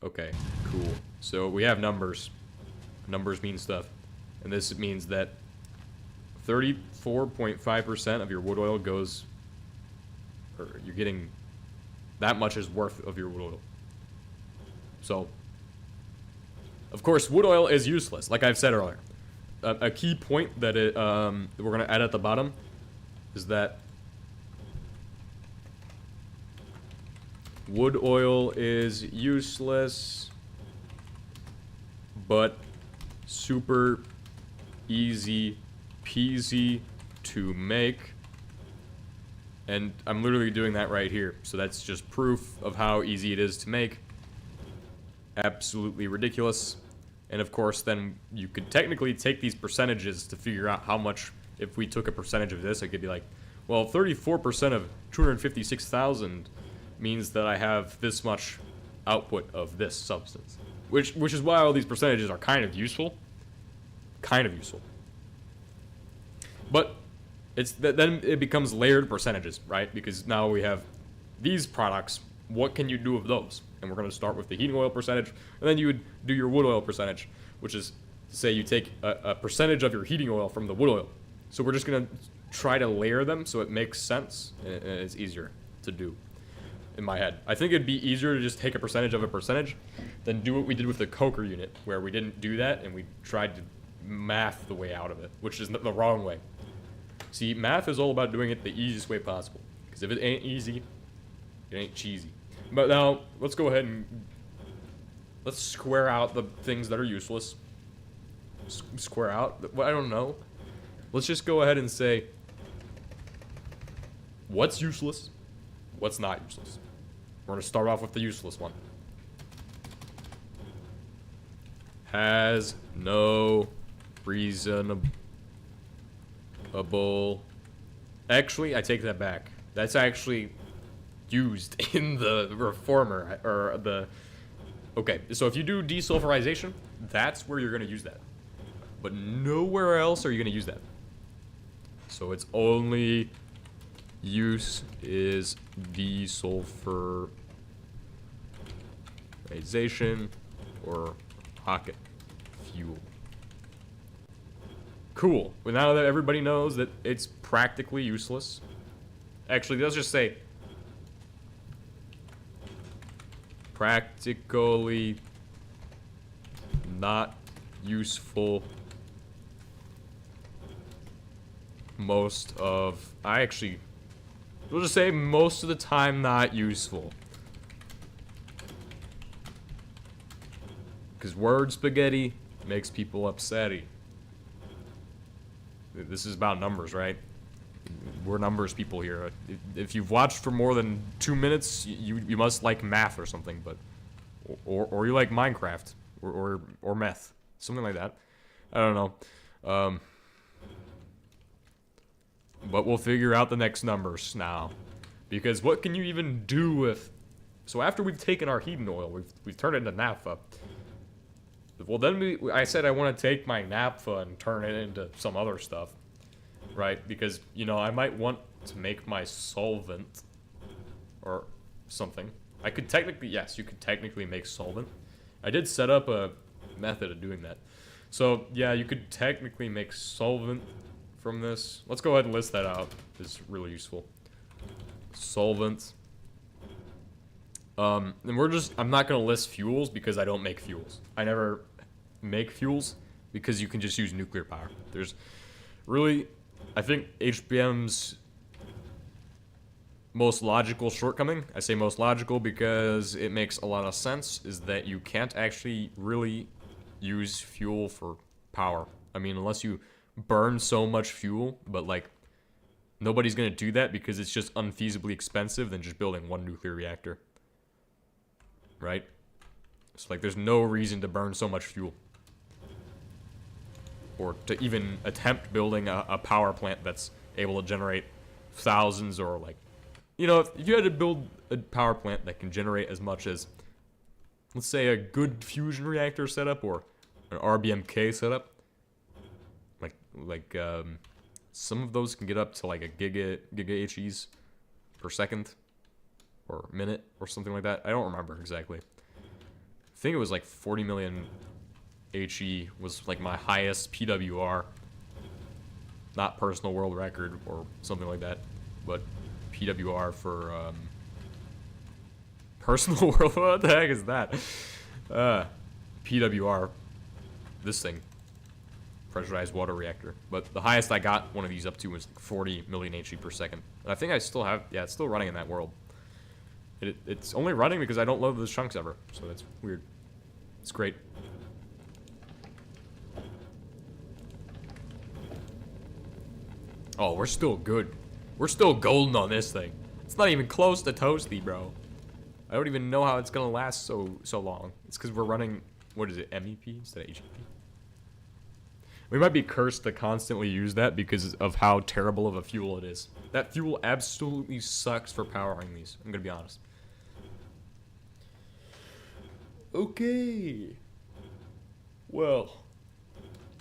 Okay, cool. So we have numbers. Numbers mean stuff. And this means that 34.5% of your wood oil goes, or you're getting that much is worth of your wood oil. So, of course, wood oil is useless, like I've said earlier. A key point that we're going to add at the bottom is that wood oil is useless, but super easy peasy to make. And I'm literally doing that right here. So that's just proof of how easy it is to make. Absolutely ridiculous. And of course, then you could technically take these percentages to figure out how much, if we took a percentage of this, it could be like, well, 34% of 256,000 means that I have this much output of this substance. Which is why all these percentages are kind of useful. Kind of useful. But then it becomes layered percentages, right? Because now we have these products. What can you do with those? And we're going to start with the heating oil percentage, and then you would do your wood oil percentage, which is to say you take a percentage of your heating oil from the wood oil. So we're just going to try to layer them so it makes sense and it's easier to do in my head. I think it'd be easier to just take a percentage of a percentage than do what we did with the coker unit, where we didn't do that and we tried to math the way out of it, which is the wrong way. See, math is all about doing it the easiest way possible. Because if it ain't easy, it ain't cheesy. But now, let's go ahead and let's square out the things that are useless. Square out? I don't know. Let's just go ahead and say what's useless, what's not useless. We're going to start off with the useless one. Has no reasonable. Actually, I take that back. That's actually used in the reformer, or the... Okay, so if you do desulfurization, that's where you're going to use that. But nowhere else are you going to use that. So its only use is desulfurization or rocket fuel. Cool. Well, now that everybody knows that it's practically useless. Actually, let's just say practically not useful we'll just say most of the time not useful. Because word spaghetti makes people upsetty. This is about numbers, right? We're numbers people here. If you've watched for more than 2 minutes, you must like math or something, but or you like Minecraft or meth, something like that. I don't know. But we'll figure out the next numbers now, because what can you even do with? So after we've taken our heating oil, we've turned it into naphtha. Well, then I said I want to take my naphtha and turn it into some other stuff, right? Because, you know, I might want to make my solvent or something. I could technically, yes, you could technically make solvent. I did set up a method of doing that. So, yeah, you could technically make solvent from this. Let's go ahead and list that out. It's really useful. Solvents. And I'm not going to list fuels because I don't make fuels. I never make fuels because you can just use nuclear power. There's really, I think HBM's most logical shortcoming, I say most logical because it makes a lot of sense, is that you can't actually really use fuel for power. I mean, unless you burn so much fuel, but like, nobody's going to do that because it's just unfeasibly expensive than just building one nuclear reactor. Right? It's like there's no reason to burn so much fuel. Or to even attempt building a power plant that's able to generate thousands or like... You know, if you had to build a power plant that can generate as much as, let's say, a good fusion reactor setup or an RBMK setup, some of those can get up to like a giga HEs per second or minute or something like that. I don't remember exactly. I think it was like 40 million HE was like my highest PWR. Not personal world record or something like that, but PWR for personal world. What the heck is that? PWR. This thing. Pressurized water reactor. But the highest I got one of these up to was like 40 million HE per second. And I think I still have, yeah, it's still running in that world. It's only running because I don't load those chunks ever. So that's weird. It's great. Oh, we're still good. We're still golden on this thing. It's not even close to toasty, bro. I don't even know how it's gonna last so long. It's because we're running, what is it, MEP instead of HEP? We might be cursed to constantly use that because of how terrible of a fuel it is. That fuel absolutely sucks for powering these. I'm gonna be honest. Okay. Well,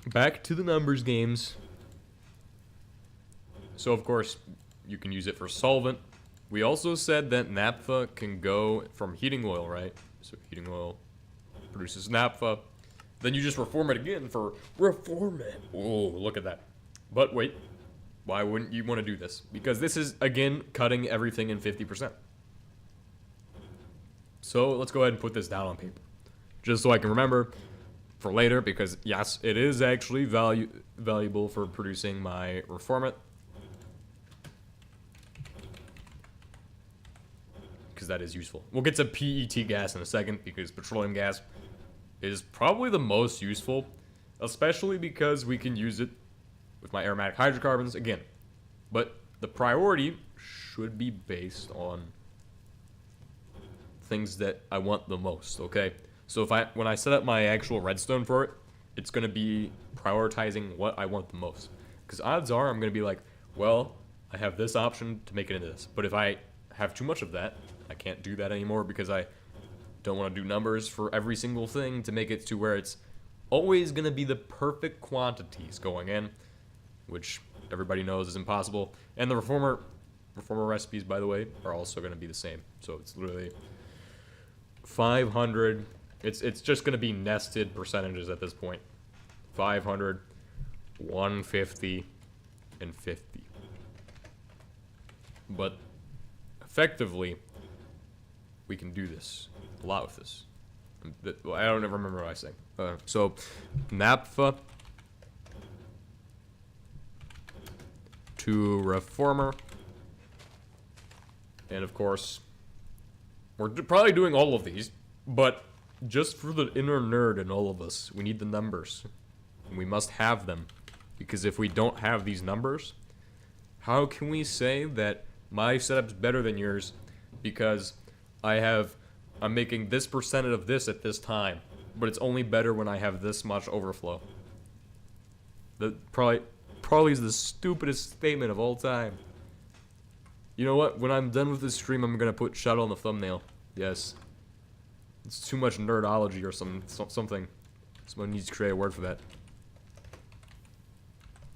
back to the numbers games. So, of course, you can use it for solvent. We also said that naphtha can go from heating oil, right? So heating oil produces naphtha. Then you just reform it again for reform it. Oh, look at that. But wait, why wouldn't you want to do this? Because this is, again, cutting everything in 50%. So let's go ahead and put this down on paper. Just so I can remember for later, because yes, it is actually valuable for producing my reformant. Because that is useful. We'll get to PET gas in a second, because petroleum gas is probably the most useful, especially because we can use it with my aromatic hydrocarbons again. But the priority should be based on things that I want the most, okay? So when I set up my actual redstone for it, it's going to be prioritizing what I want the most. Because odds are I'm going to be like, well, I have this option to make it into this. But if I have too much of that, I can't do that anymore because I don't want to do numbers for every single thing to make it to where it's always going to be the perfect quantities going in, which everybody knows is impossible. And the reformer recipes, by the way, are also going to be the same. So it's literally 500. It's just going to be nested percentages at this point. 500, 150, and 50. But effectively, we can do this a lot with this. I don't ever remember what I say. So, naphtha to reformer, and of course, we're probably doing all of these, but just for the inner nerd in all of us, we need the numbers. And we must have them, because if we don't have these numbers, how can we say that my setup's better than yours because I'm making this percentage of this at this time, but it's only better when I have this much overflow? That probably is the stupidest statement of all time. You know what? When I'm done with this stream, I'm gonna put shuttle on the thumbnail. Yes. It's too much nerdology or something. Someone needs to create a word for that.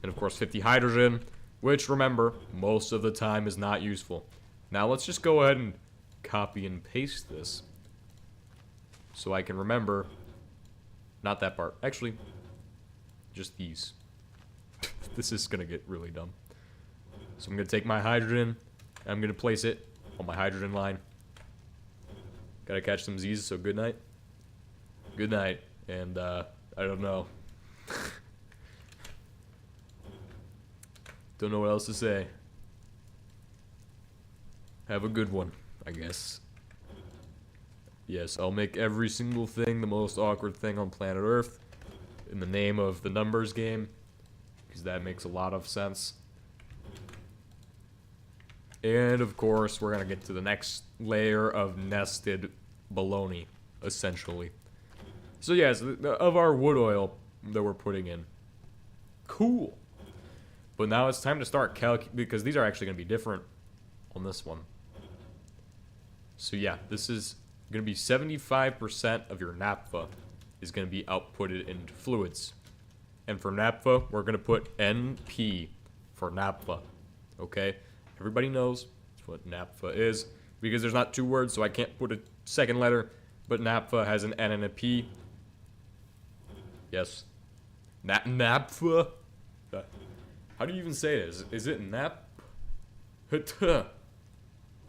And of course 50 hydrogen, which remember, most of the time is not useful. Now let's just go ahead and copy and paste this. So I can remember, not that part. Actually, just these. This is gonna get really dumb. So I'm gonna take my hydrogen, and I'm gonna place it on my hydrogen line. Gotta catch some Z's, so good night. Good night, and I don't know. Don't know what else to say. Have a good one, I guess. Yes, I'll make every single thing the most awkward thing on planet Earth in the name of the numbers game, because that makes a lot of sense. And of course, we're gonna get to the next layer of nested baloney, essentially. So yes, of our wood oil that we're putting in. Cool. But now it's time to start because these are actually gonna be different on this one. So yeah, this is gonna be 75% of your naphtha is gonna be outputted into fluids. And for naphtha, we're gonna put NP for naphtha. Okay? Everybody knows what naphtha is, because there's not two words, so I can't put a second letter, but naphtha has an N and a P. Yes. Naphtha? How do you even say it? Is it nap? I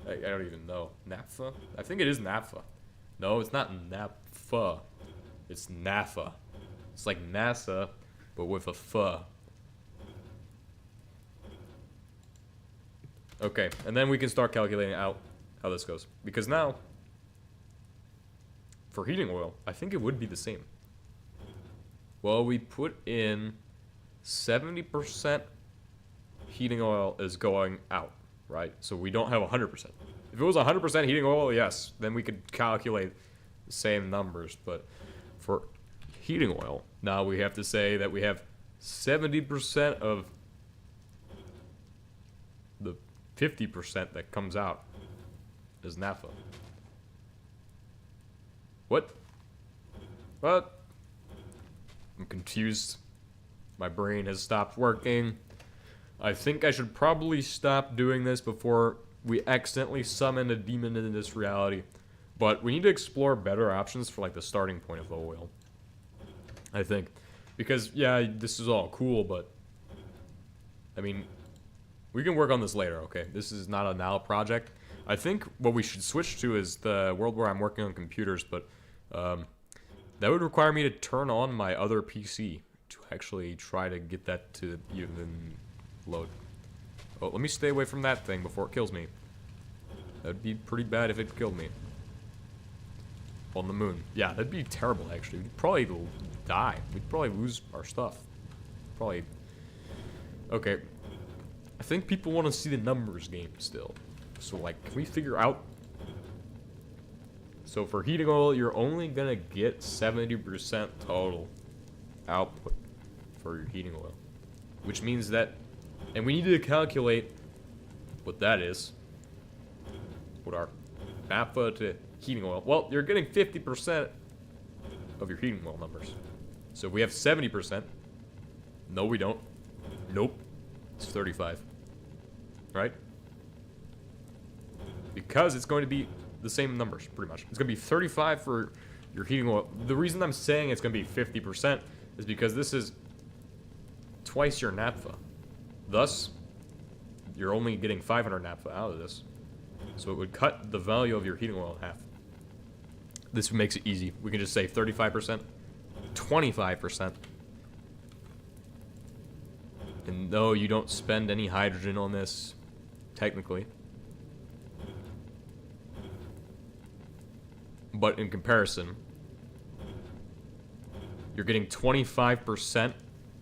don't even know. Naphtha? I think it is naphtha. No, it's not naphtha. It's naphtha. It's like NASA, but with a pho. Okay, and then we can start calculating out how this goes. Because now, for heating oil, I think it would be the same. Well, we put in 70% heating oil is going out, right? So we don't have 100%. If it was 100% heating oil, yes, then we could calculate the same numbers. But for heating oil, now we have to say that we have 70% of the 50% that comes out is naphtha. What? What? I'm confused. My brain has stopped working. I think I should probably stop doing this before we accidentally summon a demon into this reality. But we need to explore better options for like the starting point of the oil, I think. Because, yeah, this is all cool, but I mean, we can work on this later, okay? This is not a now project. I think what we should switch to is the world where I'm working on computers, but that would require me to turn on my other PC to actually try to get that to even load. Oh, let me stay away from that thing before it kills me. That'd be pretty bad if it killed me. On the moon. Yeah, that'd be terrible, actually. We'd probably die. We'd probably lose our stuff. Probably. Okay. I think people want to see the numbers game still. So, like, can we figure out? So, for heating oil, you're only gonna get 70% total output for your heating oil. Which means that, and we need to calculate what that is. What our naphtha to heating oil. Well, you're getting 50% of your heating oil numbers. So, we have 70%. No, we don't. Nope. It's 35. Right? Because it's going to be the same numbers, pretty much. It's going to be 35 for your heating oil. The reason I'm saying it's going to be 50% is because this is twice your naphtha. Thus, you're only getting 500 naphtha out of this. So it would cut the value of your heating oil in half. This makes it easy. We can just say 35%, 25%. And no, you don't spend any hydrogen on this, technically. But in comparison, you're getting 25%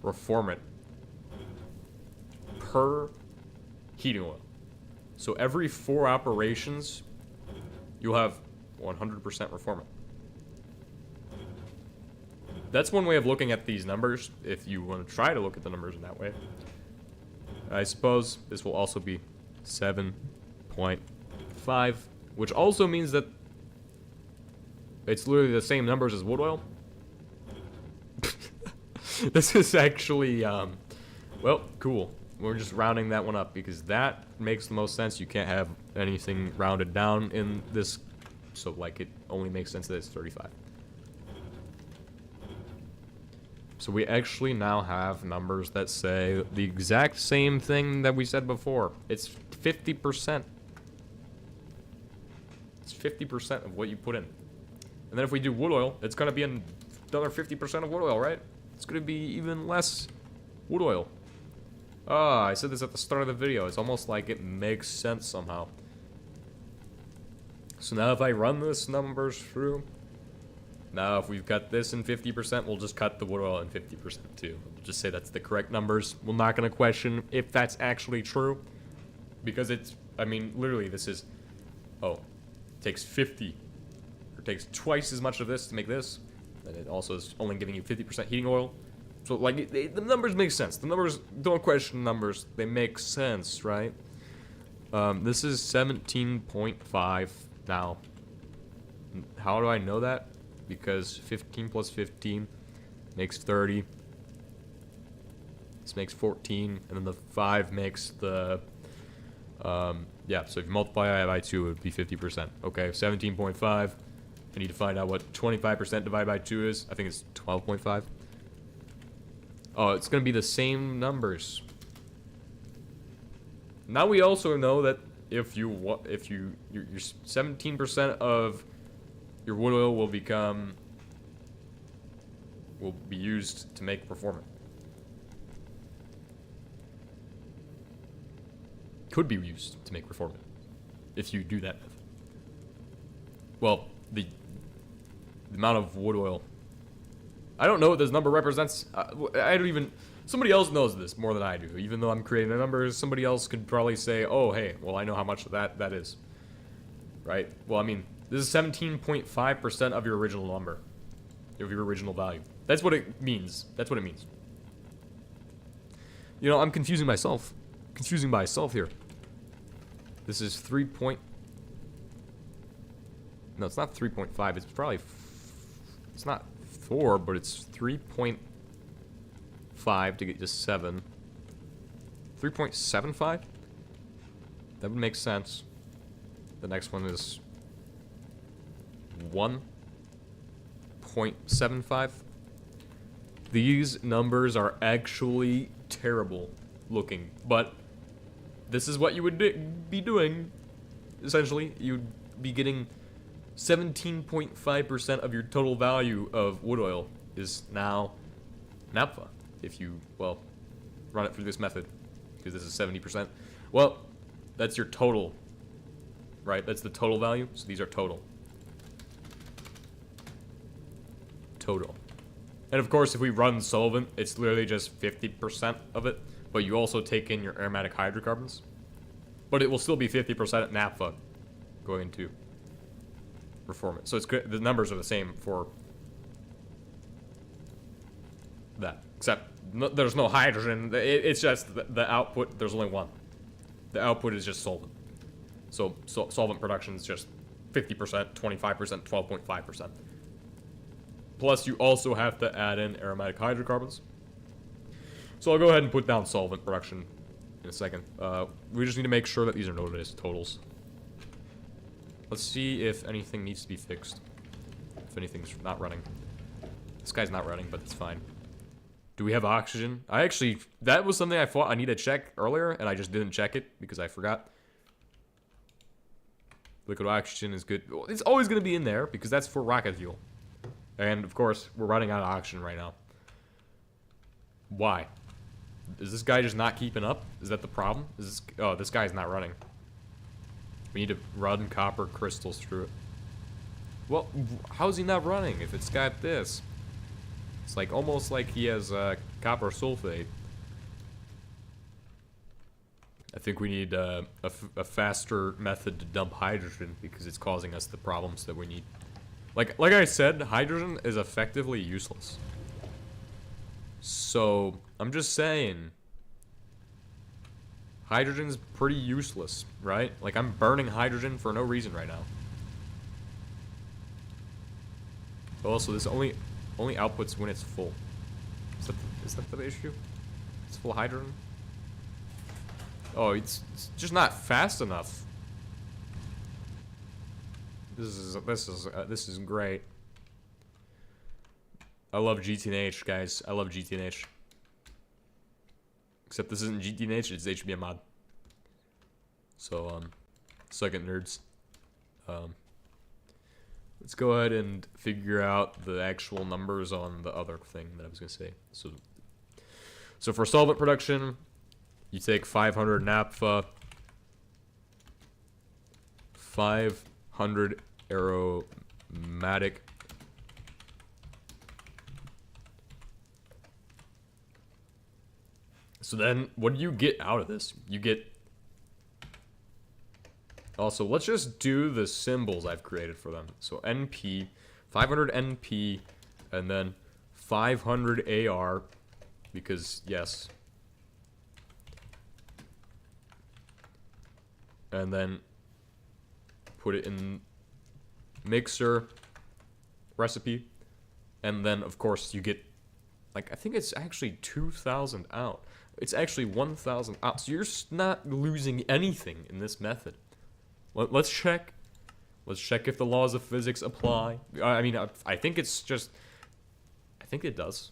reformant per heating oil. So every 4 operations, you'll have 100% reformant. That's one way of looking at these numbers, if you want to try to look at the numbers in that way. I suppose this will also be 7.5, which also means that it's literally the same numbers as wood oil. This is actually, well, cool. We're just rounding that one up because that makes the most sense. You can't have anything rounded down in this, so like it only makes sense that it's 35. So we actually now have numbers that say the exact same thing that we said before. It's 50%. It's 50% of what you put in. And then if we do wood oil, it's going to be another 50% of wood oil, right? It's going to be even less wood oil. Ah, I said this at the start of the video. It's almost like it makes sense somehow. So now if I run this numbers through, now if we've got this in 50%, we'll just cut the wood oil in 50% too. We'll just say that's the correct numbers. We're not going to question if that's actually true. Because it's, I mean, literally this is, oh, it takes 50, or it takes twice as much of this to make this. And it also is only giving you 50% heating oil. So, like, the numbers make sense. The numbers, don't question numbers. They make sense, right? This is 17.5 now. How do I know that? Because 15 plus 15 makes 30. This makes 14. And then the 5 makes the... yeah, so if you multiply it by 2, it would be 50%. Okay, 17.5. I need to find out what 25% divided by 2 is. I think it's 12.5. Oh, it's going to be the same numbers. Now we also know that if your 17% of your wood oil will be used to make reformant. Could be used to make reformant if you do that method. Well, the amount of wood oil. I don't know what this number represents. I don't even... Somebody else knows this more than I do. Even though I'm creating the numbers, somebody else could probably say, oh, hey, well, I know how much of that is. Right? Well, I mean, this is 17.5% of your original number. Of your original value. That's what it means. That's what it means. You know, I'm confusing myself. Confusing myself here. This is 3 point... No, it's not 3.5. It's probably... It's not 4, but it's 3.5 to get to 7. 3.75? That would make sense. The next one is 1.75. These numbers are actually terrible looking, but this is what you would be doing. Essentially, you'd be getting 17.5% of your total value of wood oil is now naphtha. If you, well, run it through this method, because this is 70%. Well, that's your total, right? That's the total value, so these are total. Total. And of course, if we run solvent, it's literally just 50% of it, but you also take in your aromatic hydrocarbons. But it will still be 50% at naphtha going into reformant. So it's good. The numbers are the same for that, except there's no hydrogen. It's just the output. There's only one. The output is just solvent. So solvent production is just 50%, 25%, 12.5%. Plus, you also have to add in aromatic hydrocarbons. So I'll go ahead and put down solvent production in a second. We just need to make sure that these are noted as totals. Let's see if anything needs to be fixed. If anything's not running. This guy's not running, but it's fine. Do we have oxygen? That was something I thought I needed to check earlier, and I just didn't check it because I forgot. Liquid oxygen is good. It's always going to be in there because that's for rocket fuel. And, of course, we're running out of oxygen right now. Why? Is this guy just not keeping up? Is that the problem? Oh, this guy's not running. We need to run copper crystals through it. Well, how's he not running if it's got this? It's like almost like he has copper sulfate. I think we need a faster method to dump hydrogen because it's causing us the problems that we need. Like I said, hydrogen is effectively useless. So, I'm just saying, hydrogen's pretty useless, right? Like, I'm burning hydrogen for no reason right now. Also, this only outputs when it's full. Is that the issue? It's full of hydrogen? Oh, it's just not fast enough. This is great. I love GTNH, guys. I love GTNH. Except this isn't GTNH, it's HBM mod. So, suck it, nerds. Let's go ahead and figure out the actual numbers on the other thing that I was gonna say. So for solvent production, you take 500 naphtha, 500 aromatic, so then what do you get out of this? You get, also let's just do the symbols I've created for them. So NP, 500 NP, and then 500 AR, because yes. And then put it in mixer recipe, and then of course you get, like, I think it's actually 2,000 out. It's actually 1,000 out. So you're not losing anything in this method. Let's check. Let's check if the laws of physics apply. I mean, I think it's just, I think it does.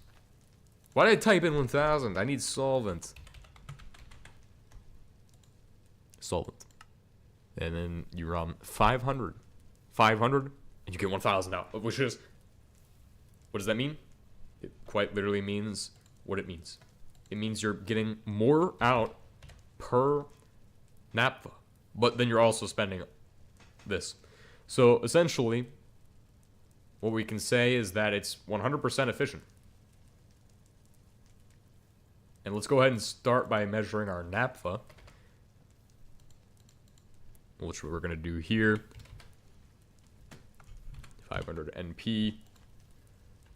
Why did I type in 1,000? I need solvent. Solvent. And then you run 500. 500, and you get 1,000 out. Which is, what does that mean? It quite literally means what it means. It means you're getting more out per naphtha. But then you're also spending this. So essentially, what we can say is that it's 100% efficient. And let's go ahead and start by measuring our naphtha, which we're going to do here. 500 NP,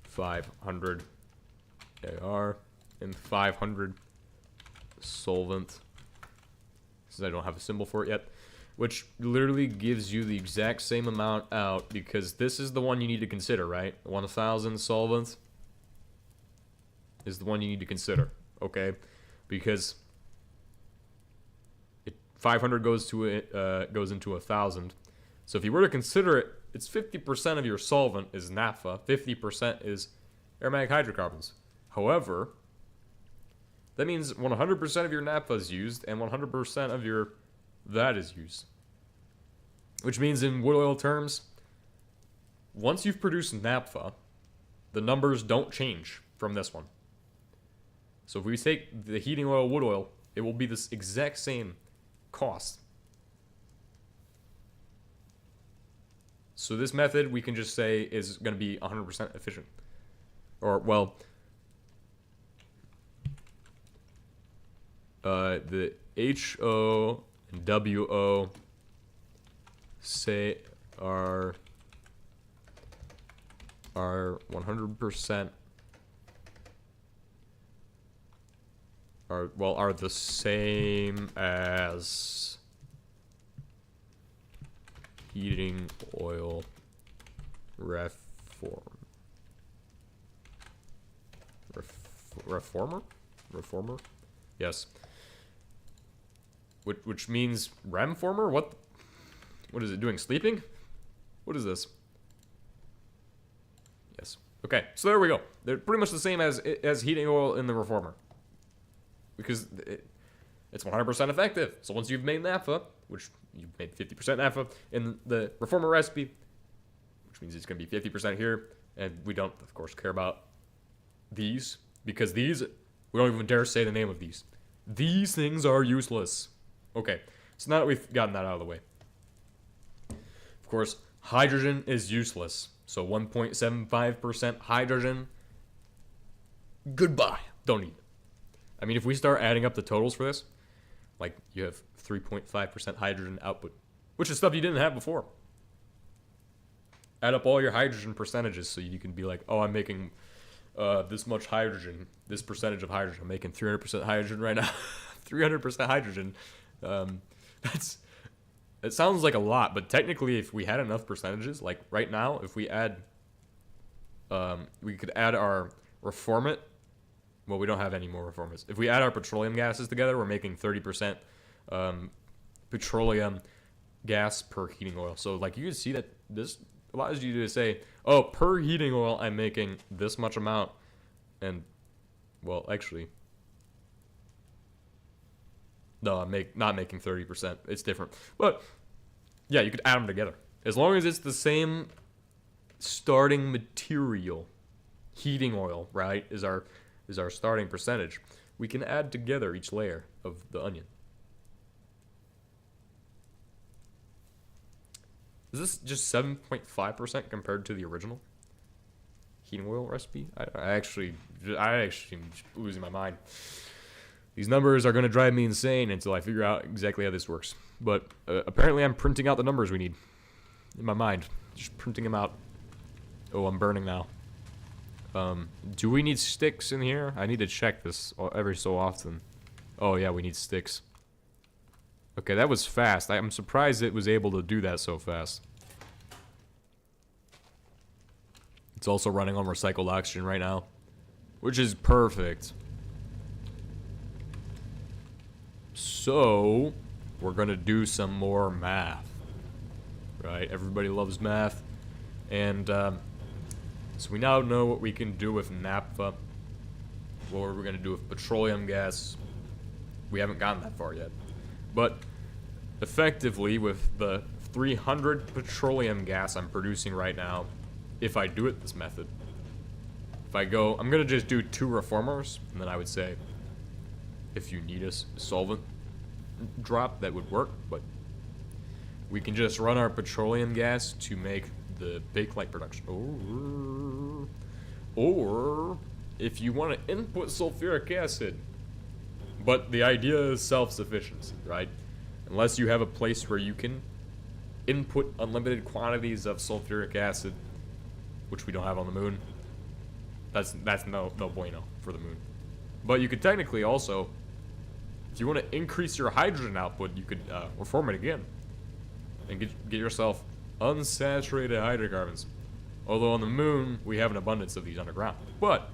500 AR, and 500 solvent, since I don't have a symbol for it yet, which literally gives you the exact same amount out, because this is the one you need to consider, right? 1,000 solvent is the one you need to consider, okay? Because 500 goes into 1,000. So if you were to consider it, it's 50% of your solvent is naphtha, 50% is aromatic hydrocarbons. However, that means 100% of your naphtha is used and 100% of your that is used. Which means in wood oil terms, once you've produced naphtha, the numbers don't change from this one. So if we take the heating oil, wood oil, it will be this exact same cost. So this method, we can just say, is going to be 100% efficient. Or, well, the HO and WO say are 100% are the same as heating oil reformer, yes, which means remformer. What is it doing? Sleeping? What is this? Yes, Okay, so there we go. They're pretty much the same as heating oil in the reformer. Because it's 100% effective. So once you've made naphtha, which you've made 50% naphtha in the reformer recipe, which means it's going to be 50% here, and we don't, of course, care about these, because these, we don't even dare say the name of these. These things are useless. Okay, so now that we've gotten that out of the way. Of course, hydrogen is useless. So 1.75% hydrogen, goodbye. Don't need it. I mean, if we start adding up the totals for this, like you have 3.5% hydrogen output, which is stuff you didn't have before. Add up all your hydrogen percentages so you can be like, oh, I'm making this much hydrogen, this percentage of hydrogen. I'm making 300% hydrogen right now. 300% hydrogen. It sounds like a lot, but technically if we had enough percentages, like right now, if we add, we could add our reformant. Well, we don't have any more reformants. If we add our petroleum gases together, we're making 30% petroleum gas per heating oil. So like you can see that this allows you to say, oh, per heating oil, I'm making this much amount. And, well, actually, no, I'm not making 30%. It's different. But, yeah, you could add them together. As long as it's the same starting material, heating oil, right, is our starting percentage, we can add together each layer of the onion. Is this just 7.5% compared to the original heating oil recipe? I actually am just losing my mind. These numbers are going to drive me insane until I figure out exactly how this works. But apparently I'm printing out the numbers we need in my mind. Just printing them out. Oh, I'm burning now. Do we need sticks in here? I need to check this every so often. Oh yeah, we need sticks. Okay, that was fast. I'm surprised it was able to do that so fast. It's also running on recycled oxygen right now, which is perfect. So, we're gonna do some more math. Right? Everybody loves math. And, so we now know what we can do with naphtha. What we're gonna do with petroleum gas. We haven't gotten that far yet. But effectively, with the 300 petroleum gas I'm producing right now, if I do it this method, if I go, I'm gonna just do 2 reformers, and then I would say, if you need a solvent drop, that would work, but we can just run our petroleum gas to make the bakelite production. Or if you want to input sulfuric acid, but the idea is self-sufficiency, right? Unless you have a place where you can input unlimited quantities of sulfuric acid, which we don't have on the moon. That's no bueno for the moon. But you could technically also, if you want to increase your hydrogen output, you could reform it again and get yourself unsaturated hydrocarbons. Although on the moon, we have an abundance of these underground. But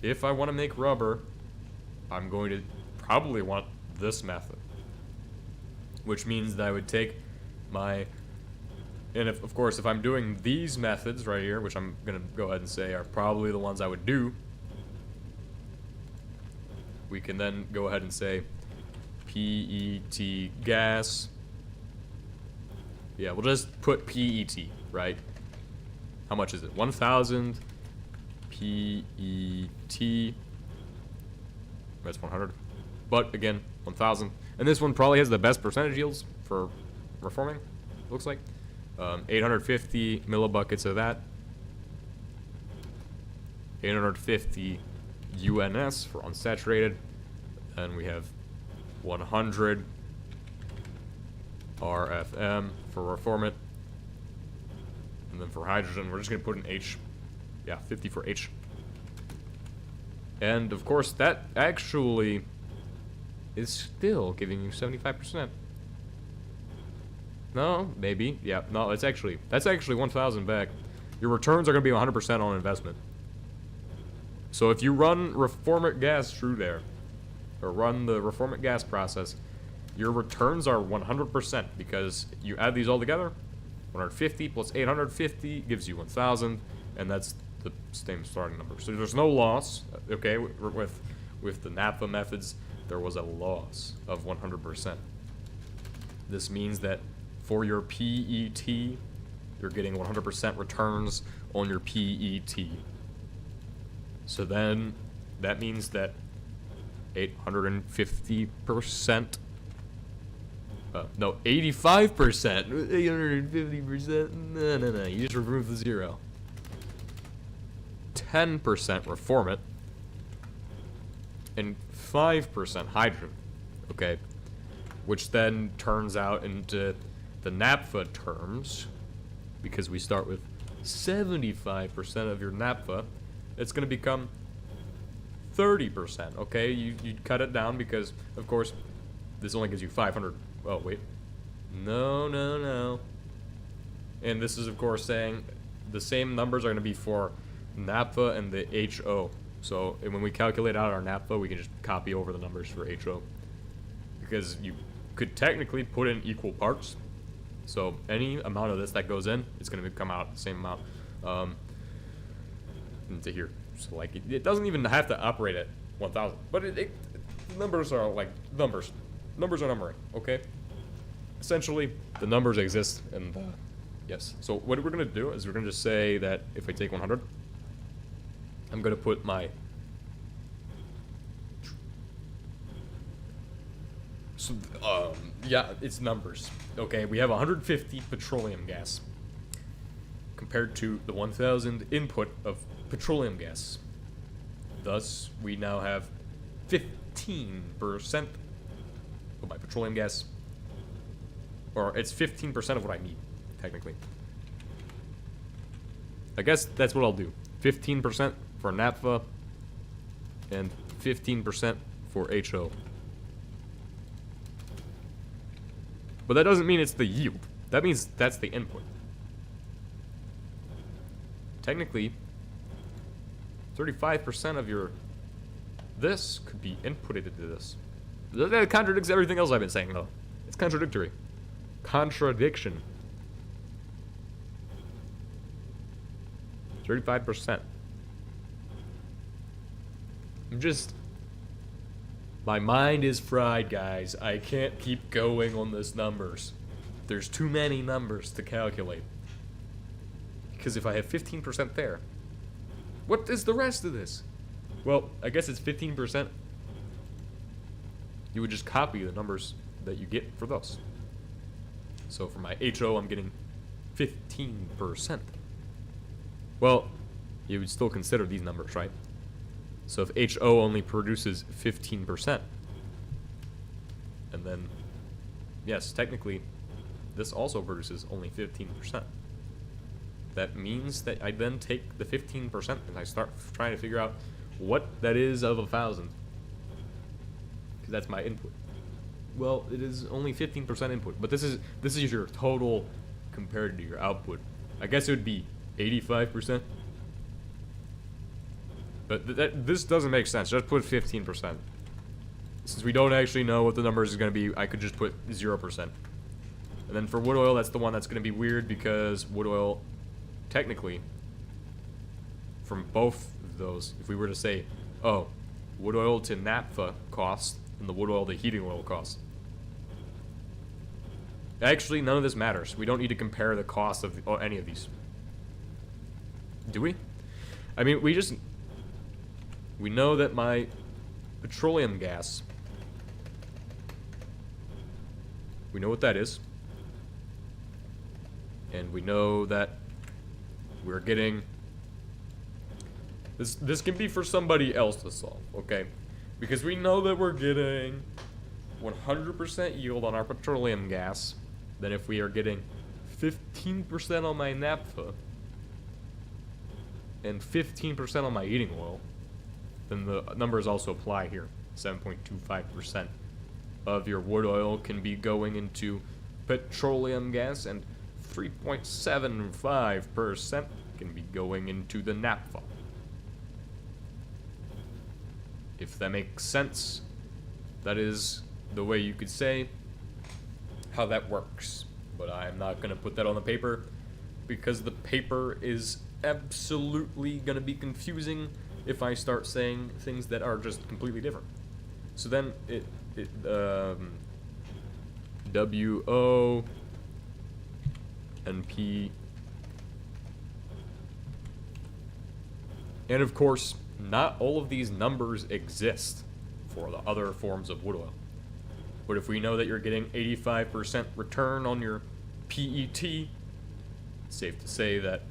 if I want to make rubber, I'm going to probably want this method. Which means that I would take my... And of course, if I'm doing these methods right here, which I'm going to go ahead and say are probably the ones I would do, we can then go ahead and say PET gas. Yeah, we'll just put PET, right? How much is it? 1,000 PET. That's 100. But again, 1,000. And this one probably has the best percentage yields for reforming, looks like. 850 millibuckets of that. 850 UNS for unsaturated. And we have 100 RFM for reformant. And then for hydrogen, we're just going to put an H. Yeah, 50 for H. And of course, that actually is still giving you 75%. No, maybe. Yeah, no, that's actually 1,000 back. Your returns are going to be 100% on investment. So if you run reformant gas through there, or run the reformant gas process, your returns are 100% because you add these all together. 150 plus 850 gives you 1,000, and that's the same starting number. So there's no loss, okay? With the naphtha methods, there was a loss of 100%. This means that for your PET, you're getting 100% returns on your PET. So then, that means that 850%, no, 85%, 850%, no, you just remove the zero. 10% reformant, and 5% hydrogen, okay? Which then turns out into the naphtha terms, because we start with 75% of your naphtha, it's going to become 30%, okay? You cut it down because, of course, this only gives you 500. Oh, wait. No. And this is, of course, saying the same numbers are going to be for naphtha and the HO. So when we calculate out our naphtha, we can just copy over the numbers for HO. Because you could technically put in equal parts. So any amount of this that goes in, it's going to come out the same amount into here. So like it doesn't even have to operate at 1000. But numbers are like numbers. Numbers are numbering, okay? Essentially, the numbers exist, and yes. So what we're going to do is we're going to just say that if I take 100, I'm going to put my... So, yeah, it's numbers. Okay, we have 150 petroleum gas compared to the 1000 input of petroleum gas. Thus, we now have 15% of my petroleum gas, or it's 15% of what I need, technically. I guess that's what I'll do. 15% for naphtha, and 15% for HO. But that doesn't mean it's the yield. That means that's the input. Technically, 35% of your this could be inputted into this. That contradicts everything else I've been saying, though. It's contradictory. Contradiction. 35%. My mind is fried, guys. I can't keep going on these numbers. There's too many numbers to calculate. Because if I have 15% there, what is the rest of this? Well, I guess it's 15%. You would just copy the numbers that you get for those. So for my HO, I'm getting 15%. Well, you would still consider these numbers, right? So if HO only produces 15%, and then, yes, technically, this also produces only 15%. That means that I then take the 15% and I start trying to figure out what that is of 1000. Because that's my input. Well, it is only 15% input, but this is your total compared to your output. I guess it would be 85%. But this doesn't make sense. Just put 15%. Since we don't actually know what the numbers is going to be, I could just put 0%. And then for wood oil, that's the one that's going to be weird because wood oil, technically, from both of those, if we were to say, oh, wood oil to naphtha cost and the wood oil to heating oil cost. Actually, none of this matters. We don't need to compare the cost of any of these. Do we? I mean, we know that my petroleum gas, we know what that is. And we know that we're getting, this can be for somebody else to solve, okay? Because we know that we're getting 100% yield on our petroleum gas. Then if we are getting 15% on my naphtha and 15% on my heating oil, then the numbers also apply here. 7.25% of your wood oil can be going into petroleum gas, and 3.75% can be going into the naphtha. If that makes sense, that is the way you could say how that works. But I'm not going to put that on the paper because the paper is absolutely gonna be confusing if I start saying things that are just completely different. So then WO NP, and of course, not all of these numbers exist for the other forms of wood oil. But if we know that you're getting 85% return on your PET, it's safe to say that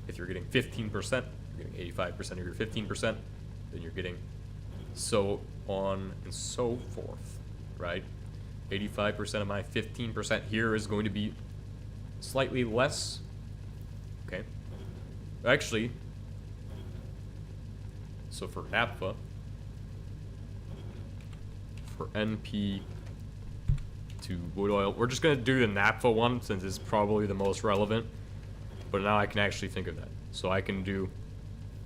if you're getting 15%, you're getting 85% of your 15%, then you're getting so on and so forth, right? 85% of my 15% here is going to be slightly less. Okay. Actually, so for naphtha, for NP to wood oil, we're just going to do the naphtha one since it's probably the most relevant. But now I can actually think of that. So I can do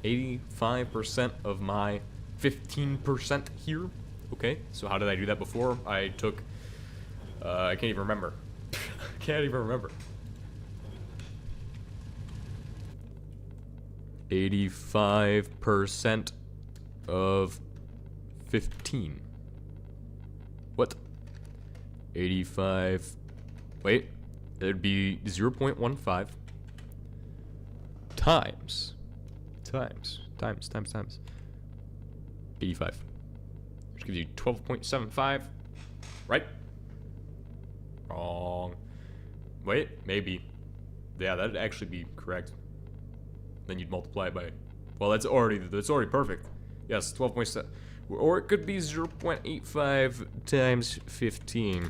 85% of my 15% here. Okay, so how did I do that before? I took, I can't even remember. I can't even remember. 85% of 15. What? 85. Wait. It'd be 0.15 times 85. Which gives you 12.75. Right? Wrong. Wait, maybe. Yeah, that'd actually be correct. Then you'd multiply it by, well, that's already perfect. Yes, 12.7, or it could be 0.85 times 15.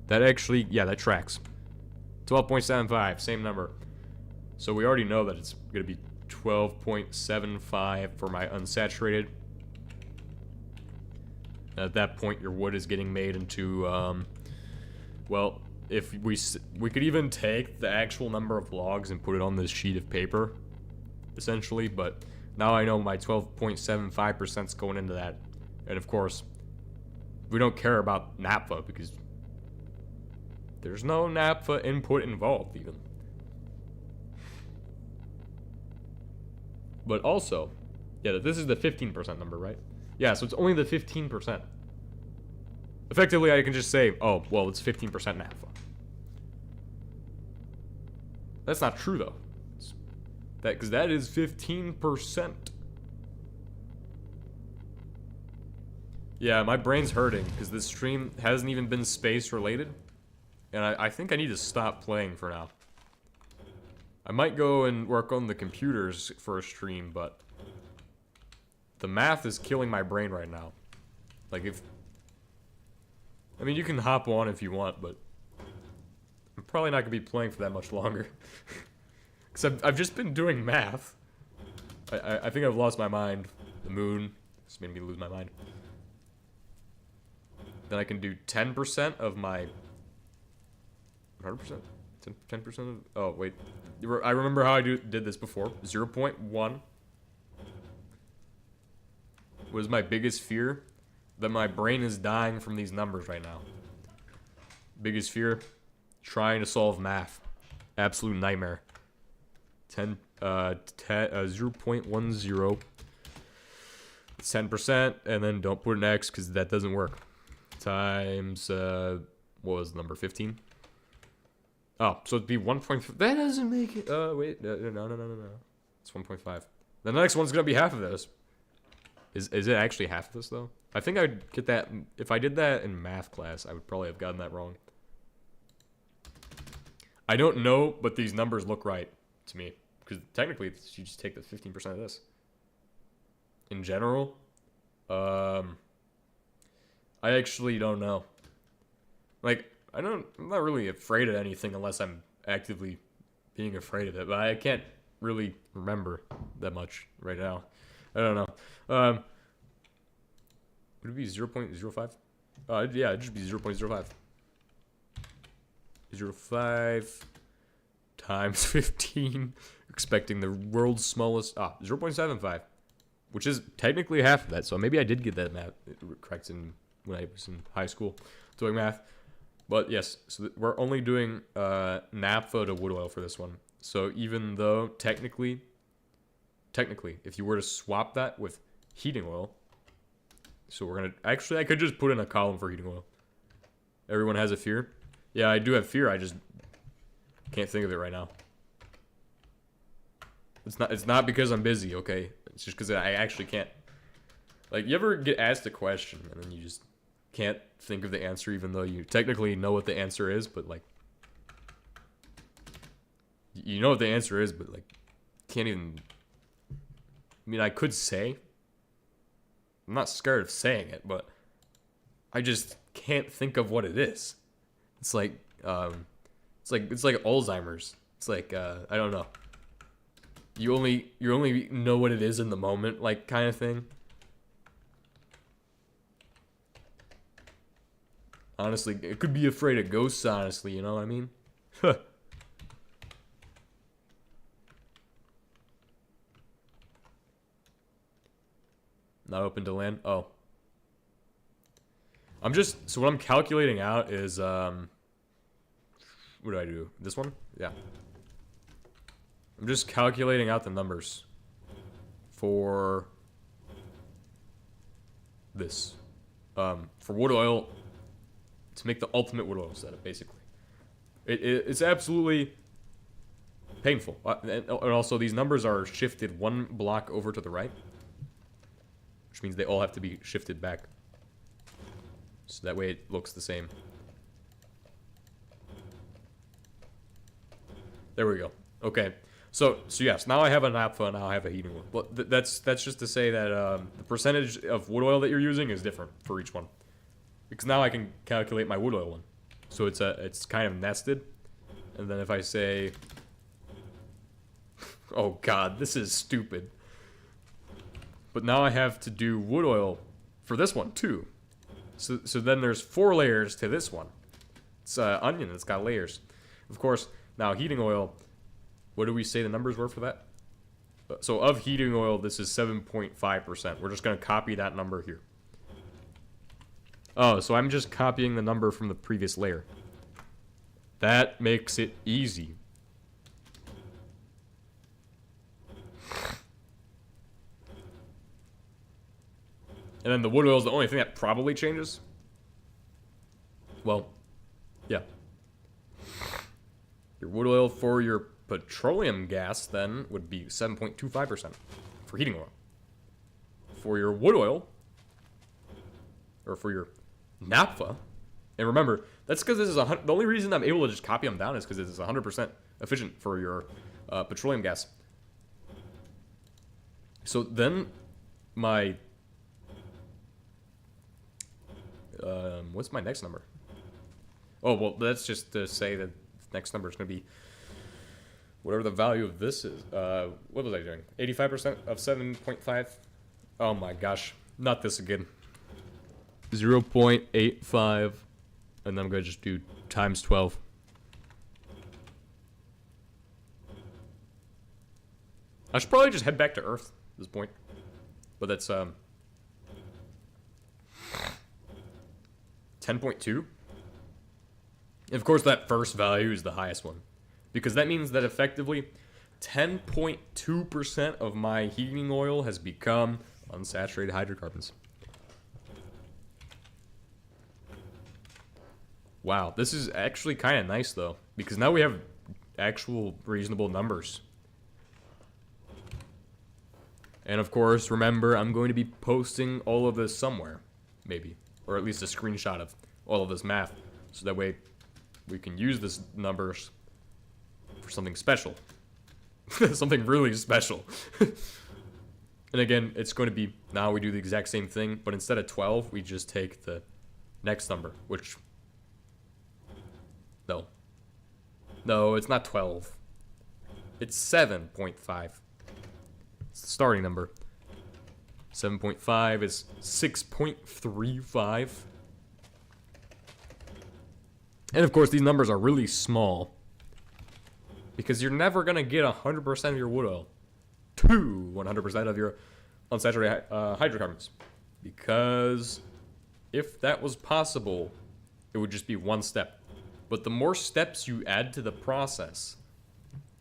That actually, yeah, that tracks. 12.75, same number. So we already know that it's gonna be 12.75 for my unsaturated. At that point, your wood is getting made into, well, if we could even take the actual number of logs and put it on this sheet of paper, essentially, but now I know my 12.75% is going into that. And of course, we don't care about naphtha because there's no naphtha input involved even. But also, yeah, this is the 15% number, right? Yeah, so it's only the 15%. Effectively, I can just say, oh, well, it's 15% naphtha. That's not true, though. Because that is 15%. Yeah, my brain's hurting because this stream hasn't even been space related. And I think I need to stop playing for now. I might go and work on the computers for a stream, but the math is killing my brain right now. Like I mean, you can hop on if you want, but I'm probably not going to be playing for that much longer. Because I've just been doing math. I think I've lost my mind. The moon just made me lose my mind. Then I can do 10% of my... 100%? 10% of... Oh, wait. I remember how I did this before. 0.1 was my biggest fear. That my brain is dying from these numbers right now. Biggest fear... trying to solve math. Absolute nightmare. 0.10. It's 10%, and then don't put an X because that doesn't work. Times, what was the number, 15? Oh, so it'd be 1.5. That doesn't make it. Wait, no. It's 1.5. The next one's gonna be half of this. Is it actually half of this, though? I think I'd get that. If I did that in math class, I would probably have gotten that wrong. I don't know, but these numbers look right to me. Because technically, you just take the 15% of this. In general, I actually don't know. Like, I'm not really afraid of anything unless I'm actively being afraid of it. But I can't really remember that much right now. I don't know. Would it be 0.05? Yeah, it'd just be 0.05. 0.5 times 15, expecting the world's smallest, 0.75, which is technically half of that, so maybe I did get that math correct when I was in high school doing math. But yes, so we're only doing naphtha to wood oil for this one, So even though technically, if you were to swap that with heating oil, so we're gonna, actually I could just put in a column for heating oil. Everyone has a fear? Yeah, I do have fear, I just can't think of it right now. It's not because I'm busy, okay? It's just because I actually can't. Like, you ever get asked a question and then you just can't think of the answer even though you technically know what the answer is, but like, you know what the answer is, but like, can't even, I mean, I could say, I'm not scared of saying it, but I just can't think of what it is. It's like Alzheimer's. It's like, I don't know. You only know what it is in the moment, like, kind of thing. Honestly, it could be afraid of ghosts, honestly, you know what I mean? Not open to land? Oh. So what I'm calculating out is, what do I do? This one? Yeah. I'm just calculating out the numbers for this. For wood oil, to make the ultimate wood oil setup, basically. It's absolutely painful. And also, these numbers are shifted one block over to the right, which means they all have to be shifted back. So that way it looks the same. There we go. Okay. So yes, now I have a naphtha, now I have a heating oil. Well, that's just to say that the percentage of wood oil that you're using is different for each one. Because now I can calculate my wood oil one. So it's kind of nested. And then if I say, oh god, this is stupid. But now I have to do wood oil for this one too. So then there's 4 layers to this one. It's onion, it's got layers. Of course, now heating oil, what do we say the numbers were for that? So of heating oil, this is 7.5%. We're just going to copy that number here. Oh, so I'm just copying the number from the previous layer. That makes it easy. And then the wood oil is the only thing that probably changes. Well, yeah. Your wood oil for your petroleum gas, then, would be 7.25% for heating oil. For your wood oil, or for your naphtha, and remember, that's because this is the only reason I'm able to just copy them down is because this is 100% efficient for your petroleum gas. So then, my what's my next number? Oh, well, that's just to say that the next number is going to be whatever the value of this is. What was I doing? 85% of 7.5? Oh my gosh. Not this again. 0.85. And then I'm going to just do times 12. I should probably just head back to Earth at this point. But that's, 10.2. And of course, that first value is the highest one. Because that means that effectively 10.2% of my heating oil has become unsaturated hydrocarbons. Wow, this is actually kind of nice though, because now we have actual reasonable numbers. And of course, remember, I'm going to be posting all of this somewhere, maybe. Or at least a screenshot of all of this math, so that way we can use this numbers for something special. Something really special. And again, it's going to be, now we do the exact same thing, but instead of 12, we just take the next number, which, no, it's not 12. It's 7.5. It's the starting number. 7.5 is 6.35. And of course, these numbers are really small, because you're never going to get 100% of your wood oil to 100% of your unsaturated hydrocarbons. Because if that was possible, it would just be one step. But the more steps you add to the process,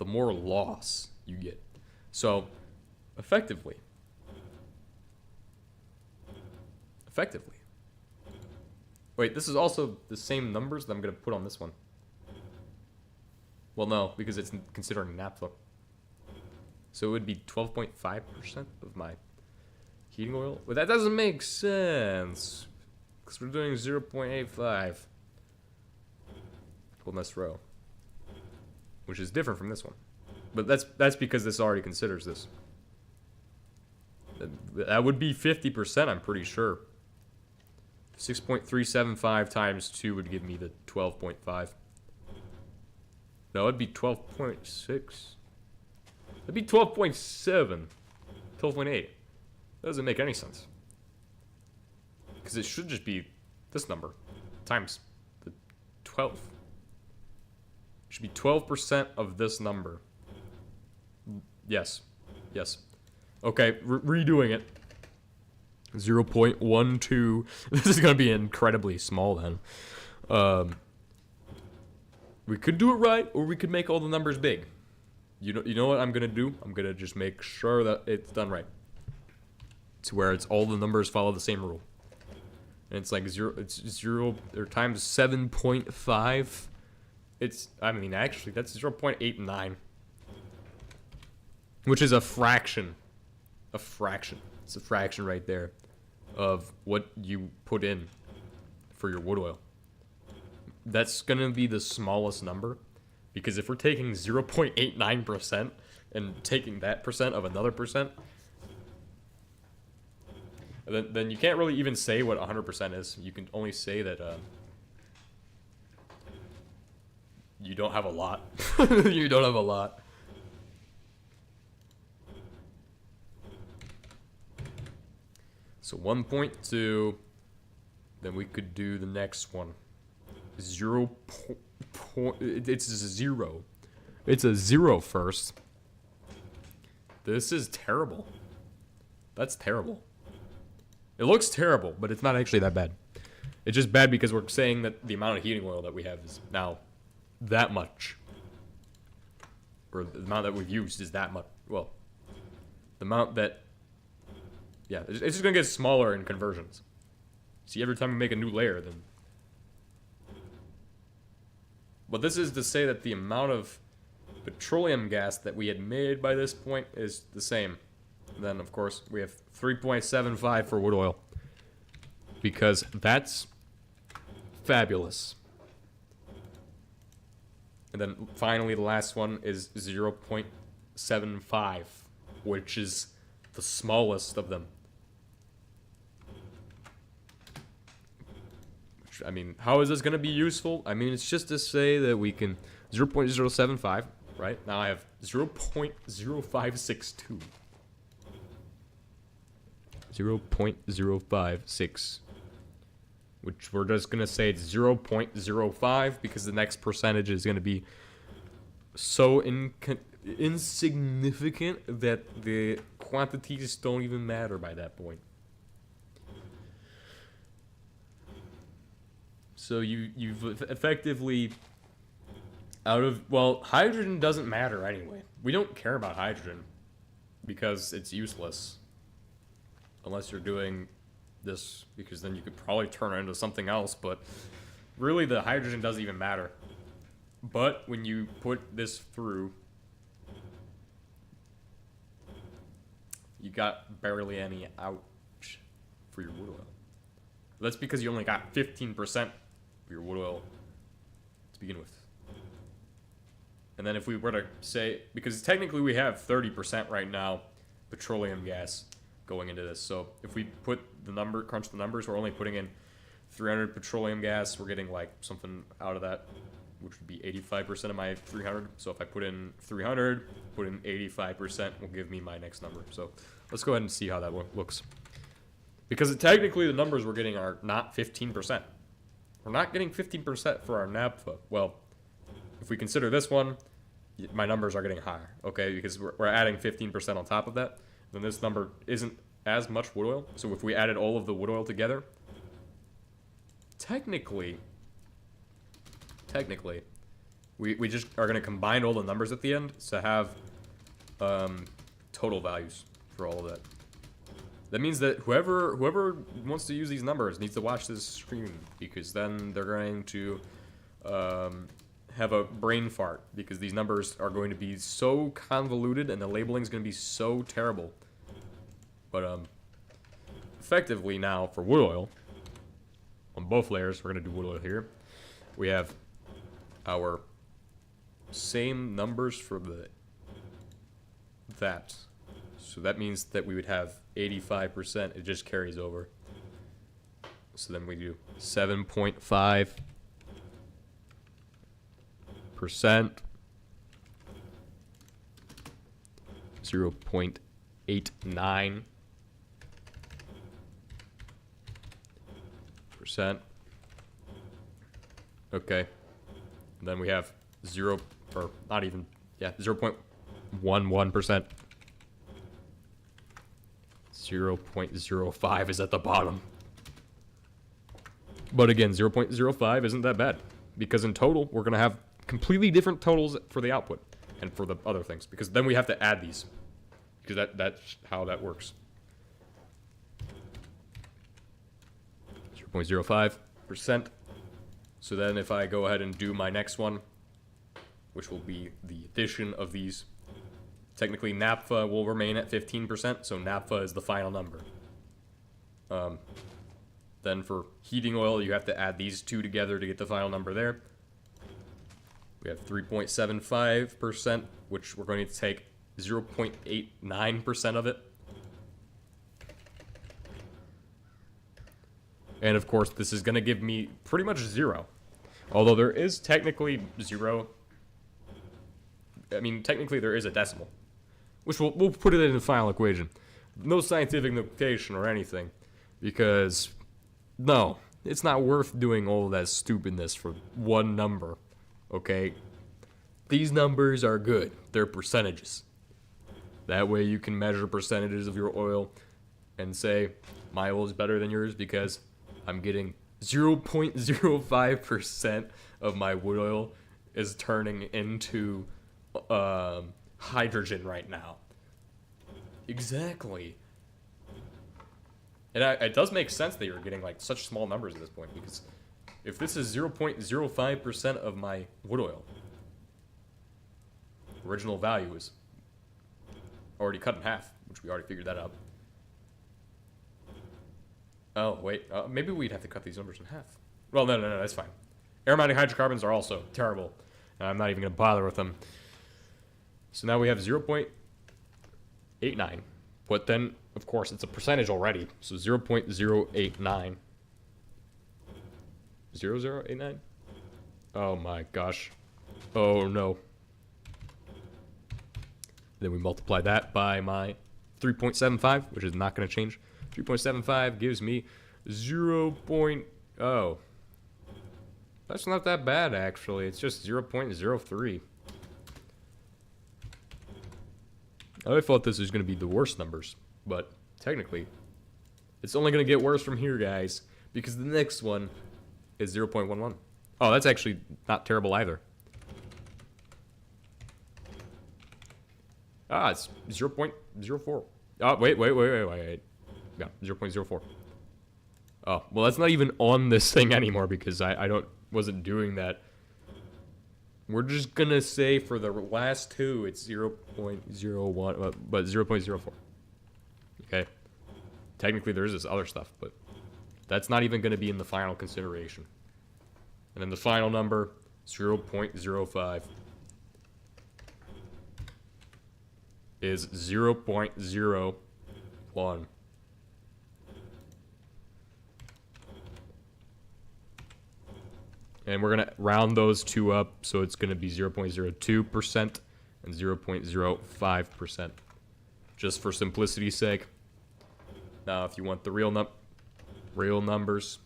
the more loss you get. So, effectively. Wait, this is also the same numbers that I'm going to put on this one. Well, no, because it's considering naphtha. So it would be 12.5% of my heating oil. But that doesn't make sense. Because we're doing 0.85 on this row. Which is different from this one. But that's because this already considers this. That would be 50%, I'm pretty sure. 6.375 times 2 would give me the 12.5. No, it'd be 12.6. It'd be 12.7. 12.8. That doesn't make any sense. Because it should just be this number times the 12. It should be 12% of this number. Yes. Yes. Okay, redoing it. 0.12. This is going to be incredibly small then. We could do it right, or we could make all the numbers big. You know what I'm going to do? I'm going to just make sure that it's done right. To where it's all the numbers follow the same rule. And it's like 0, it's 0, or times 7.5. I mean, actually, that's 0.89. Which is a fraction. A fraction. It's a fraction right there of what you put in for your wood oil. That's going to be the smallest number. Because if we're taking 0.89% and taking that percent of another percent, then you can't really even say what 100% is. You can only say that you don't have a lot. You don't have a lot. So 1.2, then we could do the next one. It's 0. It's a 0 first. This is terrible. That's terrible. It looks terrible, but it's not actually that bad. It's just bad because we're saying that the amount of heating oil that we have is now that much. Or the amount that we've used is that much. Well, the amount that... Yeah, it's just going to get smaller in conversions. See, every time we make a new layer, then... But this is to say that the amount of petroleum gas that we had made by this point is the same. And then, of course, we have 3.75 for wood oil. Because that's fabulous. And then, finally, the last one is 0.75, which is the smallest of them. I mean, how is this going to be useful? I mean, it's just to say that we can 0.075, right? Now I have 0.0562. 0.056. Which we're just going to say it's 0.05 because the next percentage is going to be so insignificant that the quantities don't even matter by that point. So you've effectively well, hydrogen doesn't matter anyway. We don't care about hydrogen because it's useless. Unless you're doing this, because then you could probably turn it into something else, but really the hydrogen doesn't even matter. But when you put this through, you got barely any out for your wood oil. That's because you only got 15% your wood oil to begin with. And then if we were to say, because technically we have 30% right now petroleum gas going into this. So if we put crunch the numbers, we're only putting in 300 petroleum gas. We're getting like something out of that, which would be 85% of my 300. So if I put in 300, put in 85% will give me my next number. So let's go ahead and see how that looks. Because technically the numbers we're getting are not 15%. We're not getting 15% for our naphtha. Well, if we consider this one, my numbers are getting higher, okay? Because we're adding 15% on top of that. Then this number isn't as much wood oil. So if we added all of the wood oil together, technically, We just are going to combine all the numbers at the end to have total values for all of that. That means that whoever wants to use these numbers needs to watch this stream, because then they're going to have a brain fart, because these numbers are going to be so convoluted and the labeling is going to be so terrible. But effectively now for wood oil, on both layers, we're going to do wood oil here. We have our same numbers for that. So that means that we would have 85%. It just carries over. So then we do 7.5%, 0.89%. Okay. And then we have 0.11%. 0.05 is at the bottom. But again, 0.05 isn't that bad, because in total, we're going to have completely different totals for the output and for the other things, because then we have to add these, because that's how that works. 0.05%. So then if I go ahead and do my next one, which will be the addition of these, technically naphtha will remain at 15%, so naphtha is the final number. Then for heating oil, you have to add these two together to get the final number there. We have 3.75%, which we're going to take 0.89% of it. And of course, this is going to give me pretty much 0. Although there is technically 0. I mean, technically there is a decimal, which we'll put it in the final equation. No scientific notation or anything, because no, it's not worth doing all that stupidness for one number, okay? These numbers are good. They're percentages. That way you can measure percentages of your oil and say, my oil is better than yours because I'm getting 0.05% of my wood oil is turning into hydrogen right now. Exactly. And it does make sense that you're getting like such small numbers at this point, because if this is 0.05% of my wood oil, original value is already cut in half, which we already figured that out. Oh, wait, maybe we'd have to cut these numbers in half. Well, no, that's fine. Aromatic hydrocarbons are also terrible, and I'm not even going to bother with them. So now we have 0.89, but then, of course, it's a percentage already, so 0.089. 0089? Oh my gosh. Oh no. Then we multiply that by my 3.75, which is not going to change. 3.75 gives me 0.0. That's not that bad, actually. It's just 0.03. I thought this was going to be the worst numbers, but technically, it's only going to get worse from here, guys, because the next one is 0.11. Oh, that's actually not terrible either. Ah, it's 0.04. Oh, wait. Yeah, 0.04. Oh, well, that's not even on this thing anymore, because I wasn't doing that. We're just gonna say for the last two, it's 0.01, but 0.04. Okay. Technically, there is this other stuff, but that's not even gonna be in the final consideration. And then the final number, 0.05, is 0.01. And we're going to round those two up, so it's going to be 0.02% and 0.05%, just for simplicity's sake. Now, if you want the real numbers,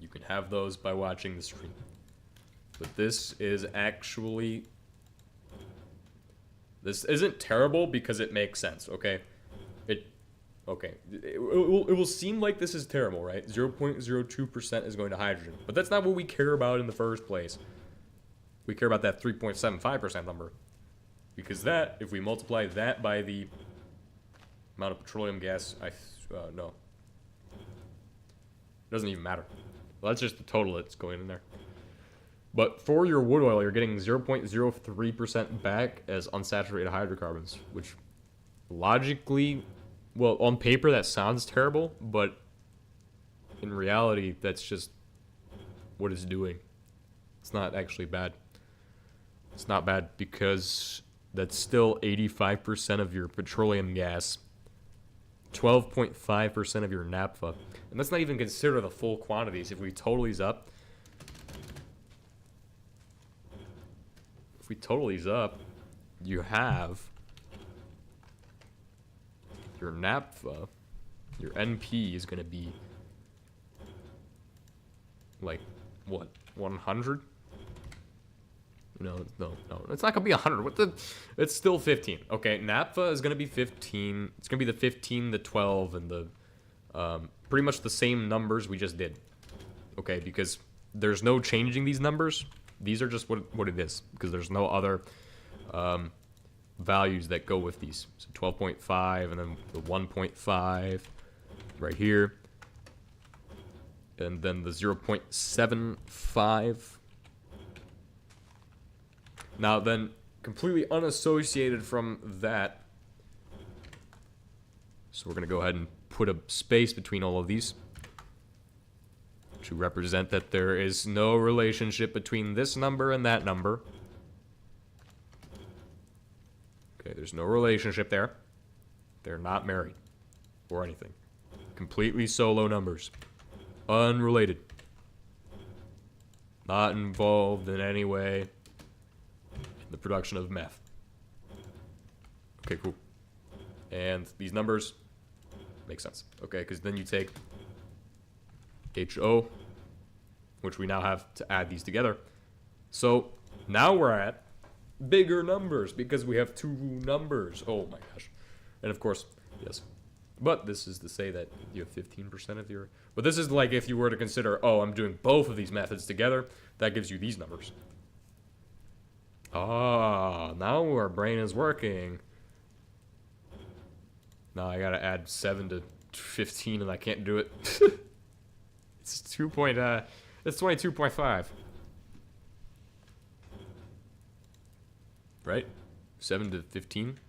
you can have those by watching the stream. But this is actually... This isn't terrible because it makes sense, okay? It will seem like this is terrible, right? 0.02% is going to hydrogen. But that's not what we care about in the first place. We care about that 3.75% number. Because that, if we multiply that by the amount of petroleum gas, no. It doesn't even matter. Well, that's just the total that's going in there. But for your wood oil, you're getting 0.03% back as unsaturated hydrocarbons, which logically, well, on paper that sounds terrible, but in reality, that's just what it's doing. It's not actually bad. It's not bad because that's still 85% of your petroleum gas, 12.5% of your naphtha, and let's not even consider the full quantities. If we total these up, you have your naphtha, your NP is going to be like, what, 100? No, it's not going to be 100. It's still 15. Okay, naphtha is going to be 15. It's going to be the 15, the 12, and the pretty much the same numbers we just did. Okay, because there's no changing these numbers. These are just what it is, because there's no other values that go with these. So 12.5, and then the 1.5 right here, and then the 0.75. Now then, completely unassociated from that, so we're going to go ahead and put a space between all of these to represent that there is no relationship between this number and that number. Okay, there's no relationship there. They're not married or anything. Completely solo numbers. Unrelated. Not involved in any way in the production of meth. Okay, cool. And these numbers make sense. Okay, because then you take HO, which we now have to add these together. So now we're at bigger numbers because we have two numbers. Oh my gosh. And of course, yes. But this is to say that you have 15% of your... But this is like if you were to consider, oh, I'm doing both of these methods together, that gives you these numbers. Ah, now our brain is working. Now I gotta add 7 to 15 and I can't do it. It's 22.5. Right? 7 to 15.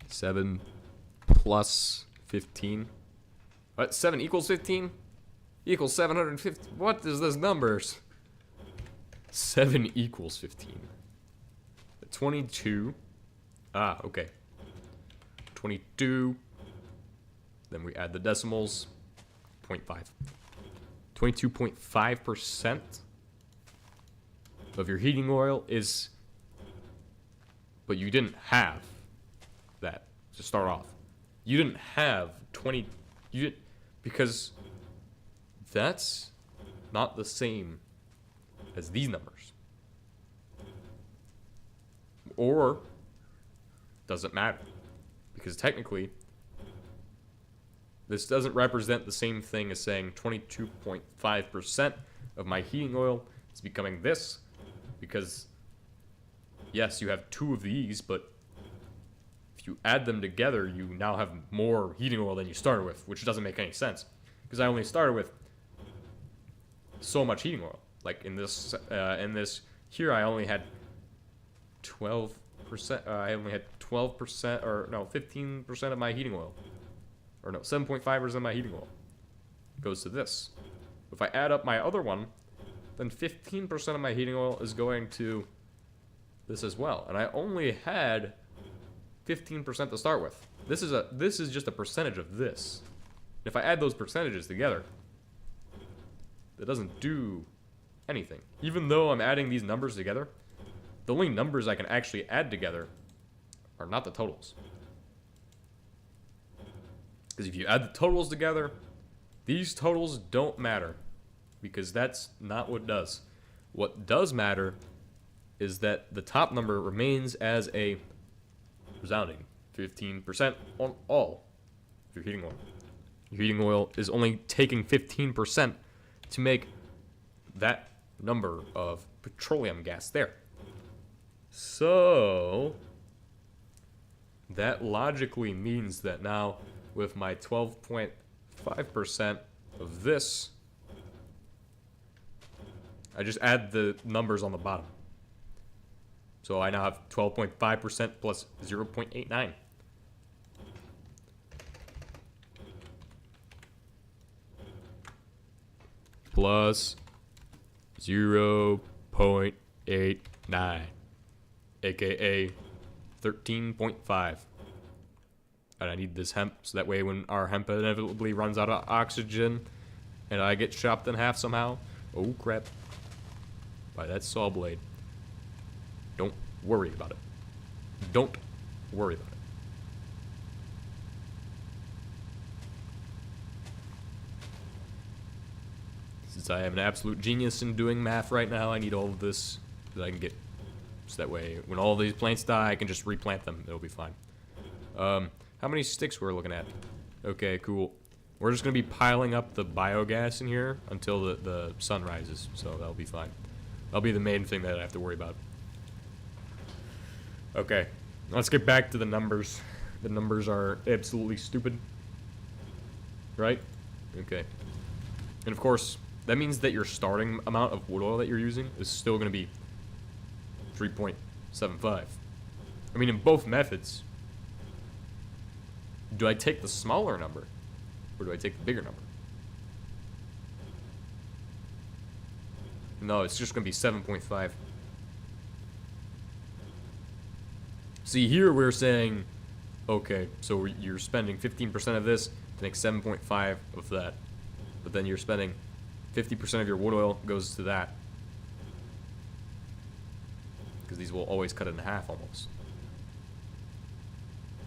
7 plus 15. What? 7 equals 15? Equals 750. What is this numbers? 7 equals 15. 22. Ah, okay. 22. Then we add the decimals. 0.5. 22.5% of your heating oil is... But you didn't have that to start off. You didn't have 20... You did, because that's not the same as these numbers. Or doesn't matter. Because technically, this doesn't represent the same thing as saying 22.5% of my heating oil is becoming this. Because, yes, you have two of these, but if you add them together, you now have more heating oil than you started with, which doesn't make any sense. Because I only started with so much heating oil. Like in this here, I only had 12%. I only had 12%, or no, 15% of my heating oil, or no, 7.5% of my heating oil goes to this. If I add up my other one, then 15% of my heating oil is going to this as well, and I only had 15% to start with. This is just a percentage of this. If I add those percentages together, that doesn't do anything. Even though I'm adding these numbers together, the only numbers I can actually add together are not the totals. Because if you add the totals together, these totals don't matter. Because that's not what does. What does matter is that the top number remains as a resounding 15% on all of your heating oil. Your heating oil is only taking 15% to make that number of petroleum gas there. So that logically means that now with my 12.5% of this, I just add the numbers on the bottom. So I now have 12.5% plus 0.89. Plus 0.89, aka 13.5. And I need this hemp so that way when our hemp inevitably runs out of oxygen and I get chopped in half somehow, oh crap, by that saw blade. Don't worry about it. Don't worry about it. Since I am an absolute genius in doing math right now, I need all of this that I can get. So that way, when all these plants die, I can just replant them. It'll be fine. How many sticks we're looking at? Okay, cool. We're just going to be piling up the biogas in here until the sun rises. So that'll be fine. That'll be the main thing that I have to worry about. Okay, let's get back to the numbers. The numbers are absolutely stupid. Right? Okay. And of course, that means that your starting amount of wood oil that you're using is still going to be 3.75. I mean, in both methods, do I take the smaller number or do I take the bigger number? No, it's just going to be 7.5. See, here we're saying, okay, so you're spending 15% of this to make 7.5 of that. But then you're spending 50% of your wood oil goes to that. Because these will always cut it in half almost.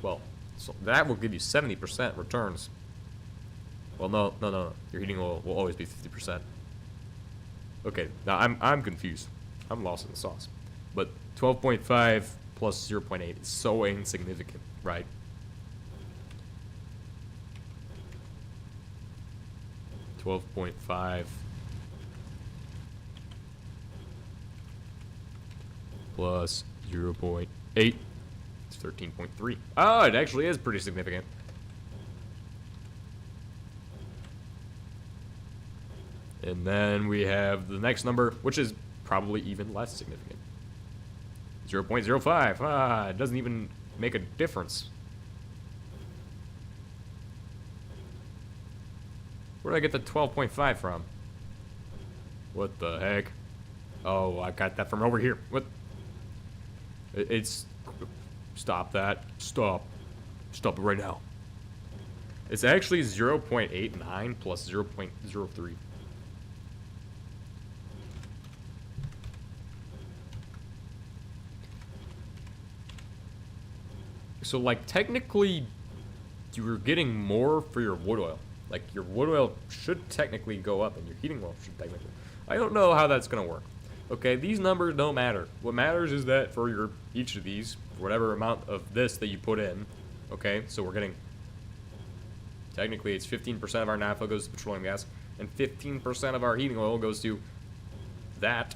Well, so that will give you 70% returns. Well, no. Your heating oil will always be 50%. Okay, now I'm confused. I'm lost in the sauce. But 12.5 plus 0.8 is so insignificant, right? $12.5 plus 0.8. It's 13.3. Oh, it actually is pretty significant. And then we have the next number, which is probably even less significant. 0.05. Ah, it doesn't even make a difference. Where did I get the 12.5 from? What the heck? Oh, I got that from over here. What? It's... Stop that. Stop. Stop it right now. It's actually 0.89 plus 0.03. So, like, technically, you're getting more for your wood oil. Like, your wood oil should technically go up, and your heating oil should technically. I don't know how that's going to work. Okay, these numbers don't matter. What matters is that for your each of these, whatever amount of this that you put in, okay, so we're getting, technically it's 15% of our naphtha goes to petroleum gas, and 15% of our heating oil goes to that.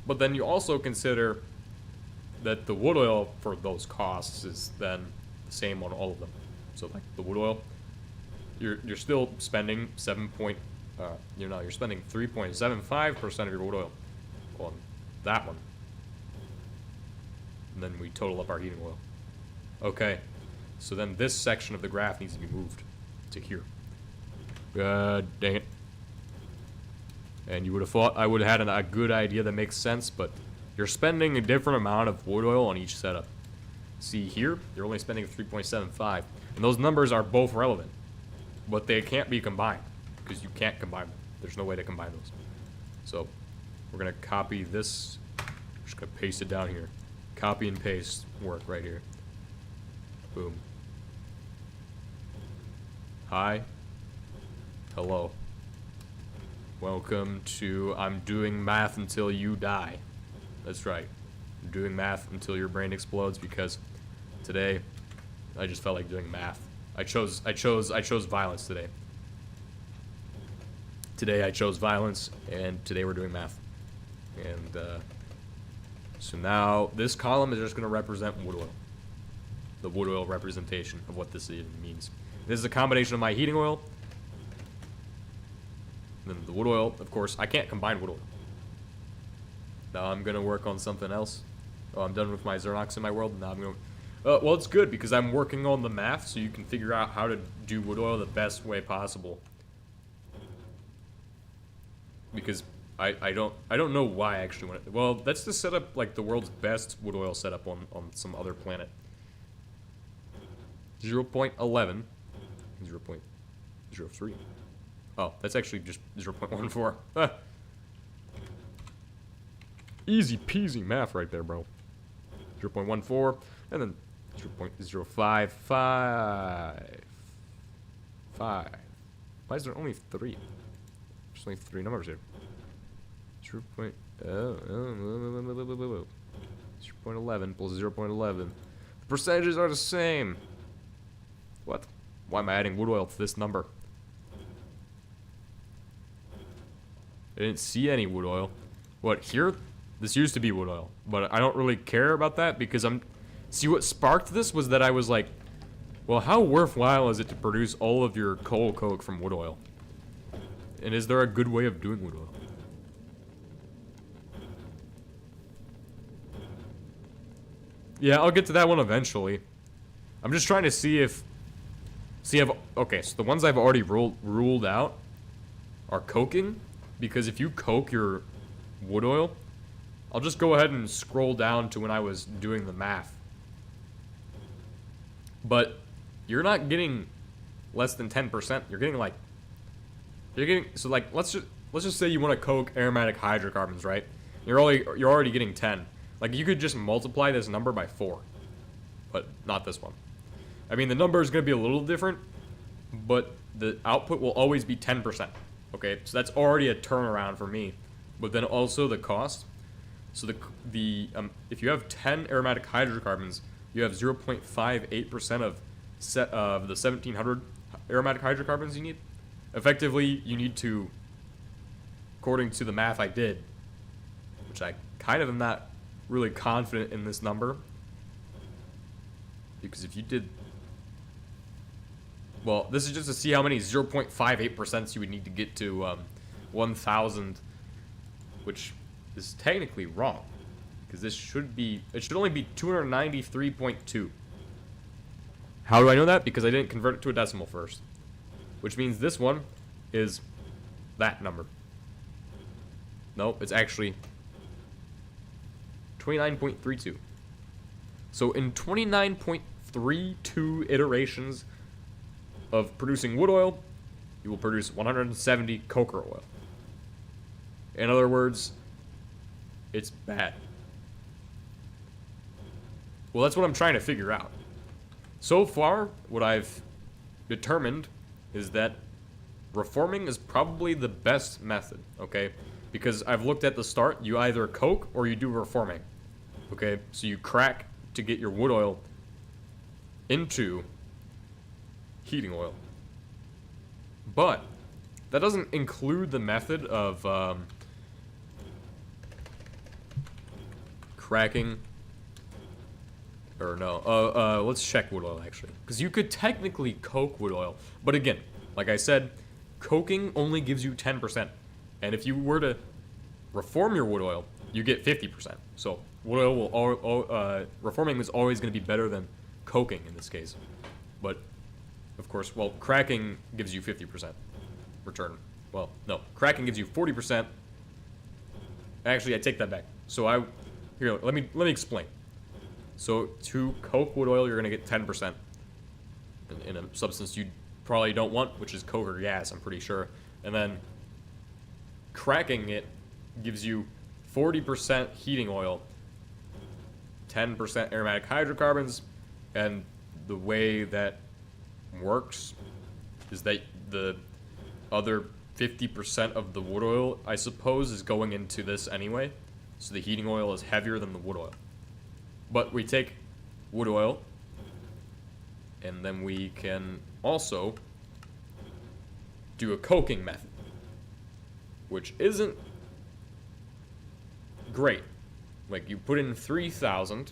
But then you also consider that the wood oil for those costs is then the same on all of them. So like the wood oil, you're still spending you're spending 3.75% of your wood oil on that one. And then we total up our heating oil. Okay, so then this section of the graph needs to be moved to here. God dang it. And you would have thought I would have had a good idea that makes sense, but you're spending a different amount of wood oil on each setup. See here, you're only spending 3.75, and those numbers are both relevant, but they can't be combined because you can't combine them. There's no way to combine those. So we're gonna copy this. Just gonna paste it down here. Copy and paste work right here. Boom. Hi. Hello. Welcome to I'm doing math until you die. That's right. I'm doing math until your brain explodes because today I just felt like doing math. I chose violence today. today I chose violence, and today we're doing math. And so now this column is just going to represent wood oil. The wood oil representation of what this even means. This is a combination of my heating oil. Then the wood oil, of course, I can't combine wood oil. Now I'm going to work on something else. Oh, I'm done with my Xernox in my world. Now I'm going to... well, it's good because I'm working on the math so you can figure out how to do wood oil the best way possible. Because I don't know why I actually want it. Well, that's to set up like the world's best wood oil setup on some other planet. 0.11, 0.03. Oh, that's actually just 0.14. Ah. Easy peasy math right there, bro. 0.14, and then 0.055. 5. Why is there only 3? There's only 3 numbers here. 0.11 plus 0.11. The percentages are the same. What? Why am I adding wood oil to this number? I didn't see any wood oil. What, here? This used to be wood oil, but I don't really care about that because see, what sparked this was that I was like, well, how worthwhile is it to produce all of your coal coke from wood oil? And is there a good way of doing wood oil? Yeah, I'll get to that one eventually. I'm just trying to see if... okay, so the ones I've already ruled out are coking. Because if you coke your wood oil, I'll just go ahead and scroll down to when I was doing the math. But you're not getting less than 10%. You're getting like... so like, let's just say you want to coke aromatic hydrocarbons, right? You're already getting 10. Like, you could just multiply this number by 4. But not this one. I mean, the number is going to be a little different, but the output will always be 10%. Okay, so that's already a turnaround for me. But then also the cost. So if you have 10 aromatic hydrocarbons, you have 0.58% of the 1,700 aromatic hydrocarbons you need. Effectively, you need to, according to the math I did, which I kind of am not really confident in this number, because if you did, well, this is just to see how many 0.58% you would need to get to 1,000, which is technically wrong, because it should only be 293.2. How do I know that? Because I didn't convert it to a decimal first, which means this one is that number. Nope, it's actually 29.32. So in 29.32 iterations of producing wood oil, you will produce 170 coker oil. In other words, it's bad. Well, that's what I'm trying to figure out. So far, what I've determined is that reforming is probably the best method, okay? Because I've looked at the start, you either coke or you do reforming. Okay, so you crack to get your wood oil into heating oil. But that doesn't include the method of cracking. Or no, let's check wood oil actually. Because you could technically coke wood oil. But again, like I said, coking only gives you 10%. And if you were to reform your wood oil, you get 50%. So wood oil will reforming is always going to be better than coking in this case. But of course, well, cracking gives you 50% return. Well, no, cracking gives you 40%. Actually, I take that back. So here, let me explain. So to coke wood oil, you're going to get 10% in a substance you probably don't want, which is coke or gas, I'm pretty sure. And then cracking it gives you 40% heating oil, 10% aromatic hydrocarbons, and the way that works is that the other 50% of the wood oil, I suppose, is going into this anyway. So the heating oil is heavier than the wood oil. But we take wood oil, and then we can also do a coking method. which isn't great. Like, you put in 3,000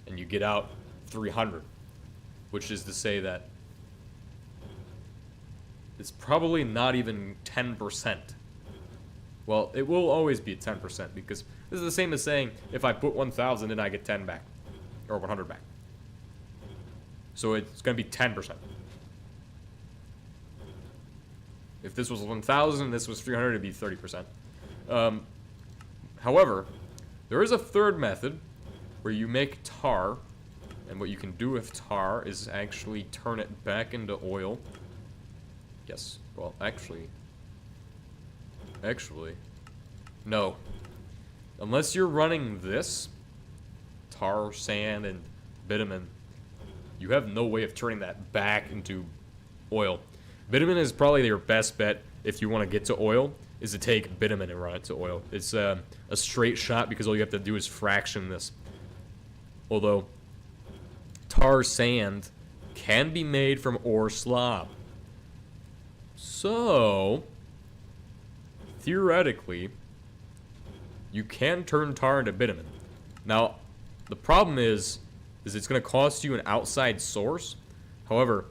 and you get out 300, which is to say that it's probably not even 10%. Well, it will always be 10% because this is the same as saying if I put 1,000 and I get 10 back, or 100 back. So it's going to be 10%. If this was 1,000 and this was 300, it'd be 30%. However, there is a third method where you make tar, and what you can do with tar is actually turn it back into oil. Yes, well, actually, no. Unless you're running this, tar, sand, and bitumen, you have no way of turning that back into oil. Bitumen is probably your best bet if you want to get to oil, is to take bitumen and run it to oil. It's a straight shot because all you have to do is fraction this. Although, tar sand can be made from ore slab. So, theoretically, you can turn tar into bitumen. Now, the problem is it's going to cost you an outside source. However,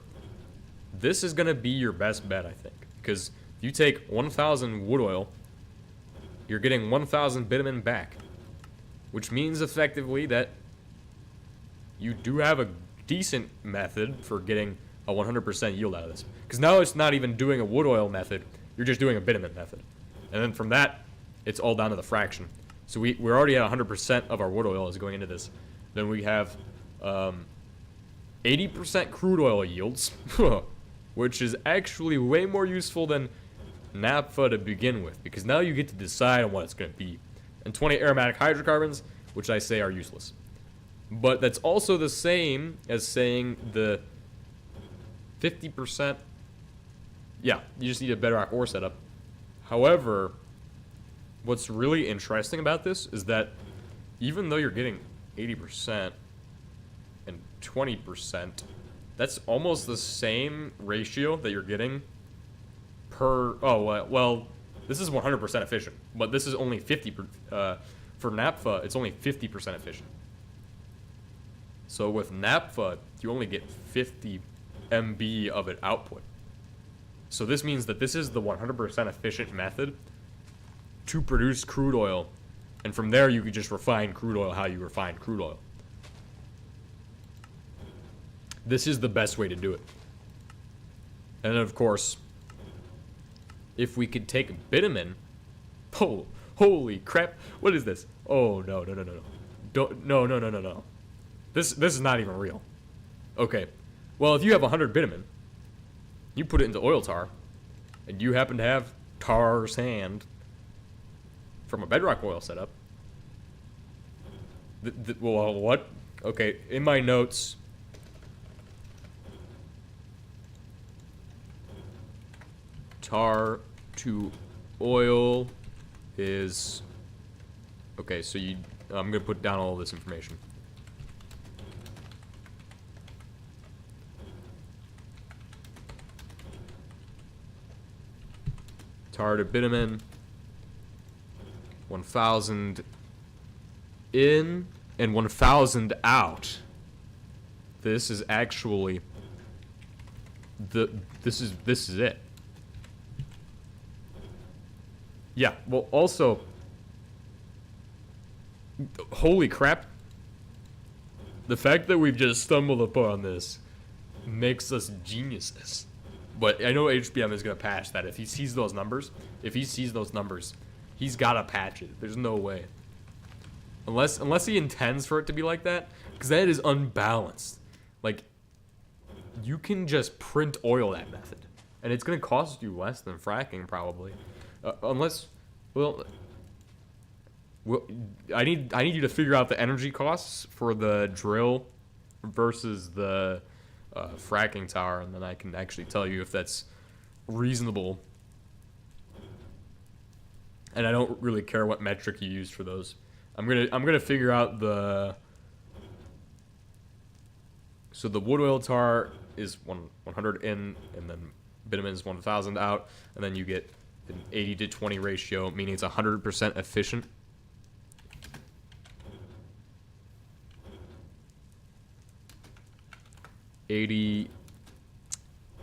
this is going to be your best bet, I think. Because if you take 1,000 wood oil, you're getting 1,000 bitumen back. Which means, effectively, that you do have a decent method for getting a 100% yield out of this. Because now it's not even doing a wood oil method, you're just doing a bitumen method. And then from that, it's all down to the fraction. So we're already at 100% of our wood oil is going into this. Then we have 80% crude oil yields, which is actually way more useful than naphtha to begin with, because now you get to decide on what it's going to be. And 20 aromatic hydrocarbons, which I say are useless. But that's also the same as saying the 50%. Yeah, you just need a bedrock ore setup. However, what's really interesting about this is that even though you're getting 80% and 20%, that's almost the same ratio that you're getting per... Oh, well, this is 100% efficient, but this is only 50%. For naphtha, it's only 50% efficient. So with naphtha, you only get 50 MB of it output. So this means that this is the 100% efficient method to produce crude oil. And from there, you could just refine crude oil how you refine crude oil. This is the best way to do it. And then, of course, if we could take bitumen... Oh, holy crap. What is this? Oh, no. No. This is not even real. Okay. Well, if you have 100 bitumen, you put it into oil tar, and you happen to have tar sand from a bedrock oil setup. Well, what? Okay, in my notes, tar to oil is... Okay, so I'm going to put down all this information. Tar to bitumen, 1,000 in and 1,000 out. This is actually this is it. Yeah, well, also, holy crap, the fact that we've just stumbled upon this makes us geniuses. But I know HBM is going to patch that. If he sees those numbers, he's got to patch it. There's no way. Unless he intends for it to be like that, because that is unbalanced. Like, you can just print oil that method, and it's going to cost you less than fracking probably. Well, I need you to figure out the energy costs for the drill versus the fracking tower, and then I can actually tell you if that's reasonable. And I don't really care what metric you use for those. I'm gonna figure out the... So the wood oil tar is 100 in, and then bitumen is 1,000 out, and then you get an 80 to 20 ratio, meaning it's 100% efficient.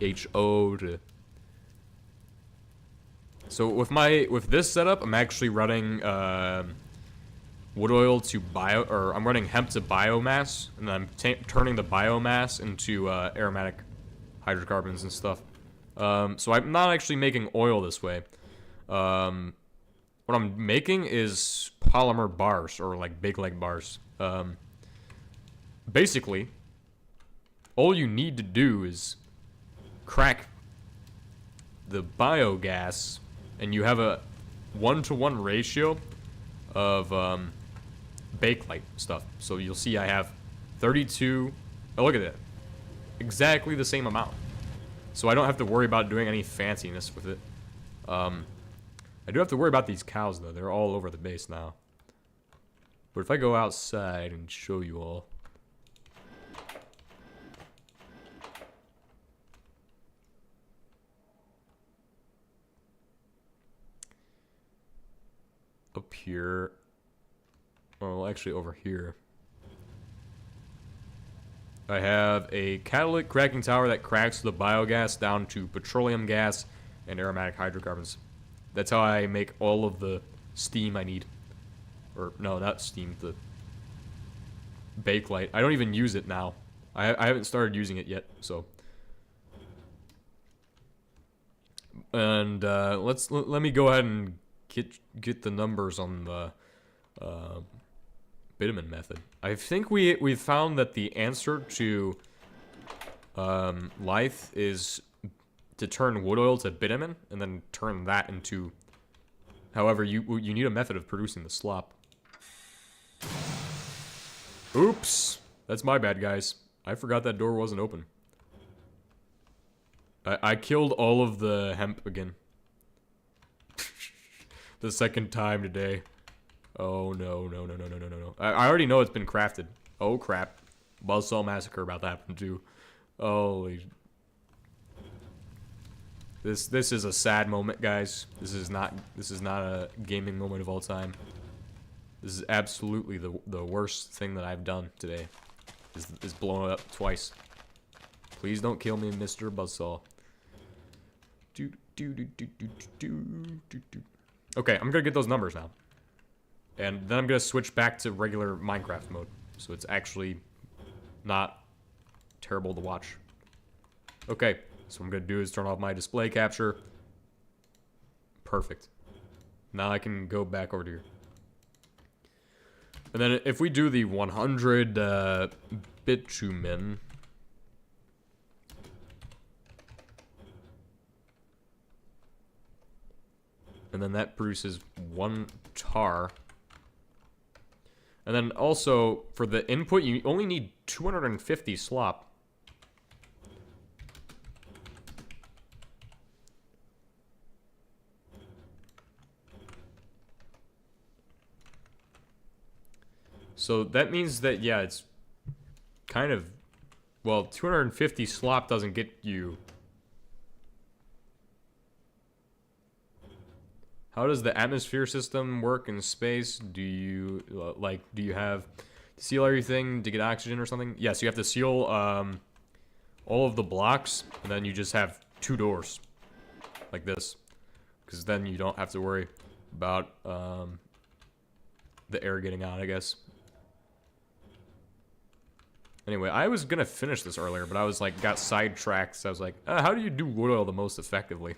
HO to. So with this setup, I'm actually running wood oil to I'm running hemp to biomass, and then I'm turning the biomass into aromatic hydrocarbons and stuff. So I'm not actually making oil this way. What I'm making is polymer bars, or like big leg bars. Basically, all you need to do is crack the biogas, and you have a 1-to-1 ratio of bakelite stuff. So you'll see I have 32. Oh, look at that. Exactly the same amount. So I don't have to worry about doing any fanciness with it. I do have to worry about these cows, though. They're all over the base now. But if I go outside and show you all. Up here. Well, actually over here. I have a catalytic cracking tower that cracks the biogas down to petroleum gas and aromatic hydrocarbons. That's how I make all of the steam I need. Or, no, not steam, the bakelite. I don't even use it now. I haven't started using it yet, so. And let me go ahead and get the numbers on the bitumen method. I think we found that the answer to lithe is to turn wood oil to bitumen and then turn that into. However, you need a method of producing the slop. Oops, that's my bad, guys. I forgot that door wasn't open. I killed all of the hemp again. The second time today. Oh, no. I already know it's been crafted. Oh, crap. Buzzsaw Massacre about to happen, too. Holy. This is a sad moment, guys. This is not a gaming moment of all time. This is absolutely the worst thing that I've done today. Is blowing it up twice. Please don't kill me, Mr. Buzzsaw. Okay, I'm gonna get those numbers now. And then I'm gonna switch back to regular Minecraft mode. So it's actually not terrible to watch. Okay, so what I'm gonna do is turn off my display capture. Perfect. Now I can go back over to here. And then if we do the 100 bitumen. And then that produces 1 tar. And then also, for the input, you only need 250 slop. So that means that, yeah, it's kind of, well, 250 slop doesn't get you. How does the atmosphere system work in space? Do you have to seal everything to get oxygen or something? Yes, you have to seal all of the blocks, and then you just have 2 doors, like this, because then you don't have to worry about the air getting out, I guess. Anyway, I was gonna finish this earlier, but I was like, got sidetracked, so I was like, how do you do wood oil the most effectively?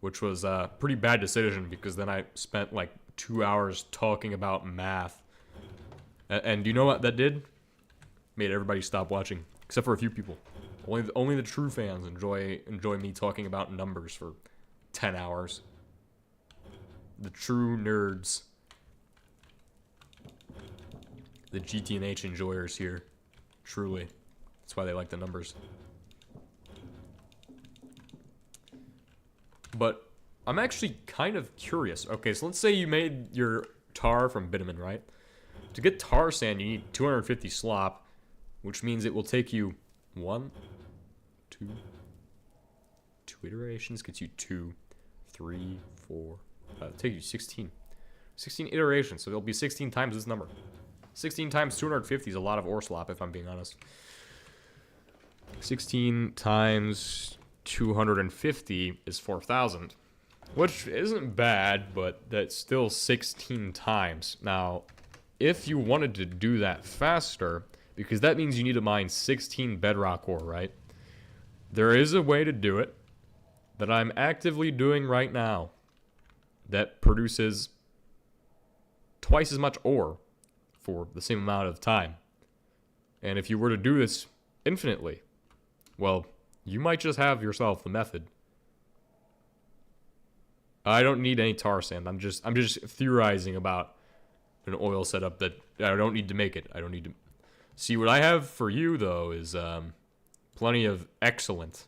Which was a pretty bad decision, because then I spent like 2 hours talking about math. And do you know what that did? Made everybody stop watching, except for a few people. Only the true fans enjoy me talking about numbers for 10 hours. The true nerds. The GT&H enjoyers here. Truly. That's why they like the numbers. But I'm actually kind of curious. Okay, so let's say you made your tar from bitumen, right? To get tar sand, you need 250 slop, which means it will take you 1, 2 iterations, gets you 2, 3, 4. Take you 16. 16 iterations, so there'll be 16 times this number. 16 times 250 is a lot of ore slop, if I'm being honest. 16 times 250 is 4,000. Which isn't bad, but that's still 16 times. Now, if you wanted to do that faster, because that means you need to mine 16 bedrock ore, right? There is a way to do it that I'm actively doing right now that produces twice as much ore for the same amount of time. And if you were to do this infinitely, well, you might just have yourself the method. I don't need any tar sand. I'm just theorizing about an oil setup that I don't need to make it. I don't need to. See, what I have for you though is plenty of excellent,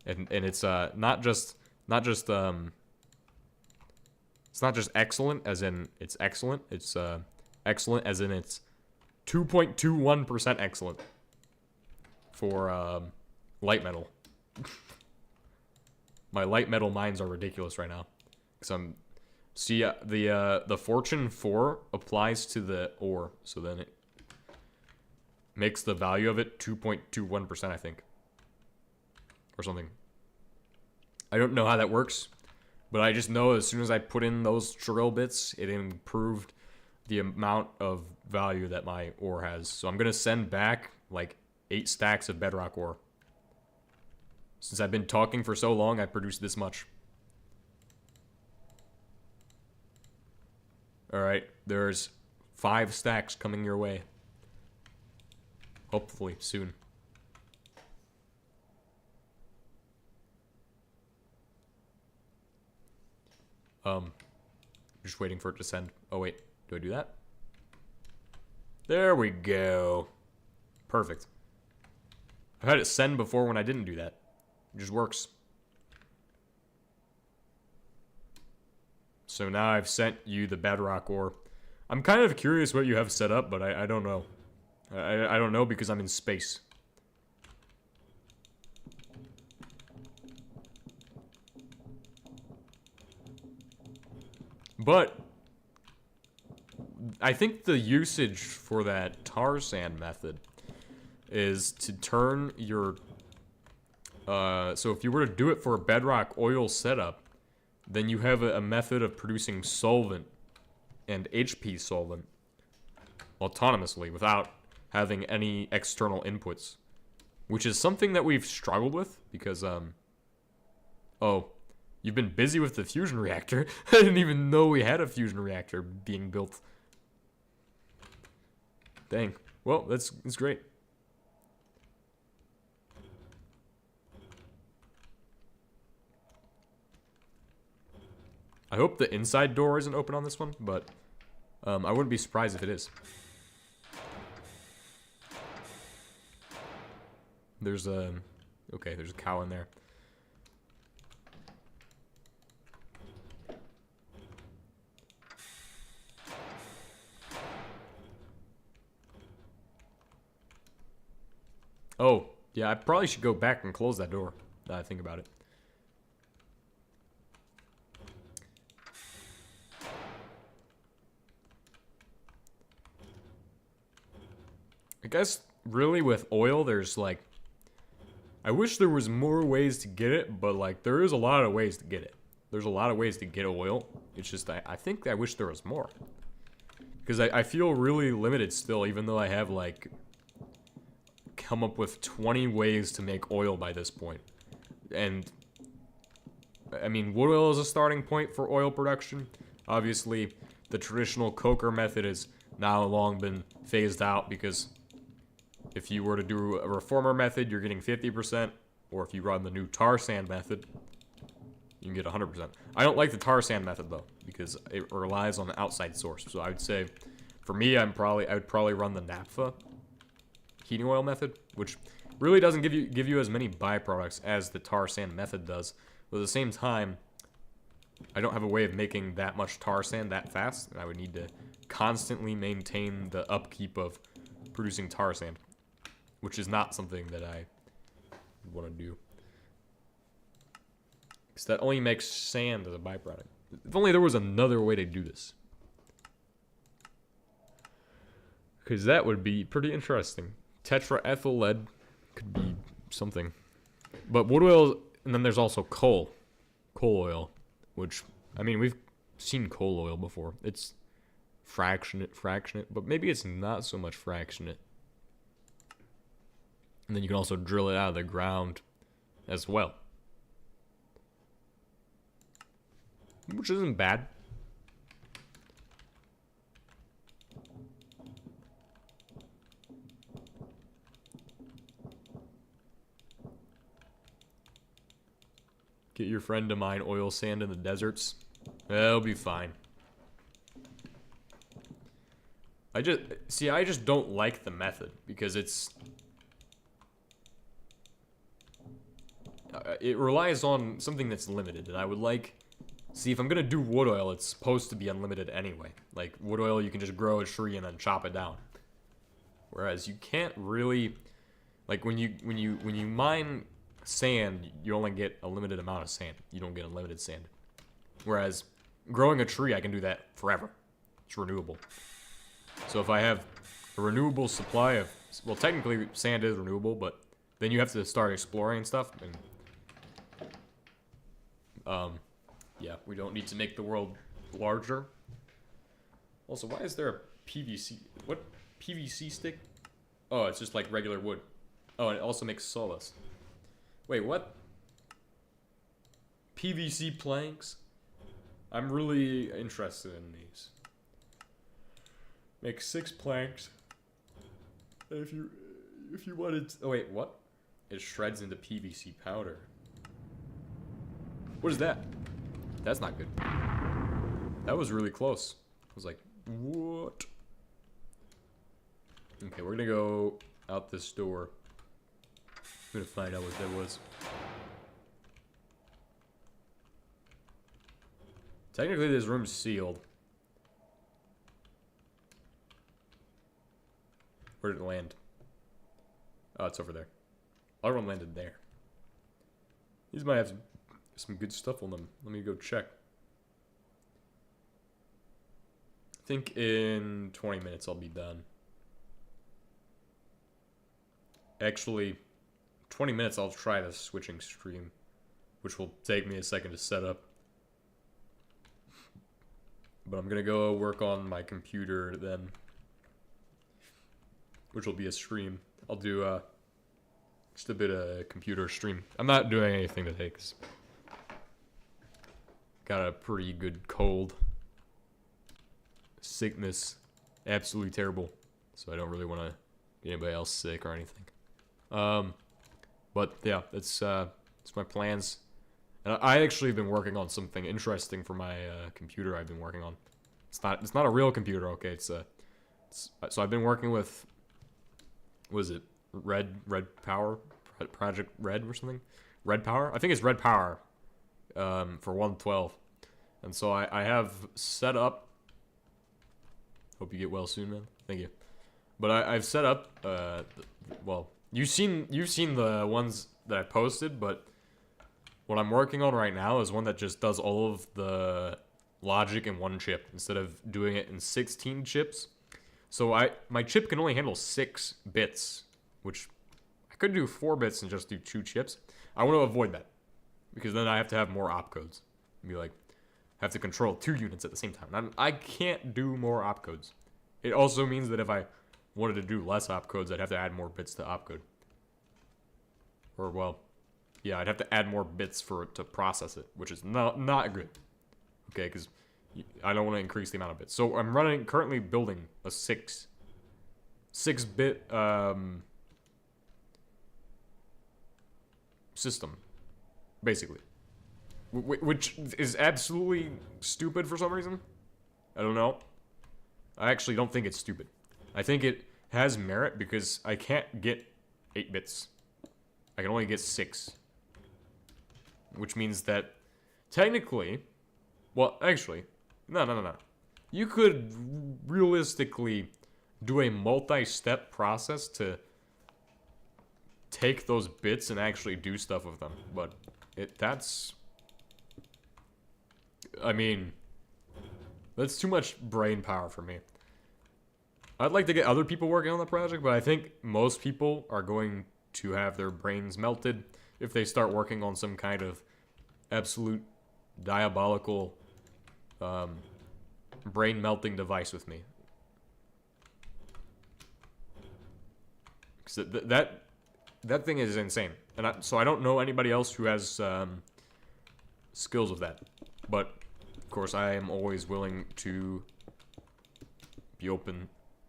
and it's not just excellent as in it's excellent. It's excellent as in it's 2.21% excellent for light metal. My light metal mines are ridiculous right now. See, the Fortune 4 applies to the ore, so then it makes the value of it 2.21%, I think, or something. I don't know how that works, but I just know as soon as I put in those drill bits, it improved the amount of value that my ore has. So I'm gonna send back like 8 stacks of bedrock ore. Since I've been talking for so long, I produced this much. Alright, there's 5 stacks coming your way. Hopefully, soon. Just waiting for it to send. Oh wait, do I do that? There we go. Perfect. I've had it send before when I didn't do that. It just works. So now I've sent you the bedrock ore. I'm kind of curious what you have set up, but I don't know. I don't know because I'm in space. But I think the usage for that tar sand method is to turn your so if you were to do it for a bedrock oil setup, then you have a method of producing solvent and HP solvent autonomously without having any external inputs, which is something that we've struggled with because oh, you've been busy with the fusion reactor. I didn't even know we had a fusion reactor being built. Dang. Well, that's great. I hope the inside door isn't open on this one, but I wouldn't be surprised if it is. There's a... Okay, there's a cow in there. Oh, yeah, I probably should go back and close that door, now that I think about it. I guess, really, with oil, there's, like... I wish there was more ways to get it, but, like, there is a lot of ways to get it. There's a lot of ways to get oil. It's just, I think I wish there was more. Because I feel really limited still, even though I have, like... come up with 20 ways to make oil by this point. And... I mean, wood oil is a starting point for oil production. Obviously, the traditional coker method has now long been phased out because... if you were to do a reformer method, you're getting 50%, or if you run the new tar sand method, you can get 100%. I don't like the tar sand method though, because it relies on the outside source. So I would say, for me, I would probably run the naphtha heating oil method, which really doesn't give you as many byproducts as the tar sand method does. But at the same time, I don't have a way of making that much tar sand that fast, and I would need to constantly maintain the upkeep of producing tar sand, which is not something that I want to do. Because that only makes sand as a byproduct. If only there was another way to do this. Because that would be pretty interesting. Tetraethyl lead could be something. But wood oil, and then there's also coal. Coal oil. Which, I mean, we've seen coal oil before. It's fractionate, but maybe it's not so much fractionate. And then you can also drill it out of the ground as well. Which isn't bad. Get your friend to mine oil sand in the deserts. That'll be fine. I just don't like the method because it relies on something that's limited, and I would like, see, if I'm gonna do wood oil, it's supposed to be unlimited anyway. Like wood oil, you can just grow a tree and then chop it down. Whereas you can't really, like when you mine sand, you only get a limited amount of sand. You don't get unlimited sand. Whereas growing a tree, I can do that forever. It's renewable. So if I have a renewable supply of, well, technically sand is renewable, but then you have to start exploring and stuff. And yeah, we don't need to make the world larger. Also, why is there a PVC? What PVC stick? Oh, it's just like regular wood. Oh, and it also makes sawdust. Wait, what? PVC planks? I'm really interested in these. Make 6 planks. If you wanted to, oh wait, what? It shreds into PVC powder. What is that? That's not good. That was really close. I was like, what? Okay, we're gonna go out this door. I'm gonna find out what that was. Technically, this room's sealed. Where did it land? Oh, it's over there. Other one landed there. These might have some good stuff on them. Let me go check. I think in 20 minutes I'll be done. Actually, 20 minutes I'll try the switching stream, which will take me a second to set up. But I'm gonna go work on my computer then, which will be a stream. I'll do just a bit of computer stream. I'm not doing anything today because got a pretty good cold. Sickness, absolutely terrible. So I don't really want to get anybody else sick or anything. But yeah, it's my plans. And I actually have been working on something interesting for my computer. I've been working on. It's not a real computer. Okay, so I've been working with. What is it? Red Power, Project Red or something? Red Power? I think it's Red Power. For 112, and so I have set up. Hope you get well soon, man. Thank you. But I've set up. Well, you've seen the ones that I posted, but what I'm working on right now is one that just does all of the logic in one chip instead of doing it in 16 chips. So my chip can only handle 6 bits, which I could do 4 bits and just do 2 chips. I want to avoid that because then I have to have more opcodes. Be like, have to control 2 units at the same time. I can't do more opcodes. It also means that if I wanted to do less opcodes, I'd have to add more bits to opcode. Or well, yeah, I'd have to add more bits for it to process it, which is not good. Okay, because I don't want to increase the amount of bits. So I'm currently building a 6-bit system, basically, which is absolutely stupid for some reason. I don't know. I actually don't think it's stupid. I think it has merit because I can't get 8 bits. I can only get 6. Which means that technically, well, actually, no. You could realistically do a multi-step process to take those bits and actually do stuff with them, but that's I mean, that's too much brain power for me. I'd like to get other people working on the project, but I think most people are going to have their brains melted if they start working on some kind of absolute diabolical brain melting device with me. Because that thing is insane, and so I don't know anybody else who has skills with that. But of course, I am always willing to be open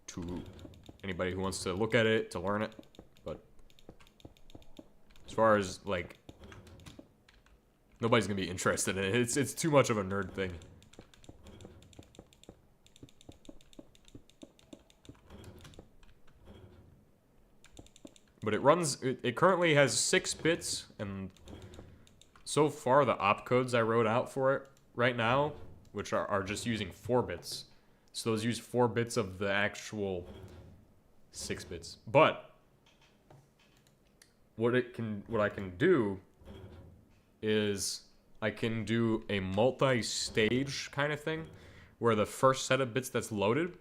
to anybody who wants to look at it, to learn it. But as far as like, nobody's gonna be interested in it. It's too much of a nerd thing. But it runs, it currently has 6 bits, and so far the opcodes I wrote out for it right now, which are just using 4 bits. So those use 4 bits of the actual 6 bits. But what I can do is I can do a multi-stage kind of thing, where the first set of bits that's loaded,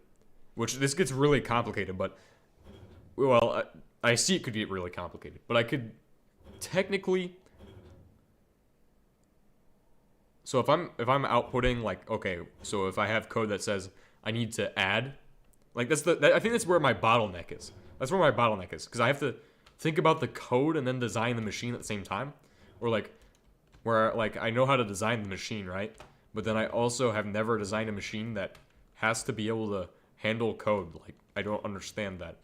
which this gets really complicated, but well, I see it could get really complicated, but I could technically. So if I'm outputting, like, okay, so if I have code that says I need to add, like I think that's where my bottleneck is. That's where my bottleneck is, because I have to think about the code and then design the machine at the same time, or like where like I know how to design the machine, right? But then I also have never designed a machine that has to be able to handle code. Like, I don't understand that.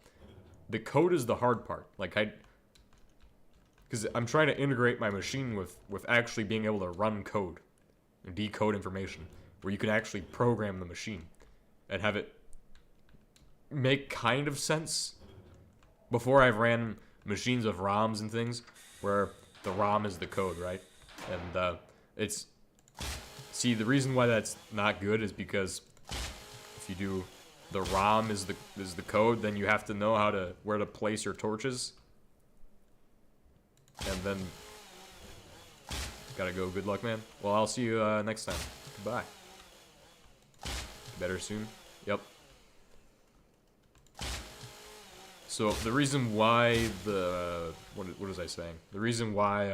The code is the hard part. Like, because I'm trying to integrate my machine with actually being able to run code and decode information, where you can actually program the machine and have it make kind of sense. Before, I've ran machines of ROMs and things where the ROM is the code, right? And see, the reason why that's not good is because if you do the ROM is the code, then you have to know where to place your torches. And then gotta go. Good luck, man. Well, I'll see you next time. Goodbye. Better soon. Yep. So the reason why what was I saying? The reason why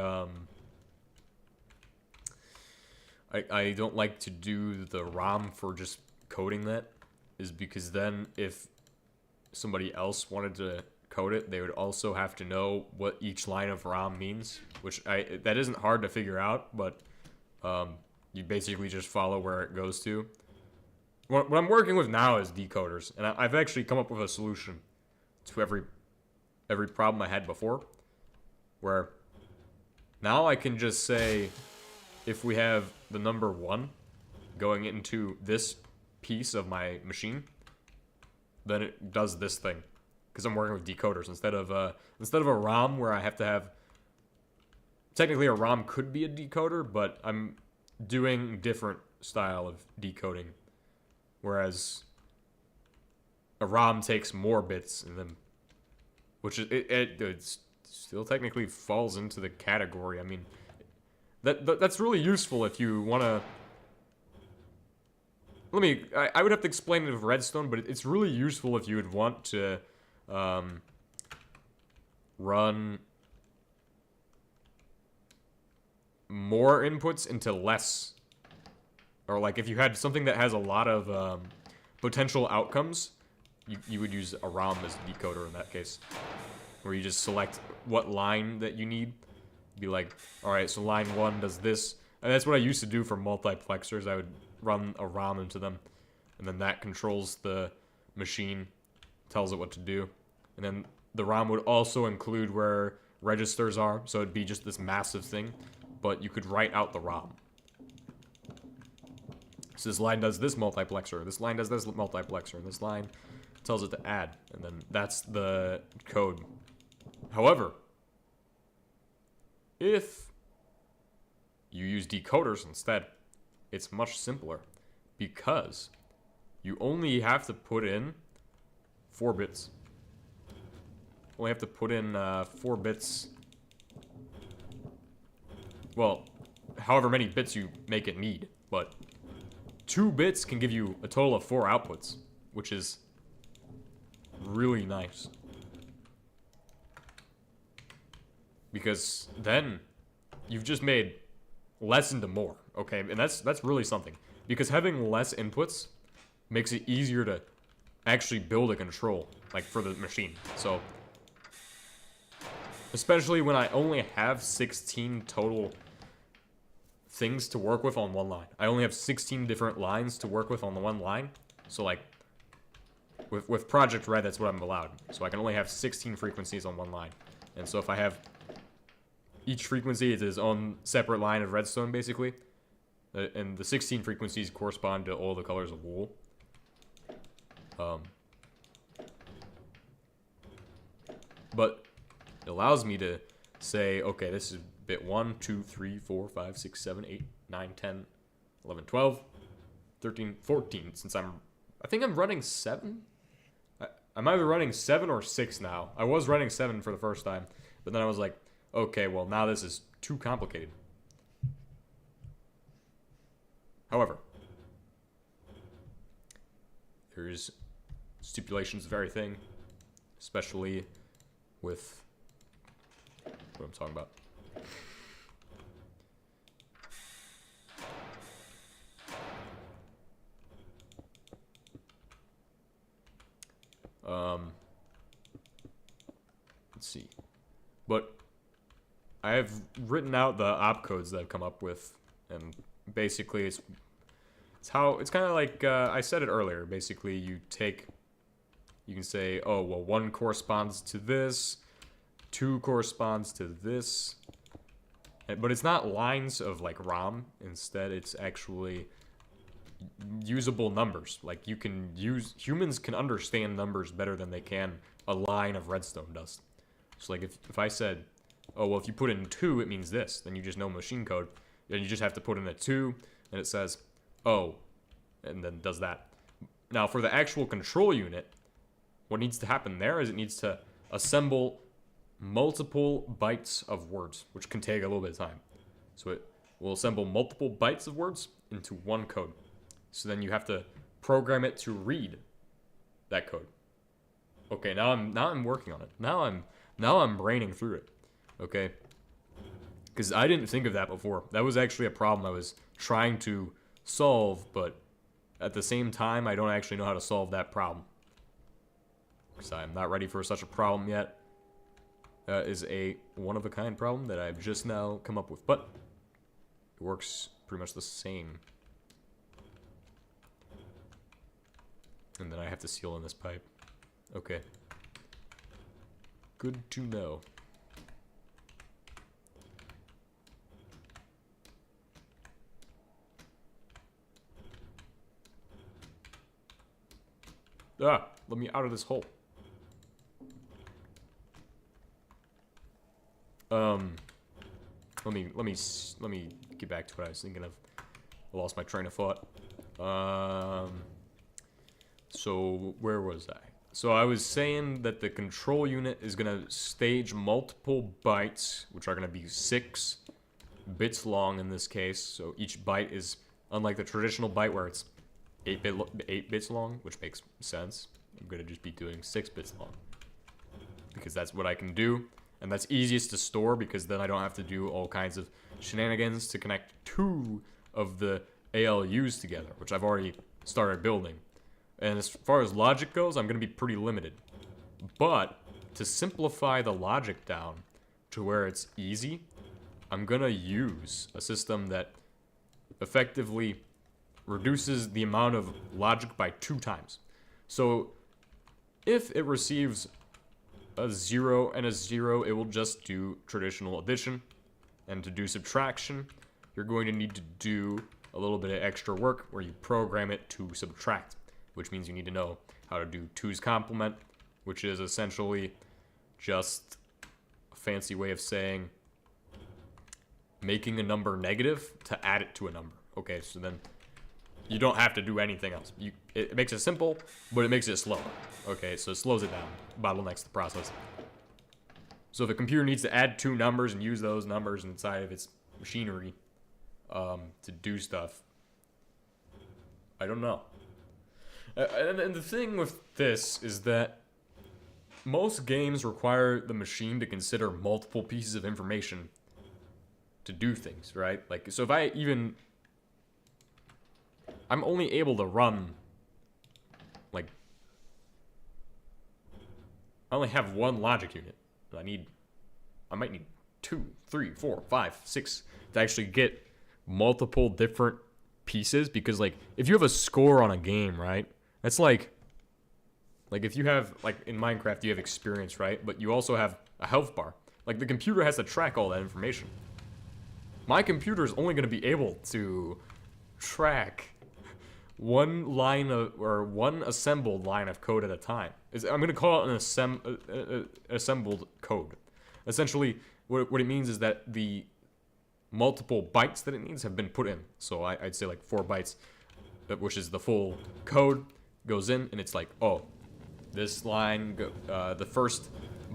I don't like to do the ROM for just coding that is because then if somebody else wanted to code it, they would also have to know what each line of ROM means, which that isn't hard to figure out, but you basically just follow where it goes to. What I'm working with now is decoders, and I've actually come up with a solution to every problem I had before, where now I can just say, if we have the number 1 going into this piece of my machine, then it does this thing, because I'm working with decoders instead of a ROM where I have to have. Technically, a ROM could be a decoder, but I'm doing different style of decoding, whereas a ROM takes more bits, and then, which it still technically falls into the category. I mean, that's really useful if you want to. I would have to explain it with redstone, but it's really useful if you would want to run more inputs into less. Or like if you had something that has a lot of potential outcomes, you would use a ROM as a decoder in that case. Where you just select what line that you need. Be like, alright, so line 1 does this. And that's what I used to do for multiplexers. I would run a ROM into them, and then that controls the machine, tells it what to do, and then the ROM would also include where registers are, so it'd be just this massive thing, but you could write out the ROM. So this line does this multiplexer, this line does this multiplexer, and this line tells it to add, and then that's the code. However, if you use decoders instead, it's much simpler, because you only have to put in 4 bits. Only have to put in 4 bits. Well, however many bits you make it need, but 2 bits can give you a total of 4 outputs, which is really nice. Because then you've just made less into more, okay? And that's really something. Because having less inputs makes it easier to actually build a control, like, for the machine. So, especially when I only have 16 total things to work with on one line. I only have 16 different lines to work with on the one line. So, like, with Project Red, that's what I'm allowed. So I can only have 16 frequencies on one line. And so if I have each frequency is its own separate line of redstone, basically. And the 16 frequencies correspond to all the colors of wool. But it allows me to say, okay, this is bit 1, 2, 3, 4, 5, 6, 7, 8, 9, 10, 11, 12, 13, 14. Since I think I'm running 7? I'm either running 7 or 6 now. I was running 7 for the first time. But then I was like, okay, well, now this is too complicated. However, there's stipulations of everything, especially with what I'm talking about. Let's see. But I have written out the opcodes that I've come up with, and basically it's kind of like I said it earlier. Basically, you can say, oh well, 1 corresponds to this, 2 corresponds to this, but it's not lines of like ROM. Instead, it's actually usable numbers. Like humans can understand numbers better than they can a line of redstone does. So like if I said, oh well, if you put in 2, it means this, then you just know machine code. Then you just have to put in a 2, and it says, oh, and then does that. Now for the actual control unit, what needs to happen there is it needs to assemble multiple bytes of words, which can take a little bit of time. So it will assemble multiple bytes of words into one code. So then you have to program it to read that code. Okay, now I'm working on it. Now I'm braining through it. Okay? Because I didn't think of that before. That was actually a problem I was trying to solve, but at the same time, I don't actually know how to solve that problem. Because I'm not ready for such a problem yet. That is a one-of-a-kind problem that I've just now come up with. But it works pretty much the same. And then I have to seal in this pipe. Okay. Good to know. Ah, let me out of this hole. Let me get back to what I was thinking of. I lost my train of thought. So where was I? So I was saying that the control unit is gonna stage multiple bytes, which are gonna be 6 bits long in this case. So each byte is, unlike the traditional byte where it's 8 bits long, which makes sense. I'm gonna just be doing 6 bits long because that's what I can do, and that's easiest to store because then I don't have to do all kinds of shenanigans to connect 2 of the ALUs together, which I've already started building. And as far as logic goes, I'm gonna be pretty limited. But to simplify the logic down to where it's easy, I'm gonna use a system that effectively reduces the amount of logic by 2 times. So if it receives a 0 and a 0, it will just do traditional addition. And to do subtraction, you're going to need to do a little bit of extra work where you program it to subtract, which means you need to know how to do 2's complement, which is essentially just a fancy way of saying making a number negative to add it to a number. Okay, so then you don't have to do anything else. It makes it simple, but it makes it slower. Okay, so it slows it down, bottlenecks the process. So if a computer needs to add 2 numbers and use those numbers inside of its machinery to do stuff, I don't know. And the thing with this is that most games require the machine to consider multiple pieces of information to do things, right? Like, so if I'm only able to run, like, I only have one logic unit. I might need 2, 3, 4, 5, 6 to actually get multiple different pieces, because, like, if you have a score on a game, right? That's like if you have, like, in Minecraft, you have experience, right? But you also have a health bar. Like, the computer has to track all that information. My computer is only going to be able to track one assembled line of code at a time. I'm going to call it an assembled code. Essentially, what it means is that the multiple bytes that it needs have been put in. So I'd say like 4 bytes, which is the full code, goes in, and it's like, oh, this line, the first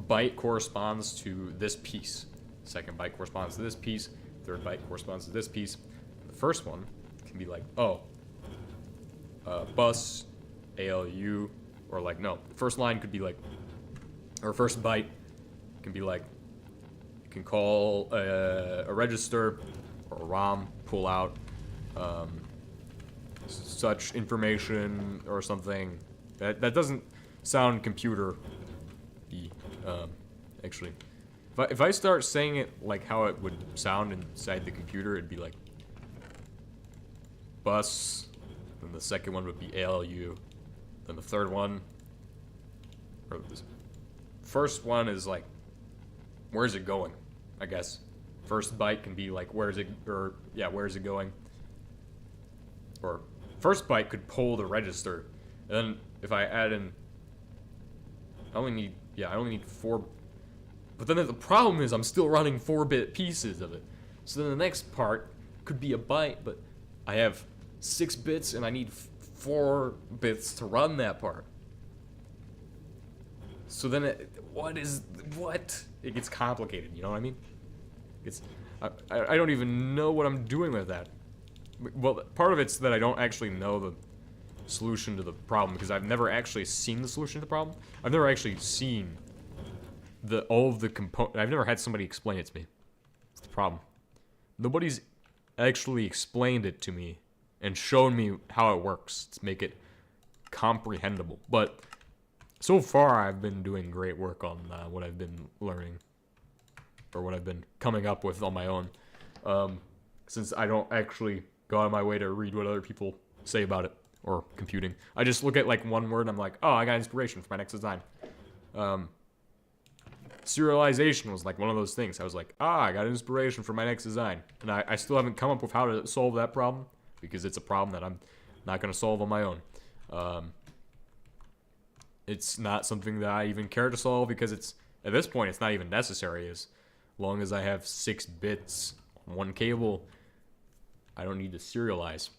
byte corresponds to this piece. Second byte corresponds to this piece. Third byte corresponds to this piece. The first one can be like, oh, bus, ALU, or like, no, the first line could be like, or first byte can be like, you can call a register or a ROM, pull out such information or something. That doesn't sound computer-y, actually. If I start saying it like how it would sound inside the computer, it'd be like bus, then the second one would be ALU, then the third one, or the first one is like, where's it going, I guess. First byte can be like, where's it going? Or first byte could pull the register, and then if I add in, I only need 4. But then the problem is I'm still running 4-bit pieces of it. So then the next part could be a byte, but I have 6 bits and I need 4 bits to run that part. So then what? It gets complicated, you know what I mean? I don't even know what I'm doing with that. Well, part of it's that I don't actually know the solution to the problem, because I've never actually seen the solution to the problem. I've never actually seen all of the components. I've never had somebody explain it to me. It's the problem. Nobody's actually explained it to me and shown me how it works to make it comprehensible. But so far, I've been doing great work on what I've been learning, or what I've been coming up with on my own. Since I don't actually go out of my way to read what other people say about it, or computing. I just look at like one word and I'm like, oh, I got inspiration for my next design. Serialization was like one of those things. I was like, I got inspiration for my next design. And I still haven't come up with how to solve that problem, because it's a problem that I'm not going to solve on my own. It's not something that I even care to solve, because at this point, it's not even necessary. As long as I have 6 bits on one cable, I don't need to serialize.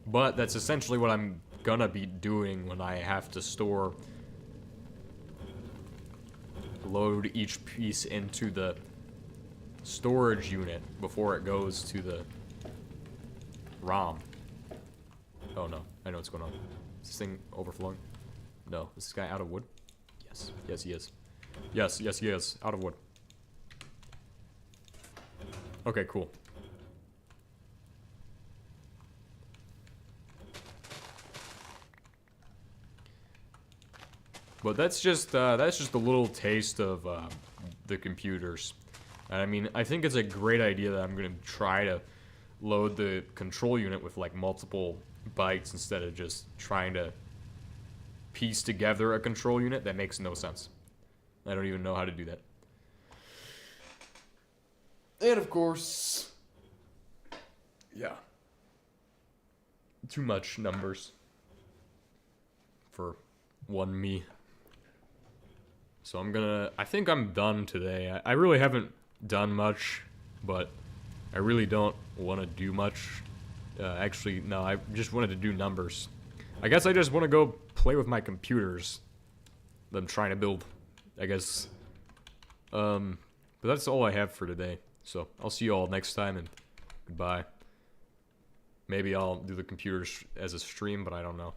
But that's essentially what I'm gonna be doing when I have to load each piece into the storage unit before it goes to the ROM. Oh no, I know what's going on. Is this thing overflowing? No. Is this guy out of wood? Yes. Yes, he is. Yes, he is. Out of wood. Okay, cool. But that's just a little taste of the computers. And I mean, I think it's a great idea that I'm gonna try to load the control unit with like multiple bytes instead of just trying to piece together a control unit. That makes no sense. I don't even know how to do that. And of course, yeah, too much numbers for one me. So I think I'm done today. I really haven't done much, but I really don't want to do much. Actually, no, I just wanted to do numbers. I guess I just want to go play with my computers that I'm trying to build, I guess. But that's all I have for today. So I'll see you all next time, and goodbye. Maybe I'll do the computer as a stream, but I don't know.